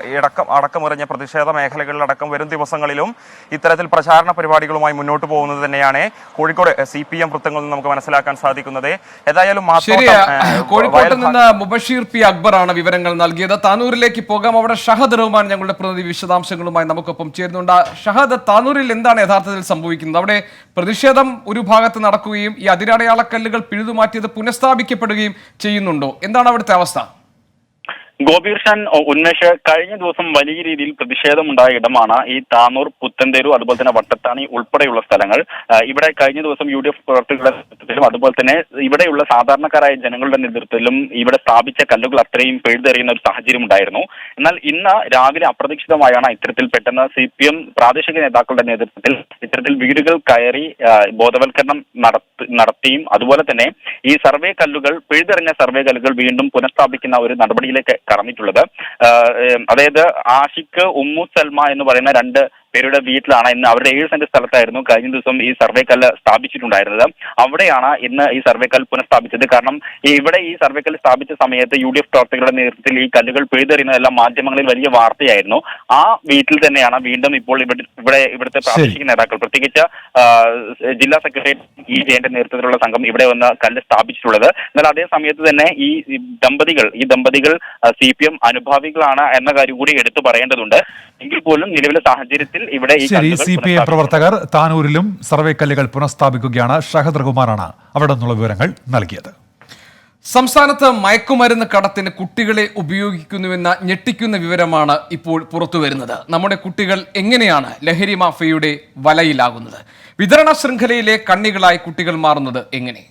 അടക്കമെറിഞ്ഞ പ്രതിഷേധ മേഖലകളിലടക്കം വരും ദിവസങ്ങളിലും ഇത്തരത്തിൽ പ്രചാരണ പരിപാടികളുമായി മുന്നോട്ട് പോകുന്നത് തന്നെയാണ് കോഴിക്കോട് CPIM വൃത്തങ്ങളിൽ നിന്ന് നമുക്ക് മനസ്സിലാക്കാൻ സാധിക്കുന്നത്. ഏതായാലും കോഴിക്കോട്ട് നിന്ന് മുബഷീർ P. അക്ബറാണ് വിവരങ്ങൾ നൽകിയത്. താനൂരിലേക്ക് പോകാം. അവിടെ ഷഹദ് റഹ്മാൻ ഞങ്ങളുടെ പ്രതിനിധി വിശദാംശങ്ങളുമായി നമുക്കൊപ്പം ചേരുന്നുണ്ട്. ഷഹദ്, താനൂരിൽ എന്താണ് യഥാർത്ഥത്തിൽ സംഭവിക്കുന്നത്? അവിടെ പ്രതിഷേധം ഒരു ഭാഗത്ത് നടക്കുകയും ഈ അതിരടയാളക്കല്ലുകൾ പിഴുതുമാറ്റിയത് പുനഃസ്ഥാപിക്കപ്പെടുകയും ചെയ്യുന്നുണ്ടോ? എന്താണ് അവിടുത്തെ അവസ്ഥ? ഗോപികൃഷ്ണൻ, ഉന്മേഷ്, കഴിഞ്ഞ ദിവസം വലിയ രീതിയിൽ പ്രതിഷേധമുണ്ടായ ഇടമാണ് ഈ താനൂർ, പുത്തൻതേരു, അതുപോലെ തന്നെ വട്ടത്താണി ഉൾപ്പെടെയുള്ള സ്ഥലങ്ങൾ. ഇവിടെ കഴിഞ്ഞ ദിവസം UDF പ്രവർത്തകരുടെ നേതൃത്വത്തിലും അതുപോലെ തന്നെ ഇവിടെയുള്ള സാധാരണക്കാരായ ജനങ്ങളുടെ നേതൃത്വത്തിലും ഇവിടെ സ്ഥാപിച്ച കല്ലുകൾ അത്രയും പിഴുതെറിയുന്ന ഒരു സാഹചര്യം ഉണ്ടായിരുന്നു. എന്നാൽ ഇന്ന് രാവിലെ അപ്രതീക്ഷിതമായാണ് ഇത്തരത്തിൽ പെട്ടെന്ന് CPIM പ്രാദേശിക നേതാക്കളുടെ നേതൃത്വത്തിൽ ഇത്തരത്തിൽ വീടുകൾ കയറി ബോധവൽക്കരണം നടത്തിയും അതുപോലെ തന്നെ ഈ സർവേ കല്ലുകൾ, പിഴുതെറിഞ്ഞ സർവേ കല്ലുകൾ വീണ്ടും പുനഃസ്ഥാപിക്കുന്ന ഒരു നടപടിയിലേക്ക് കടന്നിട്ടുള്ളത്. അതായത് ആഷിഖ്, ഉമ്മു സൽമ എന്ന് പറയുന്ന 2 പേരുടെ വീട്ടിലാണ് ഇന്ന്, അവരുടെ 7 സെന്റ് സ്ഥലത്തായിരുന്നു കഴിഞ്ഞ ദിവസം ഈ സർവേ കല്ല് സ്ഥാപിച്ചിട്ടുണ്ടായിരുന്നത്. അവിടെയാണ് ഇന്ന് ഈ സർവേ കല്ല് പുനഃസ്ഥാപിച്ചത്. കാരണം ഇവിടെ ഈ സർവേ കല്ല് സ്ഥാപിച്ച സമയത്ത് UDF പ്രവർത്തകരുടെ നേതൃത്വത്തിൽ ഈ കല്ലുകൾ പിഴുതെറിയുന്നതെല്ലാം മാധ്യമങ്ങളിൽ വലിയ വാർത്തയായിരുന്നു. ആ വീട്ടിൽ തന്നെയാണ് വീണ്ടും ഇപ്പോൾ ഇവിടുത്തെ പ്രാദേശിക നേതാക്കൾ, പ്രത്യേകിച്ച് ജില്ലാ സെക്രട്ടറി E. ജയന്റെ നേതൃത്വത്തിലുള്ള സംഘം ഇവിടെ വന്ന് കല്ല് സ്ഥാപിച്ചിട്ടുള്ളത്. എന്നാൽ അതേ സമയത്ത് തന്നെ ഈ ദമ്പതികൾ CPIM അനുഭാവികളാണ് എന്ന കാര്യം കൂടി എടുത്തു പറയേണ്ടതുണ്ട്. എങ്കിൽ പോലും നിലവിലെ സാഹചര്യത്തിൽ ഇവിടെ CPIM പ്രവർത്തകർ താനൂരിലും സർവേക്കല്ലുകൾ പുനഃസ്ഥാപിക്കുകയാണ്. ഷഹദ് റഹ്മാനാണ് അവിടെ നിന്നുള്ള വിവരങ്ങൾ നൽകിയത്. സംസ്ഥാനത്ത് മയക്കുമരുന്ന് കടത്തിന് കുട്ടികളെ ഉപയോഗിക്കുന്നുവെന്ന ഞെട്ടിക്കുന്ന വിവരമാണ് ഇപ്പോൾ പുറത്തുവരുന്നത്. നമ്മുടെ കുട്ടികൾ എങ്ങനെയാണ് ലഹരി മാഫിയയുടെ വലയിലാകുന്നത്? വിതരണ ശൃംഖലയിലെ കണ്ണികളായി കുട്ടികൾ മാറുന്നത് എങ്ങനെ?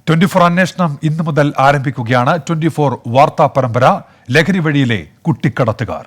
24 അന്വേഷണം ഇന്നു മുതൽ ആരംഭിക്കുകയാണ്. 24 വാർത്താ പരമ്പര ലഹരി വഴിയിലെ കുട്ടിക്കടത്തുകാർ.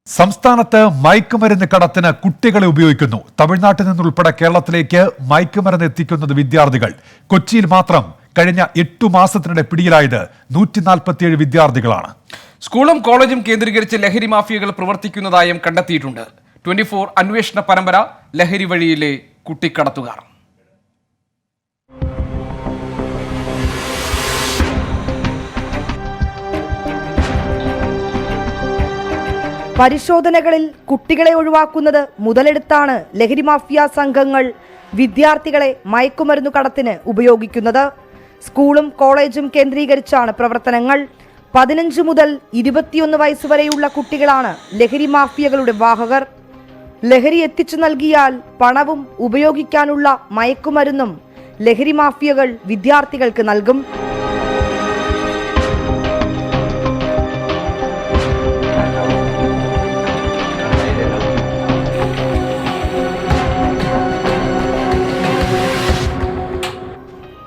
സംസ്ഥാനത്ത് മയക്കുമരുന്ന് കടത്തിന് കുട്ടികളെ ഉപയോഗിക്കുന്നു. തമിഴ്നാട്ടിൽ നിന്നുൾപ്പെടെ കേരളത്തിലേക്ക് മയക്കുമരുന്ന് എത്തിക്കുന്നത് വിദ്യാർത്ഥികൾ. കൊച്ചിയിൽ മാത്രം കഴിഞ്ഞ 8 മാസത്തിനിടെ പിടിയിലായത് 147 വിദ്യാർത്ഥികളാണ്. സ്കൂളും കോളേജും കേന്ദ്രീകരിച്ച് ലഹരി മാഫിയകൾ പ്രവർത്തിക്കുന്നതായും കണ്ടെത്തിയിട്ടുണ്ട്. 24 അന്വേഷണ പരമ്പര ലഹരി വഴിയിലെ കുട്ടിക്കടത്തുകാർ. പരിശോധനകളിൽ കുട്ടികളെ ഒഴിവാക്കുന്നത് മുതലെടുത്താണ് ലഹരി മാഫിയ സംഘങ്ങൾ വിദ്യാർത്ഥികളെ മയക്കുമരുന്നു കടത്തിന് ഉപയോഗിക്കുന്നത്. സ്കൂളും കോളേജും കേന്ദ്രീകരിച്ചാണ് പ്രവർത്തനങ്ങൾ. 15 മുതൽ 21 വയസ്സുവരെയുള്ള കുട്ടികളാണ് ലഹരി മാഫിയകളുടെ വാഹകർ. ലഹരി എത്തിച്ചു നൽകിയാൽ പണവും ഉപയോഗിക്കാനുള്ള മയക്കുമരുന്നും ലഹരി മാഫിയകൾ വിദ്യാർത്ഥികൾക്ക് നൽകും.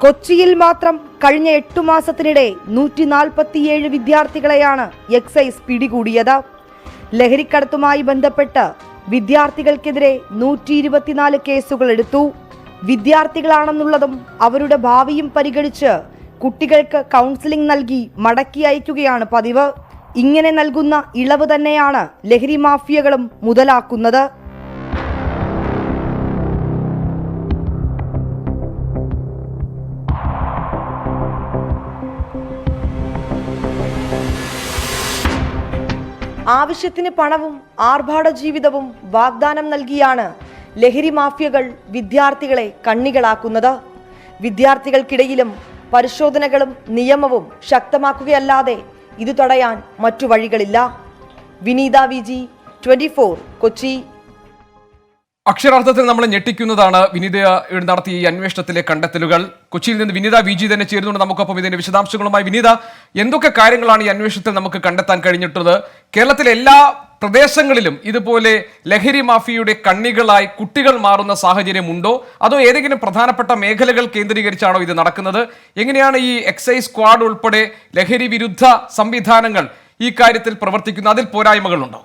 കൊച്ചിയിൽ മാത്രം കഴിഞ്ഞ 8 മാസത്തിനിടെ 147 വിദ്യാർത്ഥികളെയാണ് എക്സൈസ് പിടികൂടിയത്. ലഹരിക്കടത്തുമായി ബന്ധപ്പെട്ട് വിദ്യാർത്ഥികൾക്കെതിരെ 124 കേസുകൾ എടുത്തു. വിദ്യാർത്ഥികളാണെന്നുള്ളതും അവരുടെ ഭാവിയും പരിഗണിച്ച് കുട്ടികൾക്ക് കൗൺസിലിംഗ് നൽകി മടക്കി അയക്കുകയാണ് പതിവ്. ഇങ്ങനെ നൽകുന്ന ഇളവ് തന്നെയാണ് ലഹരി മാഫിയകളും മുതലാക്കുന്നത്. ആവശ്യത്തിന് പണവും ആർഭാട ജീവിതവും വാഗ്ദാനം നൽകിയാണ് ലഹരി മാഫിയകൾ വിദ്യാർത്ഥികളെ കണ്ണികളാക്കുന്നത്. വിദ്യാർത്ഥികൾക്കിടയിലും പരിശോധനകളും നിയമവും ശക്തമാക്കുകയല്ലാതെ ഇത് തടയാൻ മറ്റു വഴികളില്ല. വിനീത VG, 24 കൊച്ചി. അക്ഷരാർത്ഥത്തിൽ നമ്മൾ ഞെട്ടിക്കുന്നതാണ് വിനീത നടത്തിയ ഈ അന്വേഷണത്തിലെ കണ്ടെത്തലുകൾ. കൊച്ചിയിൽ നിന്ന് വിനീത VG തന്നെ ചേരുന്നുണ്ട് നമുക്കൊപ്പം ഇതിന്റെ വിശദാംശങ്ങളുമായി. വിനീത, എന്തൊക്കെ കാര്യങ്ങളാണ് ഈ അന്വേഷണത്തിൽ നമുക്ക് കണ്ടെത്താൻ കഴിഞ്ഞിട്ടുള്ളത്? കേരളത്തിലെ എല്ലാ പ്രദേശങ്ങളിലും ഇതുപോലെ ലഹരി മാഫിയയുടെ കണ്ണികളായി കുട്ടികൾ മാറുന്ന സാഹചര്യമുണ്ടോ, അതോ ഏതെങ്കിലും പ്രധാനപ്പെട്ട മേഖലകൾ കേന്ദ്രീകരിച്ചാണോ ഇത് നടക്കുന്നത്? എങ്ങനെയാണ് ഈ എക്സൈസ് സ്ക്വാഡ് ഉൾപ്പെടെ ലഹരി വിരുദ്ധ സംവിധാനങ്ങൾ ഈ കാര്യത്തിൽ പ്രവർത്തിക്കുന്നത്? അതിൽ പോരായ്മകളുണ്ടോ?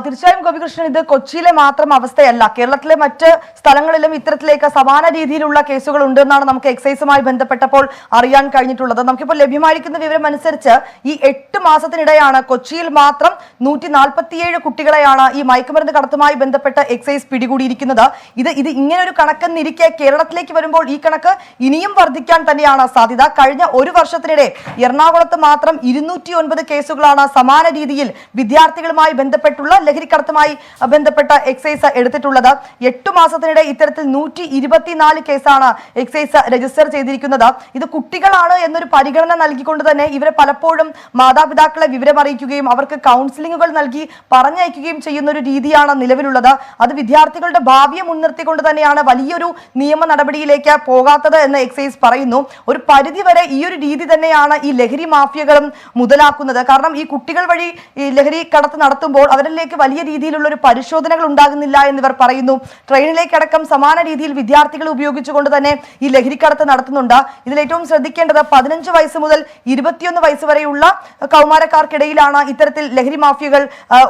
തീർച്ചയായും ഗോപികൃഷ്ണൻ, ഇത് കൊച്ചിയിലെ മാത്രം അവസ്ഥയല്ല. കേരളത്തിലെ മറ്റ് സ്ഥലങ്ങളിലും ഇത്തരത്തിലേക്ക് സമാന രീതിയിലുള്ള കേസുകൾ ഉണ്ടെന്നാണ് നമുക്ക് എക്സൈസുമായി ബന്ധപ്പെട്ടപ്പോൾ അറിയാൻ കഴിഞ്ഞിട്ടുള്ളത്. നമുക്കിപ്പോൾ ലഭ്യമായിരിക്കുന്ന വിവരം അനുസരിച്ച് ഈ 8 മാസത്തിനിടെയാണ് കൊച്ചിയിൽ മാത്രം 147 കുട്ടികളെയാണ് ഈ മയക്കുമരുന്ന് കടത്തുമായി ബന്ധപ്പെട്ട് എക്സൈസ് പിടികൂടിയിരിക്കുന്നത്. ഇത് ഇങ്ങനെ ഒരു കണക്കെന്നിരിക്കെ കേരളത്തിലേക്ക് വരുമ്പോൾ ഈ കണക്ക് ഇനിയും വർദ്ധിക്കാൻ തന്നെയാണ് സാധ്യത. കഴിഞ്ഞ ഒരു വർഷത്തിനിടെ എറണാകുളത്ത് മാത്രം 209 കേസുകളാണ് സമാന രീതിയിൽ വിദ്യാർത്ഥികളുമായി ബന്ധപ്പെട്ടുള്ള ലഹരിക്കടത്തുമായി ബന്ധപ്പെട്ട എക്സൈസ് എടുത്തിട്ടുള്ളത്. 8 മാസത്തിനിടെ ഇത്തരത്തിൽ 124 കേസാണ് എക്സൈസ് രജിസ്റ്റർ ചെയ്തിരിക്കുന്നത്. ഇത് കുട്ടികളാണ് എന്നൊരു പരിഗണന നൽകിക്കൊണ്ട് തന്നെ ഇവരെ പലപ്പോഴും മാതാപിതാക്കളെ വിവരം അറിയിക്കുകയും അവർക്ക് കൗൺസിലിങ്ങുകൾ നൽകി പറഞ്ഞയക്കുകയും ചെയ്യുന്ന ഒരു രീതിയാണ് നിലവിലുള്ളത്. അത് വിദ്യാർത്ഥികളുടെ ഭാവിയെ മുൻനിർത്തിക്കൊണ്ട് തന്നെയാണ് വലിയൊരു നിയമ നടപടിയിലേക്ക് പോകാത്തത് എന്ന് എക്സൈസ് പറയുന്നു. ഒരു പരിധിവരെ ഈ ഒരു രീതി തന്നെയാണ് ഈ ലഹരി മാഫിയകളും മുതലാക്കുന്നത്. കാരണം ഈ കുട്ടികൾ വഴി ഈ ലഹരി കടത്ത് നടത്തുമ്പോൾ അവരിൽ വലിയ രീതിയിലുള്ള ഒരു പരിശോധനകൾ ഉണ്ടാകുന്നില്ല എന്നിവർ പറയുന്നു. ട്രെയിനിലേക്കടക്കം സമാന രീതിയിൽ വിദ്യാർത്ഥികളെ ഉപയോഗിച്ചുകൊണ്ട് തന്നെ ഈ ലഹരിക്കടത്ത് നടത്തുന്നുണ്ട്. ഇതിൽ ഏറ്റവും ശ്രദ്ധിക്കേണ്ടത് 15 വയസ്സ് മുതൽ 21 വയസ്സ് വരെയുള്ള കൗമാരക്കാർക്കിടയിലാണ് ഇത്തരത്തിൽ ലഹരി മാഫിയകൾ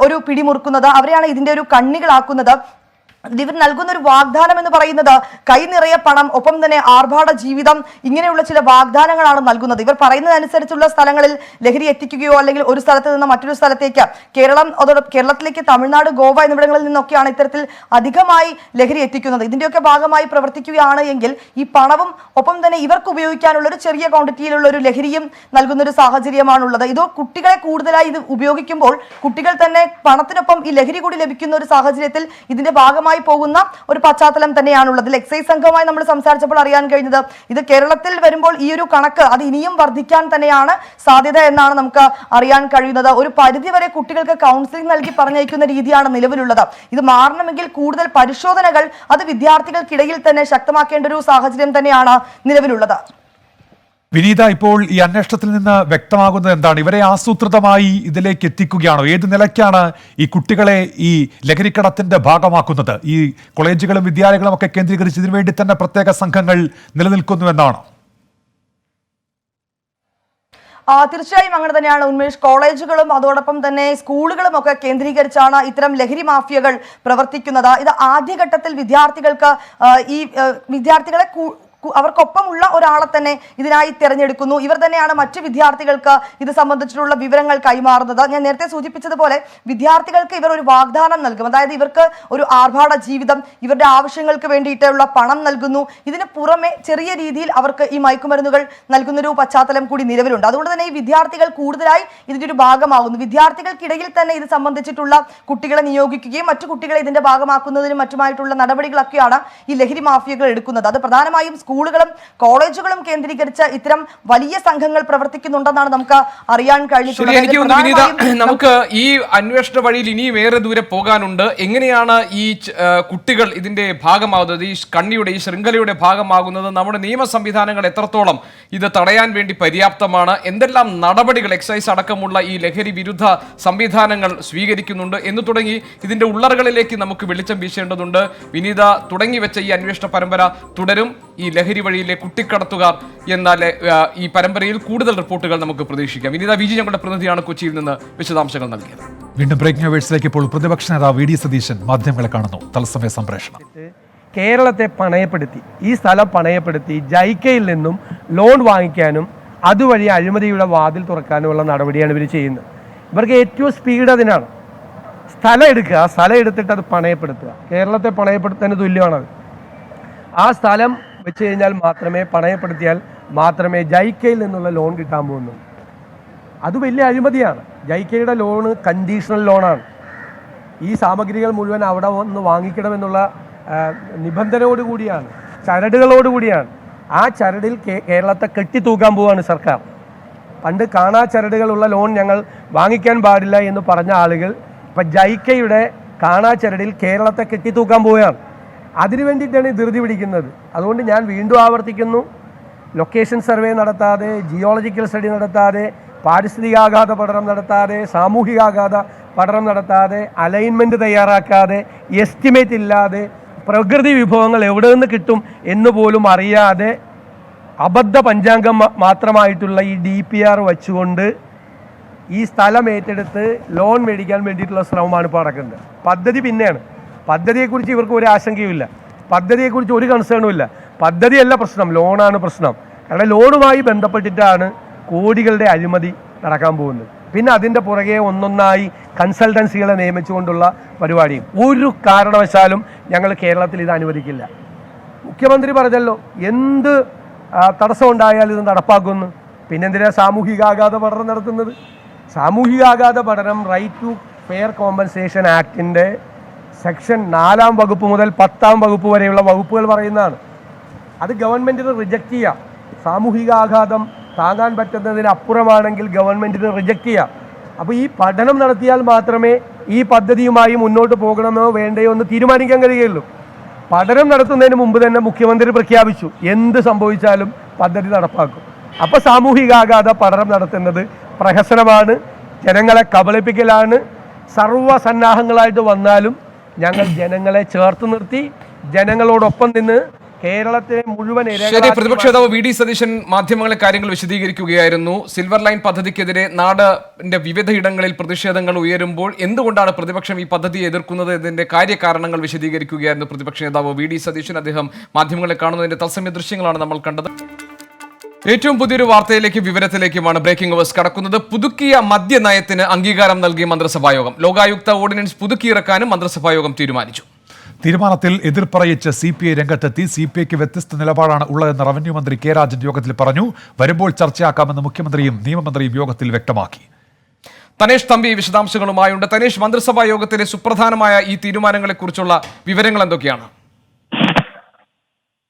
ഒരു പിടിമുറുക്കുന്നത്. അവരെയാണ് ഇതിന്റെ ഒരു കണ്ണികളാക്കുന്നത്. ഇവർ നൽകുന്ന ഒരു വാഗ്ദാനം എന്ന് പറയുന്നത് കൈ നിറയെ പണം, ഒപ്പം തന്നെ ആർഭാട ജീവിതം, ഇങ്ങനെയുള്ള ചില വാഗ്ദാനങ്ങളാണ് നൽകുന്നത്. ഇവർ പറയുന്നതനുസരിച്ചുള്ള സ്ഥലങ്ങളിൽ ലഹരി എത്തിക്കുകയോ അല്ലെങ്കിൽ ഒരു സ്ഥലത്ത് നിന്ന് മറ്റൊരു സ്ഥലത്തേക്ക് കേരളത്തിലേക്ക് തമിഴ്നാട്, ഗോവ എന്നിവിടങ്ങളിൽ നിന്നൊക്കെയാണ് ഇത്തരത്തിൽ അധികമായി ലഹരി എത്തിക്കുന്നത്. ഇതിന്റെയൊക്കെ ഭാഗമായി പ്രവർത്തിക്കുകയാണ് എങ്കിൽ ഈ പണവും ഒപ്പം തന്നെ ഇവർക്ക് ഉപയോഗിക്കാനുള്ള ഒരു ചെറിയ ക്വാണ്ടിറ്റിയിലുള്ള ഒരു ലഹരിയും നൽകുന്ന ഒരു സാഹചര്യമാണുള്ളത്. ഇത് കുട്ടികളെ കൂടുതലായി ഇത് ഉപയോഗിക്കുമ്പോൾ കുട്ടികൾ തന്നെ പണത്തിനൊപ്പം ഈ ലഹരി കൂടി ലഭിക്കുന്ന ഒരു സാഹചര്യത്തിൽ ഇതിന്റെ ഭാഗമായി ശക്തമായി പോകുന്ന ഒരു പശ്ചാത്തലം തന്നെയാണുള്ളത്. എക്സൈസ് സംഘവുമായി നമ്മൾ സംസാരിച്ചപ്പോൾ അറിയാൻ കഴിഞ്ഞത് ഇത് കേരളത്തിൽ വരുമ്പോൾ ഈ ഒരു കണക്ക് അത് ഇനിയും വർദ്ധിക്കാൻ തന്നെയാണ് സാധ്യത എന്നാണ് നമുക്ക് അറിയാൻ കഴിയുന്നത്. ഒരു പരിധിവരെ കുട്ടികൾക്ക് കൗൺസിലിംഗ് നൽകി പറഞ്ഞയക്കുന്ന രീതിയാണ് നിലവിലുള്ളത്. ഇത് മാറണമെങ്കിൽ കൂടുതൽ പരിശോധനകൾ അത് വിദ്യാർത്ഥികൾക്കിടയിൽ തന്നെ ശക്തമാക്കേണ്ട ഒരു സാഹചര്യം തന്നെയാണ് നിലവിലുള്ളത്. വിനീത, ഇപ്പോൾ ഈ അന്വേഷണത്തിൽ നിന്ന് വ്യക്തമാകുന്നത് എന്താണ്? ഇവരെ ആസൂത്രിതമായി ഇതിലേക്ക് എത്തിക്കുകയാണോ? ഏത് നിലയ്ക്കാണ് ഈ കുട്ടികളെ ഈ ലഹരിക്കടത്തിന്റെ ഭാഗമാക്കുന്നത്? ഈ കോളേജുകളും വിദ്യാലയങ്ങളും ഒക്കെ കേന്ദ്രീകരിച്ച് ഇതിനു വേണ്ടി തന്നെ പ്രത്യേക സംഘങ്ങൾ നിലനിൽക്കുന്നുവെന്നാണ്? തീർച്ചയായും അങ്ങനെ തന്നെയാണ് ഉന്മേഷ്. കോളേജുകളും അതോടൊപ്പം തന്നെ സ്കൂളുകളും ഒക്കെ കേന്ദ്രീകരിച്ചാണ് ഇത്തരം ലഹരി മാഫിയകൾ പ്രവർത്തിക്കുന്നത്. ഇത് ആദ്യഘട്ടത്തിൽ വിദ്യാർത്ഥികൾക്ക് ഈ വിദ്യാർത്ഥികളെ അവർക്കൊപ്പമുള്ള ഒരാളെ തന്നെ ഇതിനായി തിരഞ്ഞെടുക്കുന്നു. ഇവർ തന്നെയാണ് മറ്റു വിദ്യാർത്ഥികൾക്ക് ഇത് സംബന്ധിച്ചിട്ടുള്ള വിവരങ്ങൾ കൈമാറുന്നത്. ഞാൻ നേരത്തെ സൂചിപ്പിച്ചതുപോലെ വിദ്യാർത്ഥികൾക്ക് ഇവർ ഒരു വാഗ്ദാനം നൽകും. അതായത് ഇവർക്ക് ഒരു ആർഭാട ജീവിതം, ഇവരുടെ ആവശ്യങ്ങൾക്ക് വേണ്ടിയിട്ടുള്ള പണം നൽകുന്നു. ഇതിന് പുറമെ ചെറിയ രീതിയിൽ അവർക്ക് ഈ മയക്കുമരുന്നുകൾ നൽകുന്നൊരു പശ്ചാത്തലം കൂടി നിലവിലുണ്ട്. അതുകൊണ്ട് തന്നെ ഈ വിദ്യാർത്ഥികൾ കൂടുതലായി ഇതിന്റെ ഒരു ഭാഗമാകുന്നു. വിദ്യാർത്ഥികൾക്കിടയിൽ തന്നെ ഇത് സംബന്ധിച്ചിട്ടുള്ള കുട്ടികളെ നിയോഗിക്കുകയും മറ്റു കുട്ടികളെ ഇതിന്റെ ഭാഗമാക്കുന്നതിനും മറ്റുമായിട്ടുള്ള നടപടികളൊക്കെയാണ് ഈ ലഹരി മാഫിയകൾ എടുക്കുന്നത്. അത് പ്രധാനമായും സ്കൂളുകളും കോളേജുകളും കേന്ദ്രീകരിച്ച് ഇത്തരം വലിയ സംഘങ്ങൾ പ്രവർത്തിക്കുന്നുണ്ടെന്നാണ് നമുക്ക് അറിയാൻ കഴിഞ്ഞിട്ടുള്ളത്. എനിക്ക് തോന്നുന്നു വിനീത, നമുക്ക് ഈ അന്വേഷണ വഴിയിൽ ഇനിയും ഏറെ ദൂരെ പോകാനുണ്ട്. എങ്ങനെയാണ് ഈ കുട്ടികൾ ഇതിന്റെ ഭാഗമാകുന്നത്, ഈ കണ്ണിയുടെ ഈ ശൃംഖലയുടെ ഭാഗമാകുന്നത്? നമ്മുടെ നിയമ സംവിധാനങ്ങൾ എത്രത്തോളം ഇത് തടയാൻ വേണ്ടി പര്യാപ്തമാണ്? എന്തെല്ലാം നടപടികൾ എക്സൈസ് അടക്കമുള്ള ഈ ലഹരി വിരുദ്ധ സംവിധാനങ്ങൾ സ്വീകരിക്കുന്നുണ്ട് എന്ന് തുടങ്ങി ഇതിന്റെ ഉള്ളറകളിലേക്ക് നമുക്ക് വെളിച്ചം വീശേണ്ടതുണ്ട്. വിനീത തുടങ്ങി വെച്ച ഈ അന്വേഷണ പരമ്പര തുടരും. ഈ ലഹരി വഴിയിലെ കുട്ടിക്കടത്തുകാർ എന്നാൽ ഈ പരമ്പരയിൽ കൂടുതൽ റിപ്പോർട്ടുകൾ നമുക്ക് പ്രതീക്ഷിക്കാം. വിനീത വിജി ഞങ്ങളുടെ പ്രതിനിധിയാണ് കൊച്ചിയിൽ നിന്ന് വിശദാംശങ്ങൾ നൽകിയത്. വീണ്ടും ബ്രേക്കിംഗ് അവേഴ്സിലേക്ക് ഇപ്പോൾ പ്രതിപക്ഷ നേതാവ് വി ഡി സതീശൻ മാധ്യമങ്ങളെ കാണുന്നു. തത്സമയ സംപ്രേഷണം. കേരളത്തെ പണയപ്പെടുത്തി, ഈ സ്ഥലം പണയപ്പെടുത്തി ജൈക്കയിൽ നിന്നും ലോൺ വാങ്ങിക്കാനും അതുവഴി അഴിമതിയുടെ വാതിൽ തുറക്കാനുമുള്ള നടപടിയാണ് ഇവർ ചെയ്യുന്നത്. ഇവർക്ക് ഏറ്റവും സ്പീഡ് അതിനാണ്. സ്ഥലം എടുക്കുക, സ്ഥലം എടുത്തിട്ട് അത് പണയപ്പെടുത്തുക. കേരളത്തെ പണയപ്പെടുത്താൻ തുല്യമാണത്. ആ സ്ഥലം വെച്ച് കഴിഞ്ഞാൽ മാത്രമേ, പണയപ്പെടുത്തിയാൽ മാത്രമേ ജൈക്കയിൽ നിന്നുള്ള ലോൺ കിട്ടാൻ പോകുന്നുള്ളൂ. അത് വലിയ അഴിമതിയാണ്. ജൈക്കയുടെ ലോണ് കണ്ടീഷണൽ ലോണാണ്. ഈ സാമഗ്രികൾ മുഴുവൻ അവിടെ വന്ന് വാങ്ങിക്കണമെന്നുള്ള നിബന്ധനയോടുകൂടിയാണ്, ചരടുകളോടുകൂടിയാണ്. ആ ചരടിൽ കേരളത്തെ കെട്ടിത്തൂക്കാൻ പോവുകയാണ് സർക്കാർ. പണ്ട് കാണാ ചരടുകളുള്ള ലോൺ ഞങ്ങൾ വാങ്ങിക്കാൻ പാടില്ല എന്ന് പറഞ്ഞ ആളുകൾ ഇപ്പം ജൈക്കയുടെ കാണാ ചരടിൽ കേരളത്തെ കെട്ടിത്തൂക്കാൻ പോവുകയാണ്. അതിനു വേണ്ടിയിട്ടാണ് ധൃതി പിടിക്കുന്നത്. അതുകൊണ്ട് ഞാൻ വീണ്ടും ആവർത്തിക്കുന്നു, ലൊക്കേഷൻ സർവേ നടത്താതെ, ജിയോളജിക്കൽ സ്റ്റഡി നടത്താതെ, പാരിസ്ഥിതികാഘാത പഠനം നടത്താതെ, സാമൂഹികാഘാത പഠനം നടത്താതെ, അലൈൻമെൻറ്റ് തയ്യാറാക്കാതെ, എസ്റ്റിമേറ്റ് ഇല്ലാതെ, പ്രകൃതി വിഭവങ്ങൾ എവിടെ നിന്ന് കിട്ടും എന്ന് പോലും അറിയാതെ അബദ്ധ പഞ്ചാംഗം മാത്രമായിട്ടുള്ള ഈ DPR വച്ചുകൊണ്ട് ഈ സ്ഥലം ഏറ്റെടുത്ത് ലോൺ മേടിക്കാൻ വേണ്ടിയിട്ടുള്ള ശ്രമമാണ് ഇപ്പോൾ നടക്കുന്നത്. പദ്ധതി പിന്നെയാണ്. പദ്ധതിയെക്കുറിച്ച് ഇവർക്ക് ഒരു ആശങ്കയുമില്ല, പദ്ധതിയെക്കുറിച്ച് ഒരു കൺസേണും ഇല്ല. പദ്ധതിയല്ല പ്രശ്നം, ലോണാണ് പ്രശ്നം. കാരണം ലോണുമായി ബന്ധപ്പെട്ടിട്ടാണ് കോടികളുടെ അഴിമതി നടക്കാൻ പോകുന്നത്. പിന്നെ അതിൻ്റെ പുറകെ ഒന്നൊന്നായി കൺസൾട്ടൻസികളെ നിയമിച്ചുകൊണ്ടുള്ള പരിപാടിയും. ഒരു കാരണവശാലും ഞങ്ങൾ കേരളത്തിൽ ഇത് അനുവദിക്കില്ല. മുഖ്യമന്ത്രി പറഞ്ഞല്ലോ, എന്ത് തടസ്സം ഉണ്ടായാലും ഇത് നടപ്പാക്കുമെന്ന്. പിന്നെന്തിനാ സാമൂഹികാഘാത പഠനം നടത്തുന്നത്? സാമൂഹികാഘാത പഠനം റൈറ്റ് ടു ഫെയർ കോമ്പൻസേഷൻ ആക്ടിൻ്റെ സെക്ഷൻ 4-ാം വകുപ്പ് മുതൽ 10-ാം വകുപ്പ് വരെയുള്ള വകുപ്പുകൾ പറയുന്നതാണ്. അത് ഗവൺമെൻറ്റിന് റിജക്റ്റ് ചെയ്യാം. സാമൂഹികാഘാതം താങ്ങാൻ പറ്റുന്നതിനപ്പുറമാണെങ്കിൽ ഗവൺമെൻറ്റിന് റിജക്റ്റ് ചെയ്യാം. അപ്പോൾ ഈ പഠനം നടത്തിയാൽ മാത്രമേ ഈ പദ്ധതിയുമായി മുന്നോട്ട് പോകണമോ വേണ്ടയോ എന്ന് തീരുമാനിക്കാൻ കഴിയുകയുള്ളൂ. പഠനം നടത്തുന്നതിന് മുമ്പ് തന്നെ മുഖ്യമന്ത്രി പ്രഖ്യാപിച്ചു, എന്ത് സംഭവിച്ചാലും പദ്ധതി നടപ്പാക്കും. അപ്പോൾ സാമൂഹികാഘാത പഠനം നടത്തുന്നത് പ്രഹസനമാണ്, ജനങ്ങളെ കബളിപ്പിക്കലാണ്. സർവ്വസന്നാഹങ്ങളായിട്ട് വന്നാലും ഞങ്ങൾ ജനങ്ങളെ ചേർത്ത് നിർത്തി ജനങ്ങളോടൊപ്പം നിന്ന് കേരളത്തിലെ മുഴുവൻ പ്രതിപക്ഷ നേതാവ് വി ഡി സതീശൻ മാധ്യമങ്ങളെ കാര്യങ്ങൾ വിശദീകരിക്കുകയായിരുന്നു. സിൽവർ ലൈൻ പദ്ധതിക്കെതിരെ നാടിന്റെ വിവിധയിടങ്ങളിൽ പ്രതിഷേധങ്ങൾ ഉയരുമ്പോൾ എന്തുകൊണ്ടാണ് പ്രതിപക്ഷം ഈ പദ്ധതിയെ എതിർക്കുന്നത് എന്നതിന്റെ കാര്യകാരണങ്ങൾ വിശദീകരിക്കുകയായിരുന്നു പ്രതിപക്ഷ നേതാവ് വി ഡി സതീശൻ. അദ്ദേഹം മാധ്യമങ്ങളെ കാണുന്നതിന്റെ തത്സമയ ദൃശ്യങ്ങളാണ് നമ്മൾ കണ്ടത്. ഏറ്റവും പുതിയൊരു വാർത്തയിലേക്ക് വിവരത്തിലേക്കുമാണ് ബ്രേക്കിംഗ് അവേഴ്സ് കടക്കുന്നത്. പുതുക്കിയ മദ്യനയത്തിന് അംഗീകാരം നൽകിയ മന്ത്രിസഭായോഗം. ലോകായുക്ത ഓർഡിനൻസ് പുതുക്കിയിറക്കാനും മന്ത്രിസഭായോഗം തീരുമാനിച്ചു. തീരുമാനത്തിൽ എതിർപ്പറയിച്ച് CPI രംഗത്തെത്തി. CPIക്ക് വ്യത്യസ്ത നിലപാടാണ് ഉള്ളതെന്ന് റവന്യൂ മന്ത്രി കെ രാജൻ യോഗത്തിൽ പറഞ്ഞു. വരുമ്പോൾ ചർച്ചയാക്കാമെന്ന് മുഖ്യമന്ത്രിയും നിയമമന്ത്രിയും യോഗത്തിൽ വ്യക്തമാക്കി. തനേഷ് തമ്പി വിശദാംശങ്ങളുമായുണ്ട്. തനേഷ്, മന്ത്രിസഭാ യോഗത്തിലെ സുപ്രധാനമായ ഈ തീരുമാനങ്ങളെക്കുറിച്ചുള്ള വിവരങ്ങൾ എന്തൊക്കെയാണ്?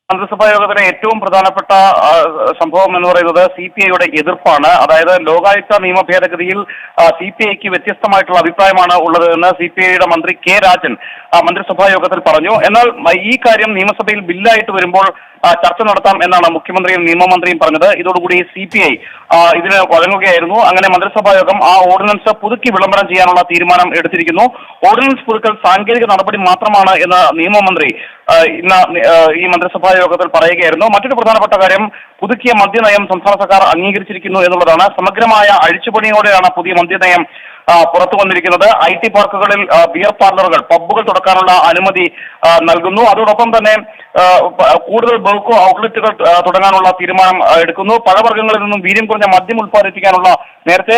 മന്ത്രിസഭാ യോഗത്തിലെ ഏറ്റവും പ്രധാനപ്പെട്ട സംഭവം എന്ന് പറയുന്നത് CPIയുടെ എതിർപ്പാണ്. അതായത് ലോകായുക്ത നിയമ ഭേദഗതിയിൽ CPIക്ക് വ്യത്യസ്തമായിട്ടുള്ള അഭിപ്രായമാണ് ഉള്ളത് എന്ന് CPIയുടെ മന്ത്രി കെ രാജൻ മന്ത്രിസഭാ യോഗത്തിൽ പറഞ്ഞു. എന്നാൽ ഈ കാര്യം നിയമസഭയിൽ ബില്ലായിട്ട് വരുമ്പോൾ ചർച്ച നടത്താം എന്നാണ് മുഖ്യമന്ത്രിയും നിയമമന്ത്രിയും പറഞ്ഞത്. ഇതോടുകൂടി CPI ഇതിന് വഴങ്ങുകയായിരുന്നു. അങ്ങനെ മന്ത്രിസഭാ യോഗം ആ ഓർഡിനൻസ് പുതുക്കി വിളംബരം ചെയ്യാനുള്ള തീരുമാനം എടുത്തിരിക്കുന്നു. ഓർഡിനൻസ് പുതുക്കൽ സാങ്കേതിക നടപടി മാത്രമാണ് എന്ന് നിയമമന്ത്രി ഇന്ന് ഈ മന്ത്രിസഭാ യോഗത്തിൽ പറയുകയായിരുന്നു. മറ്റൊരു പ്രധാനപ്പെട്ട കാര്യം, പുതുക്കിയ മദ്യനയം സംസ്ഥാന സർക്കാർ അംഗീകരിച്ചിരിക്കുന്നു എന്നുള്ളതാണ്. സമഗ്രമായ അഴിച്ചുപണിയോടെയാണ് പുതിയ മദ്യനയം പുറത്തു വന്നിരിക്കുന്നത്. IT പാർക്കുകളിൽ ബിയർ പാർലറുകൾ, പബ്ബുകൾ തുറക്കാനുള്ള അനുമതി നൽകുന്നു. അതോടൊപ്പം തന്നെ കൂടുതൽ ബൾക്കോ ഔട്ട്ലെറ്റുകൾ തുടങ്ങാനുള്ള തീരുമാനം എടുക്കുന്നു. പഴവർഗ്ഗങ്ങളിൽ നിന്നും വീര്യം കുറഞ്ഞ മദ്യം ഉൽപ്പാദിപ്പിക്കാനുള്ള നേരത്തെ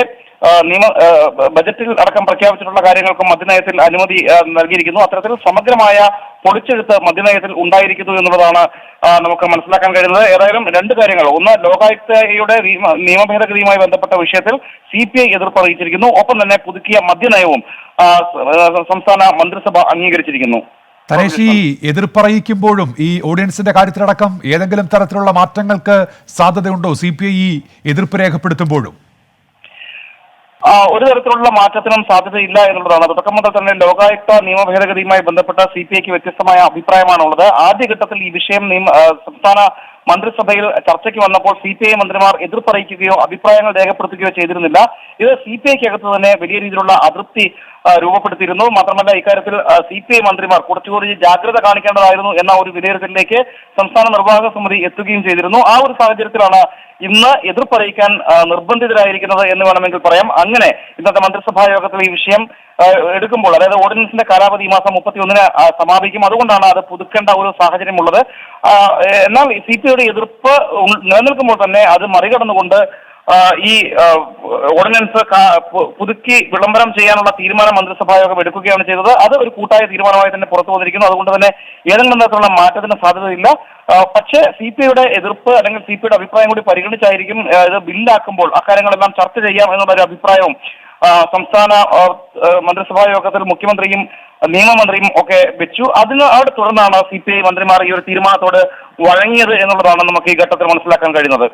ബജറ്റിൽ അടക്കം പ്രഖ്യാപിച്ചിട്ടുള്ള കാര്യങ്ങൾക്കും മദ്യനയത്തിൽ അനുമതി നൽകിയിരിക്കുന്നു. അത്തരത്തിൽ സമഗ്രമായ പൊളിച്ചെഴുത്ത് മദ്യനയത്തിൽ ഉണ്ടായിരിക്കുന്നു എന്നുള്ളതാണ് നമുക്ക് മനസ്സിലാക്കാൻ കഴിയുന്നത്. ഏതായാലും രണ്ട് കാര്യങ്ങൾ, ഒന്ന് ലോകായുക്തയുടെ നിയമ ഭേദഗതിയുമായി ബന്ധപ്പെട്ട വിഷയത്തിൽ CPI എതിർപ്പ് അറിയിച്ചിരിക്കുന്നു. ഒപ്പം തന്നെ പുതുക്കിയ മദ്യനയവും സംസ്ഥാന മന്ത്രിസഭ അംഗീകരിച്ചിരിക്കുന്നു. തനേഷ്, ഈ എതിർപ്പറിയിക്കുമ്പോഴും ഈ ഓഡിയൻസിന്റെ കാര്യത്തിലടക്കം ഏതെങ്കിലും തരത്തിലുള്ള മാറ്റങ്ങൾക്ക് സാധ്യതയുണ്ടോ CPI എതിർപ്പ് രേഖപ്പെടുത്തുമ്പോഴും? ഒരു തരത്തിലുള്ള മാറ്റത്തിനും സാധ്യതയില്ല എന്നുള്ളതാണ്. തുടക്കം മുതൽ തന്നെ ലോകായുക്ത നിയമ ഭേദഗതിയുമായി ബന്ധപ്പെട്ട CPIക്ക് വ്യത്യസ്തമായ അഭിപ്രായമാണുള്ളത്. ആദ്യഘട്ടത്തിൽ ഈ വിഷയം സംസ്ഥാന മന്ത്രിസഭയിൽ ചർച്ചയ്ക്ക് വന്നപ്പോൾ CPI മന്ത്രിമാർ എതിർപ്പറിയിക്കുകയോ അഭിപ്രായങ്ങൾ രേഖപ്പെടുത്തുകയോ ചെയ്തിരുന്നില്ല. ഇത് CPIക്കകത്ത് തന്നെ വലിയ രീതിയിലുള്ള അതൃപ്തി രൂപപ്പെടുത്തിയിരുന്നു. മാത്രമല്ല, ഇക്കാര്യത്തിൽ CPI മന്ത്രിമാർ കുറച്ചുകൂടി ജാഗ്രത കാണിക്കേണ്ടതായിരുന്നു എന്ന ഒരു വിലയിരുത്തലിലേക്ക് സംസ്ഥാന നിർവാഹക സമിതി എത്തുകയും ചെയ്തിരുന്നു. ആ ഒരു സാഹചര്യത്തിലാണ് ഇന്ന് എതിർപ്പറിയിക്കാൻ നിർബന്ധിതരായിരിക്കുന്നത് എന്ന് വേണമെങ്കിൽ പറയാം. അങ്ങനെ ഇന്നത്തെ മന്ത്രിസഭാ യോഗത്തിൽ ഈ വിഷയം എടുക്കുമ്പോൾ, അതായത് ഓർഡിനൻസിന്റെ കാലാവധി ഈ മാസം 31-ന് സമാപിക്കും. അതുകൊണ്ടാണ് അത് പുതുക്കേണ്ട ഒരു സാഹചര്യമുള്ളത്. എന്നാൽ CPIയുടെ എതിർപ്പ് നിലനിൽക്കുമ്പോൾ തന്നെ അത് മറികടന്നുകൊണ്ട് ഈ ഓർഡിനൻസ് പുതുക്കി വിളംബരം ചെയ്യാനുള്ള തീരുമാനം മന്ത്രിസഭാ യോഗം എടുക്കുകയാണ് ചെയ്തത്. അത് ഒരു കൂട്ടായ തീരുമാനമായി തന്നെ പുറത്തു വന്നിരിക്കുന്നു. അതുകൊണ്ട് തന്നെ ഏതെങ്കിലും തരത്തിലുള്ള മാറ്റത്തിന് സാധ്യതയില്ല. പക്ഷേ CPIയുടെ എതിർപ്പ് അല്ലെങ്കിൽ CPIയുടെ അഭിപ്രായം കൂടി പരിഗണിച്ചായിരിക്കും ഇത് ബില്ലാക്കുമ്പോൾ അക്കാര്യങ്ങളെല്ലാം ചർച്ച ചെയ്യാം എന്നുള്ള ഒരു അഭിപ്രായവും സംസ്ഥാന മന്ത്രിസഭാ യോഗത്തിൽ മുഖ്യമന്ത്രിയും നിയമമന്ത്രിയും ഒക്കെ വെച്ചു. അവിടെ തുടർന്നാണ് CPI മന്ത്രിമാർ ഈ ഒരു തീരുമാനത്തോട് വഴങ്ങിയത് എന്നുള്ളതാണ് നമുക്ക് ഈ ഘട്ടത്തിൽ മനസ്സിലാക്കാൻ കഴിയുന്നത്.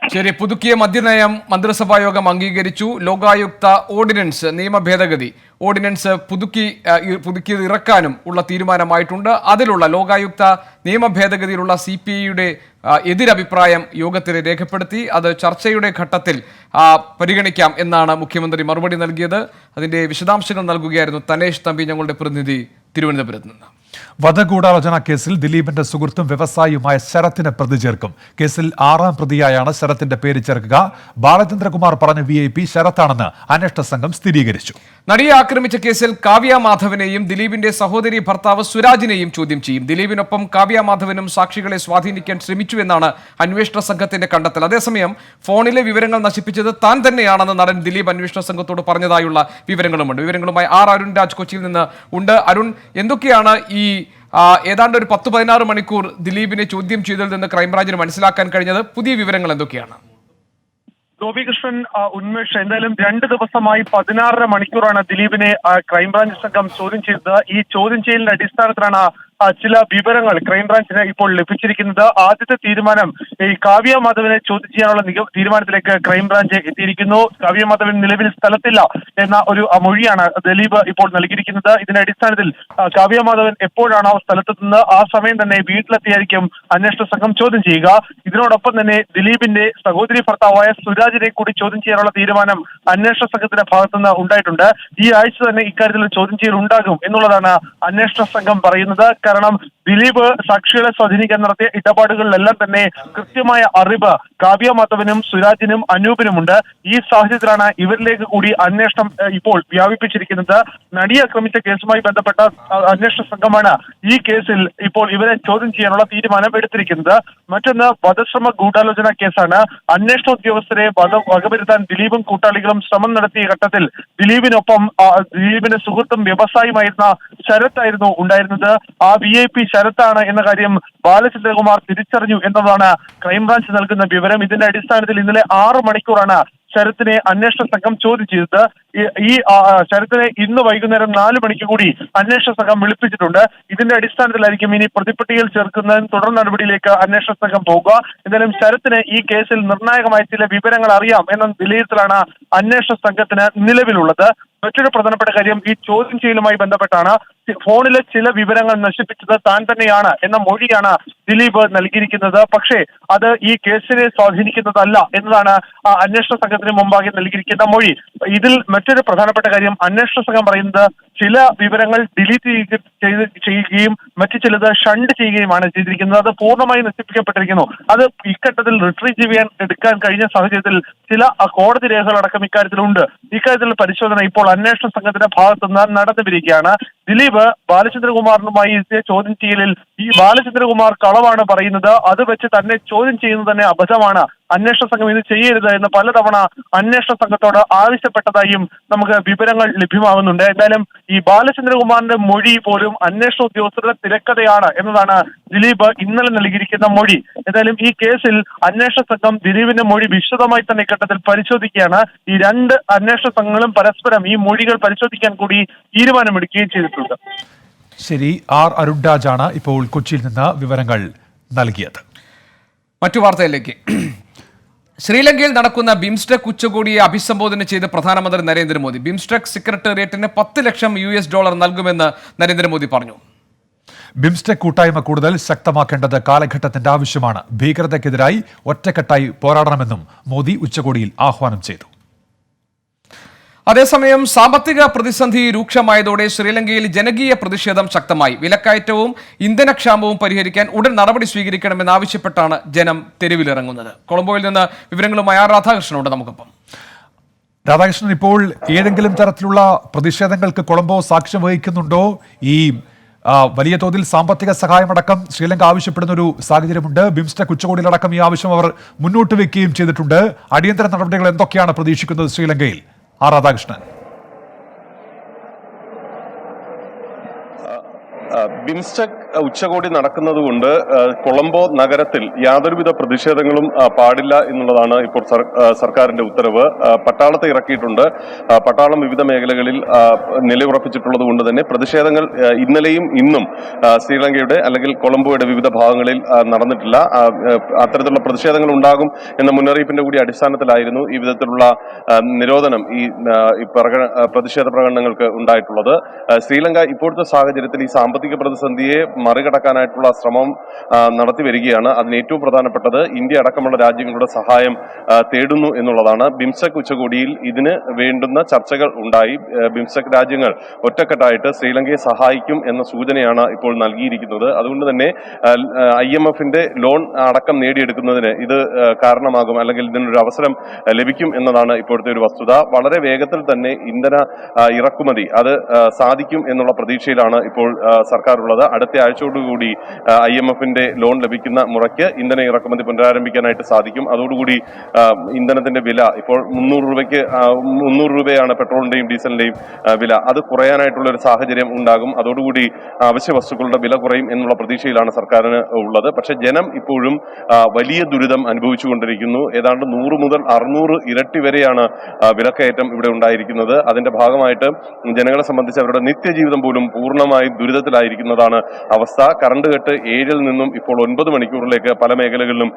ശരി, പുതുക്കിയ മദ്യനയം മന്ത്രിസഭാ യോഗം അംഗീകരിച്ചു. ലോകായുക്ത ഓർഡിനൻസ് നിയമ ഭേദഗതി ഓർഡിനൻസ് പുതുക്കി ഇറക്കാനും ഉള്ള തീരുമാനമായിട്ടുണ്ട്. അതിലുള്ള ലോകായുക്ത നിയമ ഭേദഗതിയിലുള്ള CPIയുടെ എതിരഭിപ്രായം യോഗത്തിൽ രേഖപ്പെടുത്തി. അത് ചർച്ചയുടെ ഘട്ടത്തിൽ പരിഗണിക്കാം എന്നാണ് മുഖ്യമന്ത്രി മറുപടി നൽകിയത്. അതിന്റെ വിശദാംശങ്ങൾ നൽകുകയായിരുന്നു തനേഷ് തമ്പി, ഞങ്ങളുടെ പ്രതിനിധി തിരുവനന്തപുരത്ത് നിന്ന്. വധഗൂഢാലോചന കേസിൽ ദിലീപിന്റെ സുഹൃത്തും വ്യവസായിയുമായ ശരത്തിനെ പ്രതി ചേർക്കും. കേസിൽ 6ാം പ്രതിയായാണ് ശരത്തിന്റെ പേര് ചേർക്കുക. ബാലചന്ദ്രകുമാർ പറഞ്ഞ VIP ശരത്താണെന്ന് അന്വേഷണ സംഘം സ്ഥിരീകരിച്ചു. നടിയെ ആക്രമിച്ച കേസിൽ കാവ്യ മാധവനെയും ദിലീപിന്റെ സഹോദരി ഭർത്താവ് സുരാജിനെയും ചോദ്യം ചെയ്യും. ദിലീപിനൊപ്പം കാവ്യ മാധവനും സാക്ഷികളെ സ്വാധീനിക്കാൻ ശ്രമിച്ചു എന്നാണ് അന്വേഷണ സംഘത്തിന്റെ കണ്ടെത്തൽ. അതേസമയം ഫോണിലെ വിവരങ്ങൾ നശിപ്പിച്ചത് താൻ തന്നെയാണെന്ന് നടൻ ദിലീപ് അന്വേഷണ സംഘത്തോട് പറഞ്ഞതായുള്ള വിവരങ്ങളുമുണ്ട്. വിവരങ്ങളുമായി അരുൺ രാജ് കൊച്ചിയിൽ നിന്ന് ഉണ്ട്. അരുൺ, എന്തൊക്കെയാണ് ഈ ഏതാണ്ട് ഒരു 10-16 മണിക്കൂർ ദിലീപിനെ ചോദ്യം ചെയ്തതിൽ നിന്ന് ക്രൈംബ്രാഞ്ചിന് മനസ്സിലാക്കാൻ കഴിഞ്ഞത്? പുതിയ വിവരങ്ങൾ എന്തൊക്കെയാണ്? ഗോപികൃഷ്ണൻ, ഉന്മേഷ്, എന്തായാലും 2 ദിവസമായി 16.5 മണിക്കൂറാണ് ദിലീപിനെ ക്രൈംബ്രാഞ്ച് സംഘം ചോദ്യം ചെയ്തത്. ഈ ചോദ്യം ചെയ്യലിന്റെ അടിസ്ഥാനത്തിലാണ് ചില വിവരങ്ങൾ ക്രൈംബ്രാഞ്ചിന് ഇപ്പോൾ ലഭിച്ചിരിക്കുന്നത്. ആദ്യത്തെ തീരുമാനം ഈ കാവ്യ മാധവനെ ചോദ്യം ചെയ്യാനുള്ള തീരുമാനത്തിലേക്ക് ക്രൈംബ്രാഞ്ച് എത്തിയിരിക്കുന്നു. കാവ്യ മാധവൻ നിലവിൽ സ്ഥലത്തില്ല എന്ന ഒരു മൊഴിയാണ് ദിലീപ് ഇപ്പോൾ നൽകിയിരിക്കുന്നത്. ഇതിന്റെ അടിസ്ഥാനത്തിൽ കാവ്യ മാധവൻ എപ്പോഴാണ് സ്ഥലത്തെത്തുന്നത് ആ സമയം തന്നെ വീട്ടിലെത്തിയായിരിക്കും അന്വേഷണ സംഘം ചോദ്യം ചെയ്യുക. ഇതിനോടൊപ്പം തന്നെ ദിലീപിന്റെ സഹോദരി ഭർത്താവായ സുരാജിനെ കൂടി ചോദ്യം ചെയ്യാനുള്ള തീരുമാനം അന്വേഷണ സംഘത്തിന്റെ ഭാഗത്തുനിന്ന് ഉണ്ടായിട്ടുണ്ട്. ഈ ആഴ്ച തന്നെ ഇക്കാര്യത്തിൽ ചോദ്യം ചെയ്യൽ ഉണ്ടാകും എന്നുള്ളതാണ് അന്വേഷണ സംഘം പറയുന്നത്. കാരണം ദിലീപ് സാക്ഷികളെ സ്വാധീനിക്കാൻ നടത്തിയ ഇടപാടുകളിലെല്ലാം തന്നെ കൃത്യമായ അറിവ് കാവ്യ മാധവനും സുരാജിനും അനൂപിനുമുണ്ട്. ഈ സാഹചര്യത്തിലാണ് ഇവരിലേക്ക് കൂടി അന്വേഷണം ഇപ്പോൾ വ്യാപിപ്പിച്ചിരിക്കുന്നത്. നടിയെ ആക്രമിച്ച കേസുമായി ബന്ധപ്പെട്ട അന്വേഷണ സംഘമാണ് ഈ കേസിൽ ഇപ്പോൾ ഇവരെ ചോദ്യം ചെയ്യാനുള്ള തീരുമാനം എടുത്തിരിക്കുന്നത്. മറ്റൊന്ന് വധശ്രമ ഗൂഢാലോചന കേസാണ്. അന്വേഷണ ഉദ്യോഗസ്ഥരെ വകവരുത്താൻ ദിലീപും കൂട്ടാളികളും ശ്രമം നടത്തിയ ഘട്ടത്തിൽ ദിലീപിനൊപ്പം ദിലീപിന്റെ സുഹൃത്തും വ്യവസായിയുമായിരുന്ന ശരത്തായിരുന്നു ഉണ്ടായിരുന്നത്. ആ VIP ശരത്താണ് എന്ന കാര്യം ബാലചന്ദ്രകുമാർ തിരിച്ചറിഞ്ഞു എന്നതാണ് ക്രൈംബ്രാഞ്ച് നൽകുന്ന വിവരം. ഇതിന്റെ അടിസ്ഥാനത്തിൽ ഇന്നലെ 6 മണിക്കൂറാണ് ശരത്തിനെ അന്വേഷണ സംഘം ചോദ്യം ചെയ്തത്. ഈ ശരത്തിനെ ഇന്ന് വൈകുന്നേരം 4 മണിക്ക് കൂടി അന്വേഷണ സംഘം വിളിപ്പിച്ചിട്ടുണ്ട്. ഇതിന്റെ അടിസ്ഥാനത്തിലായിരിക്കും ഇനി പ്രതിപട്ടികയിൽ ചേർക്കുന്നതിന് തുടർ നടപടിയിലേക്ക് അന്വേഷണ സംഘം പോകുക. എന്തായാലും ശരത്തിന് ഈ കേസിൽ നിർണായകമായ ചില വിവരങ്ങൾ അറിയാം എന്ന വിലയിരുത്തലാണ് അന്വേഷണ സംഘത്തിന് നിലവിലുള്ളത്. മറ്റൊരു പ്രധാനപ്പെട്ട കാര്യം ഈ ചോദ്യം ചെയ്യലുമായി ബന്ധപ്പെട്ടാണ്. ഫോണിലെ ചില വിവരങ്ങൾ നശിപ്പിച്ചത് താൻ തന്നെയാണ് എന്ന മൊഴിയാണ് ദിലീപ് നൽകിയിരിക്കുന്നത്. പക്ഷേ അത് ഈ കേസിനെ സ്വാധീനിക്കുന്നതല്ല എന്നതാണ് അന്വേഷണ സംഘത്തിന് മുമ്പാകെ നൽകിയിരിക്കുന്ന മൊഴി. ഇതിൽ മറ്റൊരു പ്രധാനപ്പെട്ട കാര്യം അന്വേഷണ സംഘം പറയുന്നത് ചില വിവരങ്ങൾ ഡിലീറ്റ് ചെയ്യുകയും മറ്റു ചിലത് ഷണ്ട് ചെയ്യുകയുമാണ് ചെയ്തിരിക്കുന്നത്. അത് പൂർണ്ണമായി നശിപ്പിക്കപ്പെട്ടിരിക്കുന്നു. അത് ഇഘട്ടത്തിൽ റിട്രീവ് എടുക്കാൻ കഴിഞ്ഞ സാഹചര്യത്തിൽ ചില കോടതി രേഖകളടക്കം ഇക്കാര്യത്തിലുണ്ട്. ഇക്കാര്യത്തിൽ പരിശോധന ഇപ്പോൾ അന്വേഷണ സംഘത്തിന്റെ ഭാഗത്തുനിന്ന് നടന്നുവരികയാണ്. ദിലീപ് ബാലചന്ദ്രകുമാറിനുമായി എത്തിയ ചോദ്യം ചെയ്യലിൽ ഈ ബാലചന്ദ്രകുമാർ കളവാണ് പറയുന്നത്, അത് വെച്ച് തന്നെ ചോദ്യം ചെയ്യുന്നത് തന്നെ അബദ്ധമാണ്, അന്വേഷണ സംഘം ഇത് ചെയ്യരുത് എന്ന് പലതവണ അന്വേഷണ സംഘത്തോട് ആവശ്യപ്പെട്ടതായും നമുക്ക് വിവരങ്ങൾ ലഭ്യമാകുന്നുണ്ട്. എന്തായാലും ഈ ബാലചന്ദ്രകുമാറിന്റെ മൊഴി പോലും അന്വേഷണ ഉദ്യോഗസ്ഥരുടെ തിരക്കഥയാണ് എന്നതാണ് ദിലീപ് ഇന്നലെ നൽകിയിരിക്കുന്ന മൊഴി. എന്തായാലും ഈ കേസിൽ അന്വേഷണ സംഘം ദിലീപിന്റെ മൊഴി വിശദമായി തന്നെ ഘട്ടത്തിൽ പരിശോധിക്കുകയാണ്. ഈ 2 അന്വേഷണ സംഘങ്ങളും പരസ്പരം ഈ മൊഴികൾ പരിശോധിക്കാൻ കൂടി തീരുമാനമെടുക്കുകയും ചെയ്തിട്ടുണ്ട്. ശരി, ആർ അരുൺരാജാണ് ഇപ്പോൾ കൊച്ചിയിൽ നിന്ന് വിവരങ്ങൾ നൽകിയത്. മറ്റു വാർത്തയിലേക്ക്. ശ്രീലങ്കയിൽ നടക്കുന്ന ബിംസ്റ്റെക് ഉച്ചകോടിയെ അഭിസംബോധന ചെയ്ത് പ്രധാനമന്ത്രി നരേന്ദ്രമോദി ബിംസ്റ്റെക് സെക്രട്ടേറിയറ്റിന് $10 ലക്ഷം നൽകുമെന്ന് നരേന്ദ്രമോദി പറഞ്ഞു. ബിംസ്റ്റെക് കൂട്ടായ്മ കൂടുതൽ ശക്തമാക്കേണ്ടത് കാലഘട്ടത്തിന്റെ ആവശ്യമാണ്. ഭീകരതയ്ക്കെതിരായി ഒറ്റക്കെട്ടായി പോരാടണമെന്നും മോദി ഉച്ചകോടിയിൽ ആഹ്വാനം ചെയ്തു. അതേസമയം സാമ്പത്തിക പ്രതിസന്ധി രൂക്ഷമായതോടെ ശ്രീലങ്കയിൽ ജനകീയ പ്രതിഷേധം ശക്തമായി. വിലക്കയറ്റവും ഇന്ധനക്ഷാമവും പരിഹരിക്കാൻ ഉടൻ നടപടി സ്വീകരിക്കണമെന്നാവശ്യപ്പെട്ടാണ് ജനം തെരുവിലിറങ്ങുന്നത്. കൊളംബോയിൽ നിന്ന് വിവരങ്ങളുമായി ആർ രാധാകൃഷ്ണനുണ്ട് നമുക്കൊപ്പം. രാധാകൃഷ്ണൻ, ഇപ്പോൾ ഏതെങ്കിലും തരത്തിലുള്ള പ്രതിഷേധങ്ങൾക്ക് കൊളംബോ സാക്ഷ്യം വഹിക്കുന്നുണ്ടോ? ഈ വലിയ തോതിൽ സാമ്പത്തിക സഹായമടക്കം ശ്രീലങ്ക ആവശ്യപ്പെടുന്ന ഒരു സാഹചര്യമുണ്ട്. ബിംസ്റ്റെക് ഉച്ചകോടിയിലടക്കം ഈ ആവശ്യം അവർ മുന്നോട്ട് വെക്കുകയും ചെയ്തിട്ടുണ്ട്. അടിയന്തര നടപടികൾ എന്തൊക്കെയാണ് പ്രതീക്ഷിക്കുന്നത് ശ്രീലങ്കയിൽ? ആർ രാധാകൃഷ്ണൻ. ബിംസ്റ്റെക് ഉച്ചകോടി നടക്കുന്നതുകൊണ്ട് കൊളംബോ നഗരത്തിൽ യാതൊരുവിധ പ്രതിഷേധങ്ങളും പാടില്ല എന്നുള്ളതാണ് ഇപ്പോൾ സർക്കാരിന്റെ ഉത്തരവ്. പട്ടാളത്തെ ഇറക്കിയിട്ടുണ്ട്. പട്ടാളം വിവിധ മേഖലകളിൽ നിലയുറപ്പിച്ചിട്ടുള്ളത് കൊണ്ട് തന്നെ പ്രതിഷേധങ്ങൾ ഇന്നലെയും ഇന്നും ശ്രീലങ്കയുടെ അല്ലെങ്കിൽ കൊളംബോയുടെ വിവിധ ഭാഗങ്ങളിൽ നടന്നിട്ടില്ല. അത്തരത്തിലുള്ള പ്രതിഷേധങ്ങൾ ഉണ്ടാകും എന്ന മുന്നറിയിപ്പിന്റെ കൂടി അടിസ്ഥാനത്തിലായിരുന്നു ഈ വിധത്തിലുള്ള നിരോധനം ഈ പ്രതിഷേധ പ്രകടനങ്ങൾക്ക് ഉണ്ടായിട്ടുള്ളത്. ശ്രീലങ്ക ഇപ്പോഴത്തെ സാഹചര്യത്തിൽ ഈ സാമ്പത്തിക പ്രതിസന്ധിയെ മറികടക്കാനായിട്ടുള്ള ശ്രമം നടത്തി വരികയാണ്. അതിന് ഏറ്റവും പ്രധാനപ്പെട്ടത് ഇന്ത്യ അടക്കമുള്ള രാജ്യങ്ങളുടെ സഹായം തേടുന്നു എന്നുള്ളതാണ്. ബിംസ്റ്റെക് ഉച്ചകോടിയിൽ ഇതിന് വേണ്ടുന്ന ചർച്ചകൾ ഉണ്ടായി. ബിംസ്റ്റെക് രാജ്യങ്ങൾ ഒറ്റക്കെട്ടായിട്ട് ശ്രീലങ്കയെ സഹായിക്കും എന്ന സൂചനയാണ് ഇപ്പോൾ നൽകിയിരിക്കുന്നത്. അതുകൊണ്ട് തന്നെ IMFന്റെ ലോൺ അടക്കം നേടിയെടുക്കുന്നതിന് ഇത് കാരണമാകും, അല്ലെങ്കിൽ ഇതിനൊരു അവസരം ലഭിക്കും എന്നതാണ് ഇപ്പോഴത്തെ ഒരു വസ്തുത. വളരെ വേഗത്തിൽ തന്നെ ഇന്ധന ഇറക്കുമതി അത് സാധിക്കും എന്നുള്ള പ്രതീക്ഷയിലാണ് ഇപ്പോൾ സർക്കാർ ഉള്ളത്. അടുത്ത ആഴ്ചയോടുകൂടി IMFന്റെ ലോൺ ലഭിക്കുന്ന മുറയ്ക്ക് ഇന്ധന ഇറക്കുമതി പുനരാരംഭിക്കാനായിട്ട് സാധിക്കും. അതോടുകൂടി ഇന്ധനത്തിന്റെ വില ഇപ്പോൾ 300 രൂപയാണ് പെട്രോളിന്റെയും ഡീസലിന്റെയും വില. അത് കുറയാനായിട്ടുള്ള ഒരു സാഹചര്യം ഉണ്ടാകും. അതോടുകൂടി അവശ്യ വസ്തുക്കളുടെ വില കുറയും എന്നുള്ള പ്രതീക്ഷയിലാണ് സർക്കാരിന് ഉള്ളത്. പക്ഷെ ജനം ഇപ്പോഴും വലിയ ദുരിതം അനുഭവിച്ചുകൊണ്ടിരിക്കുന്നു. ഏതാണ്ട് 100 മുതൽ 600 ഇരട്ടി വരെയാണ് വിലക്കയറ്റം ഇവിടെ ഉണ്ടായിരിക്കുന്നത്. അതിന്റെ ഭാഗമായിട്ട് ജനങ്ങളെ സംബന്ധിച്ച് അവരുടെ നിത്യജീവിതം പോലും പൂർണ്ണമായി ദുരിതത്തിലായിരിക്കുന്നതാണ് അവസ്ഥ. കറണ്ട് കട്ട് 7 നിന്നും ഇപ്പോൾ 9 മണിക്കൂറിലേക്ക് പല മേഖലകളിലും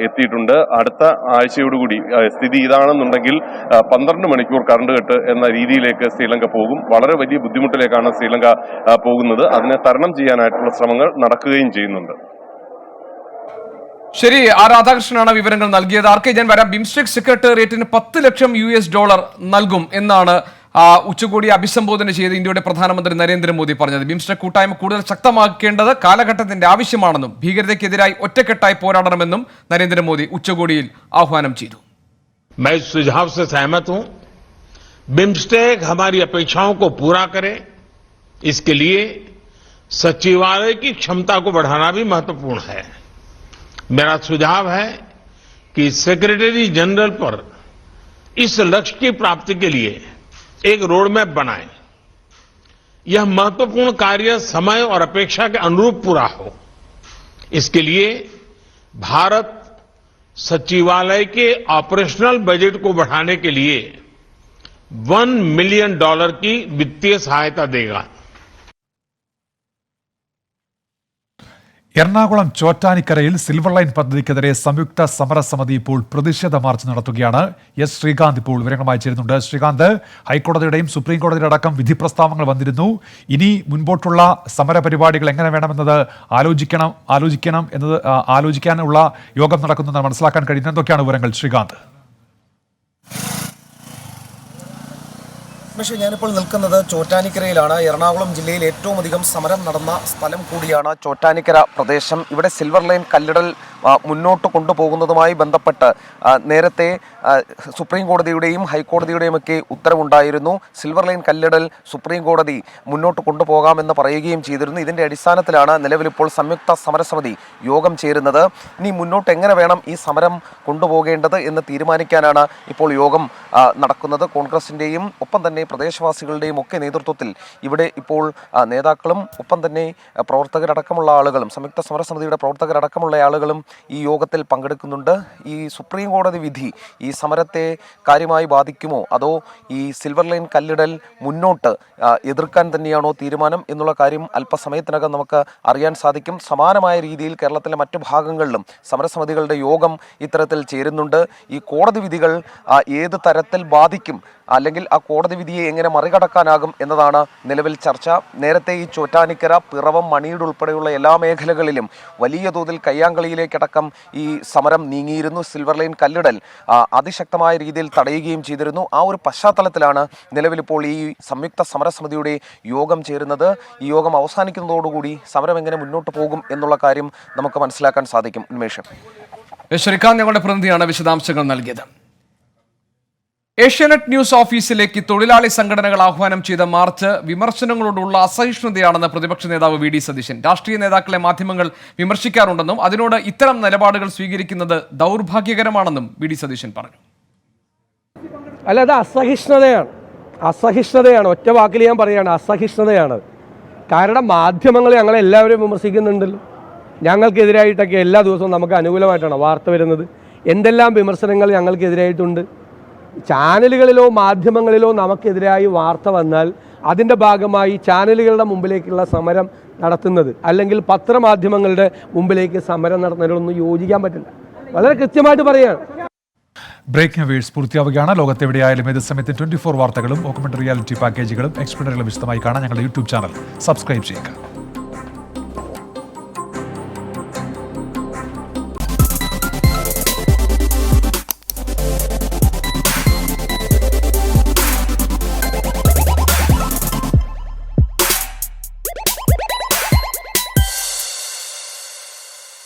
എത്തിയിട്ടുണ്ട്. അടുത്ത ആഴ്ചയോടുകൂടി സ്ഥിതി ഇതാണെന്നുണ്ടെങ്കിൽ 12 മണിക്കൂർ കറണ്ട് കട്ട് എന്ന രീതിയിലേക്ക് ശ്രീലങ്ക പോകും. വളരെ വലിയ ബുദ്ധിമുട്ടിലേക്കാണ് ശ്രീലങ്ക പോകുന്നത്. അതിനെ തരണം ചെയ്യാനായിട്ടുള്ള ശ്രമങ്ങൾ നടക്കുകയും ചെയ്യുന്നുണ്ട്. ശരി, ആർ രാധാകൃഷ്ണനാണ് വിവരങ്ങൾ നൽകിയത്. ആർ കെ ഞാൻ വരാം. ബിംസ്റ്റെക് സെക്രട്ടേറിയറ്റിന് $10 ലക്ഷം നൽകും എന്നാണ് ഉച്ചകോടി അഭിസംബോധന ചെയ്ത് ഇന്ത്യയുടെ പ്രധാനമന്ത്രി നരേന്ദ്രമോദി പറഞ്ഞത്. ബിംസ്റ്റെക് കൂട്ടായ്മ കൂടുതൽ ശക്തമാക്കേണ്ടത് കാലഘട്ടത്തിന്റെ ആവശ്യമാണെന്നും ഭീകരതയ്ക്കെതിരായി ഒറ്റക്കെട്ടായി പോരാടണമെന്നും നരേന്ദ്രമോദി ഉച്ചകോടിയിൽ ആഹ്വാനം ചെയ്തു. मैं इस सुझाव से सहमत हूं. बिम्स्टेक हमारी अपेक्षाओं को पूरा करे, इसके लिए सचिवालय की क्षमता को बढ़ाना भी महत्वपूर्ण है. मेरा सुझाव है कि सेक्रेटरी जनरल पर इस लक्ष्य की प्राप्ति के लिए एक रोड मैप बनाएं. यह महत्वपूर्ण कार्य समय और अपेक्षा के अनुरूप पूरा हो. इसके लिए भारत सचिवालय के ऑपरेशनल बजट को बढ़ाने के लिए $1 मिलियन की वित्तीय सहायता देगा। എറണാകുളം ചോറ്റാനിക്കരയിൽ സിൽവർ ലൈൻ പദ്ധതിക്കെതിരെ സംയുക്ത സമരസമിതി ഇപ്പോൾ പ്രതിഷേധ മാർച്ച് നടത്തുകയാണ്. എസ് ശ്രീകാന്ത് ഇപ്പോൾ വിവരങ്ങളുമായി ചേരുന്നുണ്ട്. ശ്രീകാന്ത്, ഹൈക്കോടതിയുടെയും സുപ്രീം കോടതിയുടെ അടക്കം വിധി പ്രസ്താവങ്ങൾ വന്നിരുന്നു. ഇനി മുൻപോട്ടുള്ള സമര പരിപാടികൾ എങ്ങനെ വേണമെന്നത് ആലോചിക്കാനുള്ള യോഗം നടക്കുന്നതെന്ന് മനസ്സിലാക്കാൻ കഴിയുന്നത്. എന്തൊക്കെയാണ് വിവരങ്ങൾ ശ്രീകാന്ത്? പക്ഷേ ഞാനിപ്പോൾ നിൽക്കുന്നത് ചോറ്റാനിക്കരയിലാണ്. എറണാകുളം ജില്ലയിൽ ഏറ്റവും അധികം സമരം നടന്ന സ്ഥലം കൂടിയാണ് ചോറ്റാനിക്കര പ്രദേശം. ഇവിടെ സിൽവർ ലൈൻ കല്ലിടൽ മുന്നോട്ട് കൊണ്ടുപോകുന്നതുമായി ബന്ധപ്പെട്ട് നേരത്തെ സുപ്രീം കോടതിയുടെയും ഹൈക്കോടതിയുടെയും ഒക്കെ ഉത്തരവുണ്ടായിരുന്നു. സിൽവർ ലൈൻ കല്ലിടൽ സുപ്രീം കോടതി മുന്നോട്ട് കൊണ്ടുപോകാമെന്ന് പറയുകയും ചെയ്തിരുന്നു. ഇതിന്റെ അടിസ്ഥാനത്തിലാണ് നിലവിലിപ്പോൾ സംയുക്ത സമരസമിതി യോഗം ചേരുന്നത്. ഇനി മുന്നോട്ട് എങ്ങനെ വേണം ഈ സമരം കൊണ്ടുപോകേണ്ടത് എന്ന് തീരുമാനിക്കാനാണ് ഇപ്പോൾ യോഗം നടക്കുന്നത്. കോൺഗ്രസിന്റെയും ഒപ്പം തന്നെ പ്രദേശവാസികളുടെയും ഒക്കെ നേതൃത്വത്തിൽ ഇവിടെ ഇപ്പോൾ നേതാക്കളും ഒപ്പം തന്നെ പ്രവർത്തകരടക്കമുള്ള ആളുകളും സംയുക്ത സമരസമിതിയുടെ പ്രവർത്തകരടക്കമുള്ള ആളുകളും ഈ യോഗത്തിൽ പങ്കെടുക്കുന്നുണ്ട്. ഈ സുപ്രീം കോടതി വിധി ഈ സമരത്തെ കാര്യമായി ബാധിക്കുമോ, അതോ ഈ സിൽവർ ലൈൻ കല്ലിടൽ മുന്നോട്ട് എതിർക്കാൻ തന്നെയാണോ തീരുമാനം എന്നുള്ള കാര്യം അല്പസമയത്തിനകം നമുക്ക് അറിയാൻ സാധിക്കും. സമാനമായ രീതിയിൽ കേരളത്തിലെ മറ്റു ഭാഗങ്ങളിലും സമരസമിതികളുടെ യോഗം ഇത്തരത്തിൽ ചേരുന്നുണ്ട്. ഈ കോടതി വിധികൾ ഏത് തരത്തിൽ ബാധിക്കും, അല്ലെങ്കിൽ ആ കോടതി വിധിയെ എങ്ങനെ മറികടക്കാനാകും എന്നതാണ് നിലവിൽ ചർച്ച. നേരത്തെ ഈ ചോറ്റാനിക്കര, പിറവം, മണിയൂർ ഉൾപ്പെടെയുള്ള എല്ലാ മേഖലകളിലും വലിയ തോതിൽ കയ്യാങ്കളിയിലേക്കടക്കം ഈ സമരം നീങ്ങിയിരുന്നു. സിൽവർ ലൈൻ കല്ലിടൽ അതിശക്തമായ രീതിയിൽ തടയുകയും ചെയ്തിരുന്നു. ആ ഒരു പശ്ചാത്തലത്തിലാണ് നിലവിലിപ്പോൾ ഈ സംയുക്ത സമരസമിതിയുടെ യോഗം ചേരുന്നത്. ഈ യോഗം അവസാനിക്കുന്നതോടുകൂടി സമരം എങ്ങനെ മുന്നോട്ട് പോകും എന്നുള്ള കാര്യം നമുക്ക് മനസ്സിലാക്കാൻ സാധിക്കും. ഉന്മേഷം. ശ്രീകാന്ത് ഞങ്ങളുടെ പ്രതിനിധിയാണ് വിശദാംശങ്ങൾ നൽകിയത്. ഏഷ്യാനെറ്റ് ന്യൂസ് ഓഫീസിലേക്ക് തൊഴിലാളി സംഘടനകൾ ആഹ്വാനം ചെയ്ത മാർച്ച് വിമർശനങ്ങളോടുള്ള അസഹിഷ്ണുതയാണെന്ന് പ്രതിപക്ഷ നേതാവ് വി ഡി സതീശൻ. രാഷ്ട്രീയ നേതാക്കളെ മാധ്യമങ്ങൾ വിമർശിക്കാറുണ്ടെന്നും അതിനോട് ഇത്തരം നിലപാടുകൾ സ്വീകരിക്കുന്നത് ദൗർഭാഗ്യകരമാണെന്നും വി ഡി സതീശൻ പറഞ്ഞു. അല്ല, അത് അസഹിഷ്ണുതയാണ്. ഒറ്റ വാക്കിൽ ഞാൻ പറയുകയാണ്, അസഹിഷ്ണുതയാണ്. കാരണം മാധ്യമങ്ങൾ ഞങ്ങളെല്ലാവരും വിമർശിക്കുന്നുണ്ടല്ലോ. ഞങ്ങൾക്കെതിരായിട്ടൊക്കെ എല്ലാ ദിവസവും നമുക്ക് അനുകൂലമായിട്ടാണ് വാർത്ത വരുന്നത്. എന്തെല്ലാം വിമർശനങ്ങൾ ഞങ്ങൾക്കെതിരായിട്ടുണ്ട്. ചാനലുകളിലോ മാധ്യമങ്ങളിലോ നമുക്കെതിരായി വാർത്ത വന്നാൽ അതിൻ്റെ ഭാഗമായി ചാനലുകളുടെ മുമ്പിലേക്കുള്ള സമരം നടത്തുന്നത്, അല്ലെങ്കിൽ പത്രമാധ്യമങ്ങളുടെ മുമ്പിലേക്ക് സമരം നടത്തുന്നതിനൊന്നും യോജിക്കാൻ പറ്റില്ല. വളരെ കൃത്യമായിട്ട് പറയുകയാണ്. ബ്രേക്കിംഗ് വേഴ്സ് പൂർത്തിയാവുകയാണ്. ലോകത്തെവിടെയായാലും ഏത് സമയത്ത് 24 വാർത്തകളും ഓഗ്മെന്റഡ് റിയാലിറ്റി പാക്കേജുകളും എക്സ്പ്ലെയിനറുകളും വിശദമായി കാണാൻ ഞങ്ങളുടെ യൂട്യൂബ് ചാനൽ സബ്സ്ക്രൈബ് ചെയ്യുക.